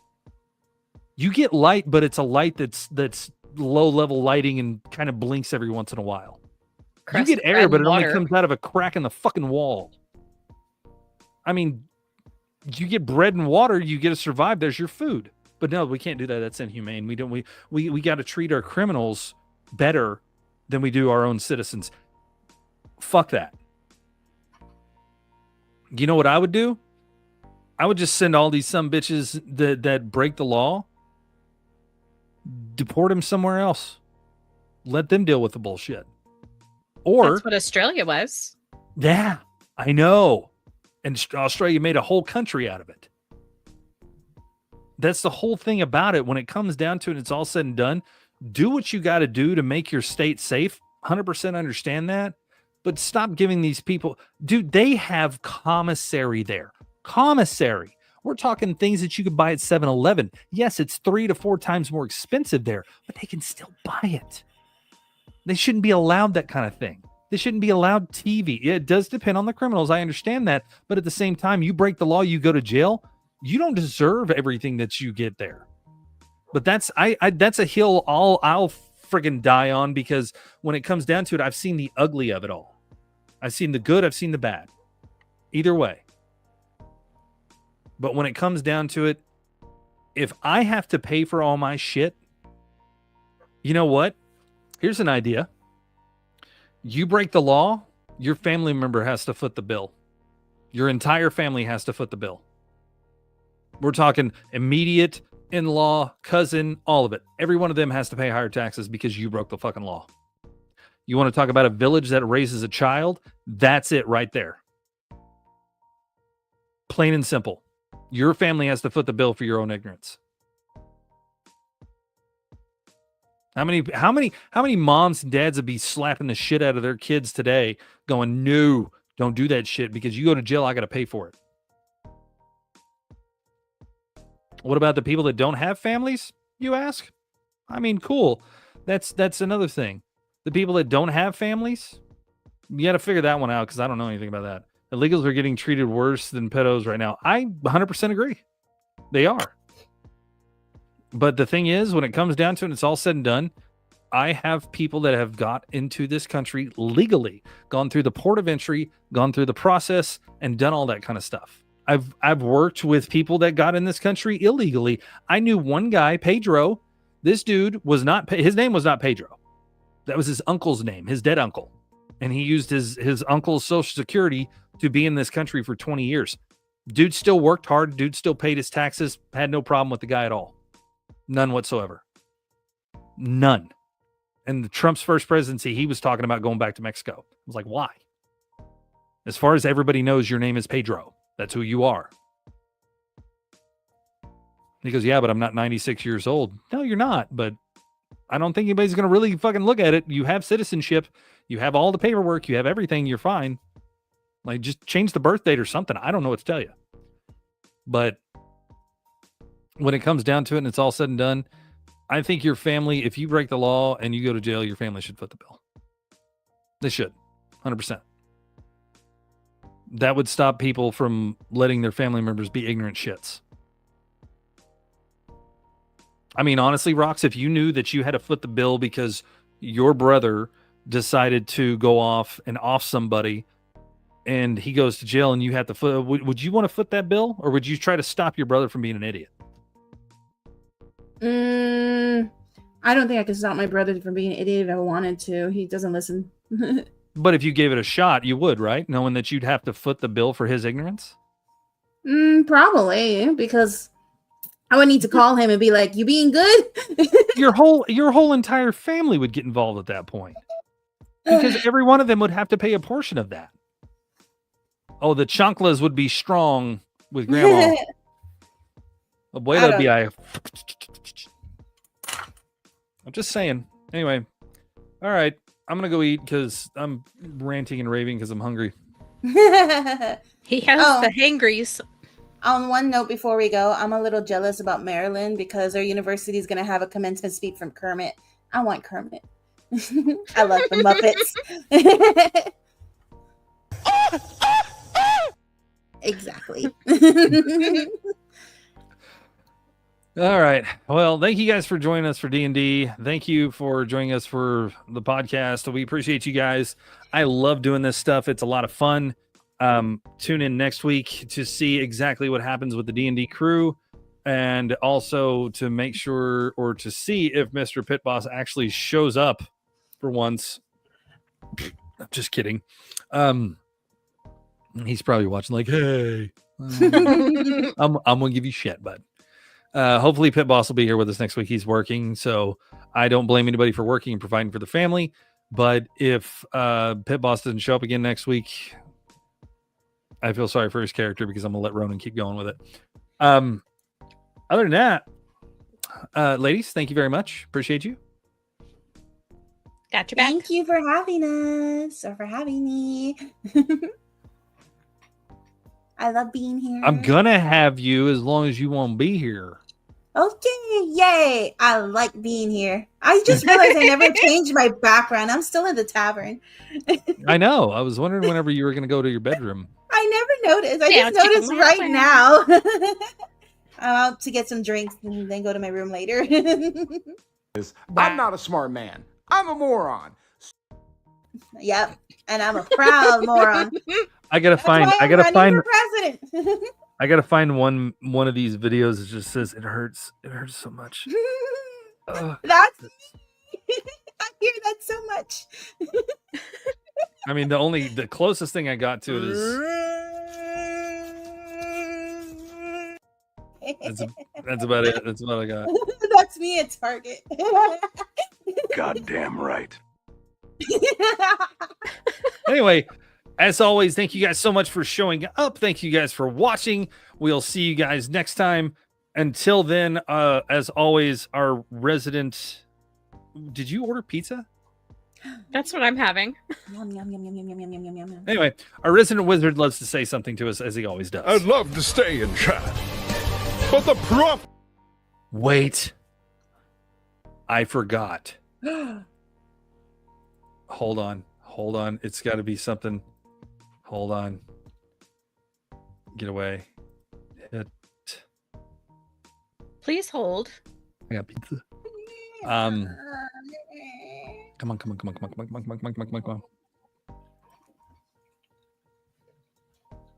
You get light, but it's a light that's low level lighting and kind of blinks every once in a while. You get air, but it only comes out of a crack in the fucking wall. I mean, you get bread and water, you get to survive. There's your food. But no, we can't do that. That's inhumane. We got to treat our criminals better than we do our own citizens. Fuck that. You know what I would do? I would just send all these some bitches that break the law, deport them somewhere else. Let them deal with the bullshit. Or that's what Australia was. Yeah, I know. And Australia made a whole country out of it. That's the whole thing about it. When it comes down to it, it's all said and done. Do what you got to do to make your state safe. 100% understand that. But stop giving these people... Dude, they have commissary there. Commissary. We're talking things that you could buy at 7-Eleven. Yes, it's 3 to 4 times more expensive there, but they can still buy it. They shouldn't be allowed that kind of thing. They shouldn't be allowed TV. It does depend on the criminals. I understand that. But at the same time, you break the law, you go to jail. You don't deserve everything that you get there. But that's a hill I'll friggin' die on, because when it comes down to it, I've seen the ugly of it all. I've seen the good. I've seen the bad. Either way. But when it comes down to it, if I have to pay for all my shit, you know what? Here's an idea. You break the law, your family member has to foot the bill. Your entire family has to foot the bill. We're talking immediate, in-law, cousin, all of it. Every one of them has to pay higher taxes because you broke the fucking law. You want to talk about a village that raises a child? That's it right there. Plain and simple. Your family has to foot the bill for your own ignorance. How many moms and dads would be slapping the shit out of their kids today going, no, don't do that shit because you go to jail, I got to pay for it. What about the people that don't have families, you ask? I mean, cool. That's another thing. The people that don't have families, you got to figure that one out because I don't know anything about that. Illegals are getting treated worse than pedos right now. I 100% agree. They are. But the thing is, when it comes down to it, it's all said and done. I have people that have got into this country legally, gone through the port of entry, gone through the process, and done all that kind of stuff. I've worked with people that got in this country illegally. I knew one guy, Pedro. This dude was not, his name was not Pedro. That was his uncle's name, his dead uncle. And he used his uncle's social security to be in this country for 20 years. Dude still worked hard. Dude still paid his taxes. Had no problem with the guy at all. None whatsoever. None. And Trump's first presidency, he was talking about going back to Mexico. I was like, why? As far as everybody knows, your name is Pedro. That's who you are. He goes, yeah, but I'm not 96 years old. No, you're not. But I don't think anybody's going to really fucking look at it. You have citizenship. You have all the paperwork. You have everything. You're fine. Like, just change the birth date or something. I don't know what to tell you. But when it comes down to it and it's all said and done, I think your family, if you break the law and you go to jail, your family should foot the bill. They should. 100%. That would stop people from letting their family members be ignorant shits. I mean, honestly, Rox, if you knew that you had to foot the bill because your brother decided to go off and off somebody and he goes to jail and you have to foot, would you want to foot that bill, or would you try to stop your brother from being an idiot? I don't think I could stop my brother from being an idiot if I wanted to. He doesn't listen. But if you gave it a shot, you would, right? Knowing that you'd have to foot the bill for his ignorance? Probably, because I would need to call him and be like, "You being good?" Your whole entire family would get involved at that point, because every one of them would have to pay a portion of that. Oh, the chanclas would be strong with grandma. Abuela be I'm just saying. Anyway, all right. I'm gonna go eat because I'm ranting and raving because I'm hungry. He has the hangries. On one note, before we go, I'm a little jealous about Maryland because their university is going to have a commencement speech from Kermit. I want Kermit. I love the Muppets. Exactly. All right. Well, thank you guys for joining us for D&D. Thank you for joining us for the podcast. We appreciate you guys. I love doing this stuff. It's a lot of fun. Tune in next week to see exactly what happens with the D&D crew, and also to make sure or to see if Mr. Pit Boss actually shows up for once. I'm just kidding. He's probably watching like, hey, I'm gonna give you shit, bud. Hopefully Pit Boss will be here with us next week. He's working, so I don't blame anybody for working and providing for the family. But if Pit Boss doesn't show up again next week, I feel sorry for his character because I'm gonna let Ronan keep going with it. Other than that, ladies, thank you very much. Appreciate you. Got your back. Thank you for having us, or for having me. I love being here. I'm gonna have you as long as you won't be here. Okay, yay! I like being here. I just realized I never changed my background. I'm still in the tavern. I know. I was wondering whenever you were gonna go to your bedroom. I never noticed. I just noticed right now. I'm out to get some drinks and then go to my room later. I'm not a smart man. I'm a moron. Yep, and I'm a proud moron. I gotta find for president. I gotta find one of these videos that just says it hurts so much. That's me. I hear that so much. I mean, the closest thing I got to it is that's about it. That's what I got. That's me at Target. Goddamn right. Anyway, as always, thank you guys so much for showing up. Thank you guys for watching. We'll see you guys next time. Until then, as always, our resident. Did you order pizza? That's what I'm having. Yum, yum, yum, yum, yum, yum, yum, yum, yum. Anyway, our resident wizard loves to say something to us, as he always does. I'd love to stay and chat, but the prof. Wait, I forgot. Hold on. It's got to be something. Hold on. Get away. Please hold. I got pizza. Come on.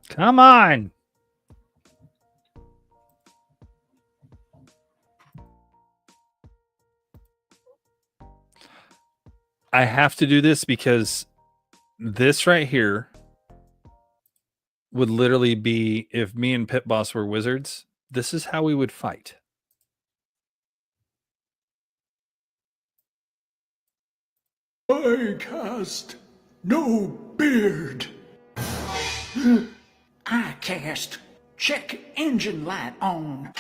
Come on. I have to do this because this right here would literally be, if me and Pit Boss were wizards, this is how we would fight. I cast no beard. I cast check engine light on.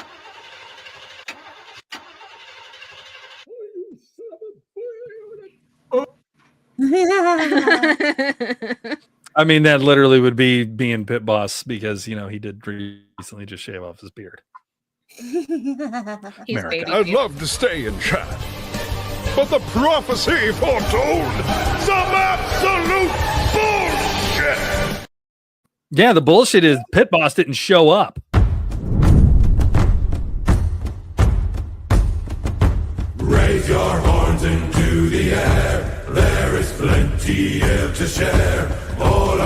I mean, that literally would be being Pit Boss because, you know, he did recently just shave off his beard. I'd love to stay and chat, but the prophecy foretold some absolute bullshit. Yeah, the bullshit is Pit Boss didn't show up. Raise your horns into the air. There is plenty here to share. All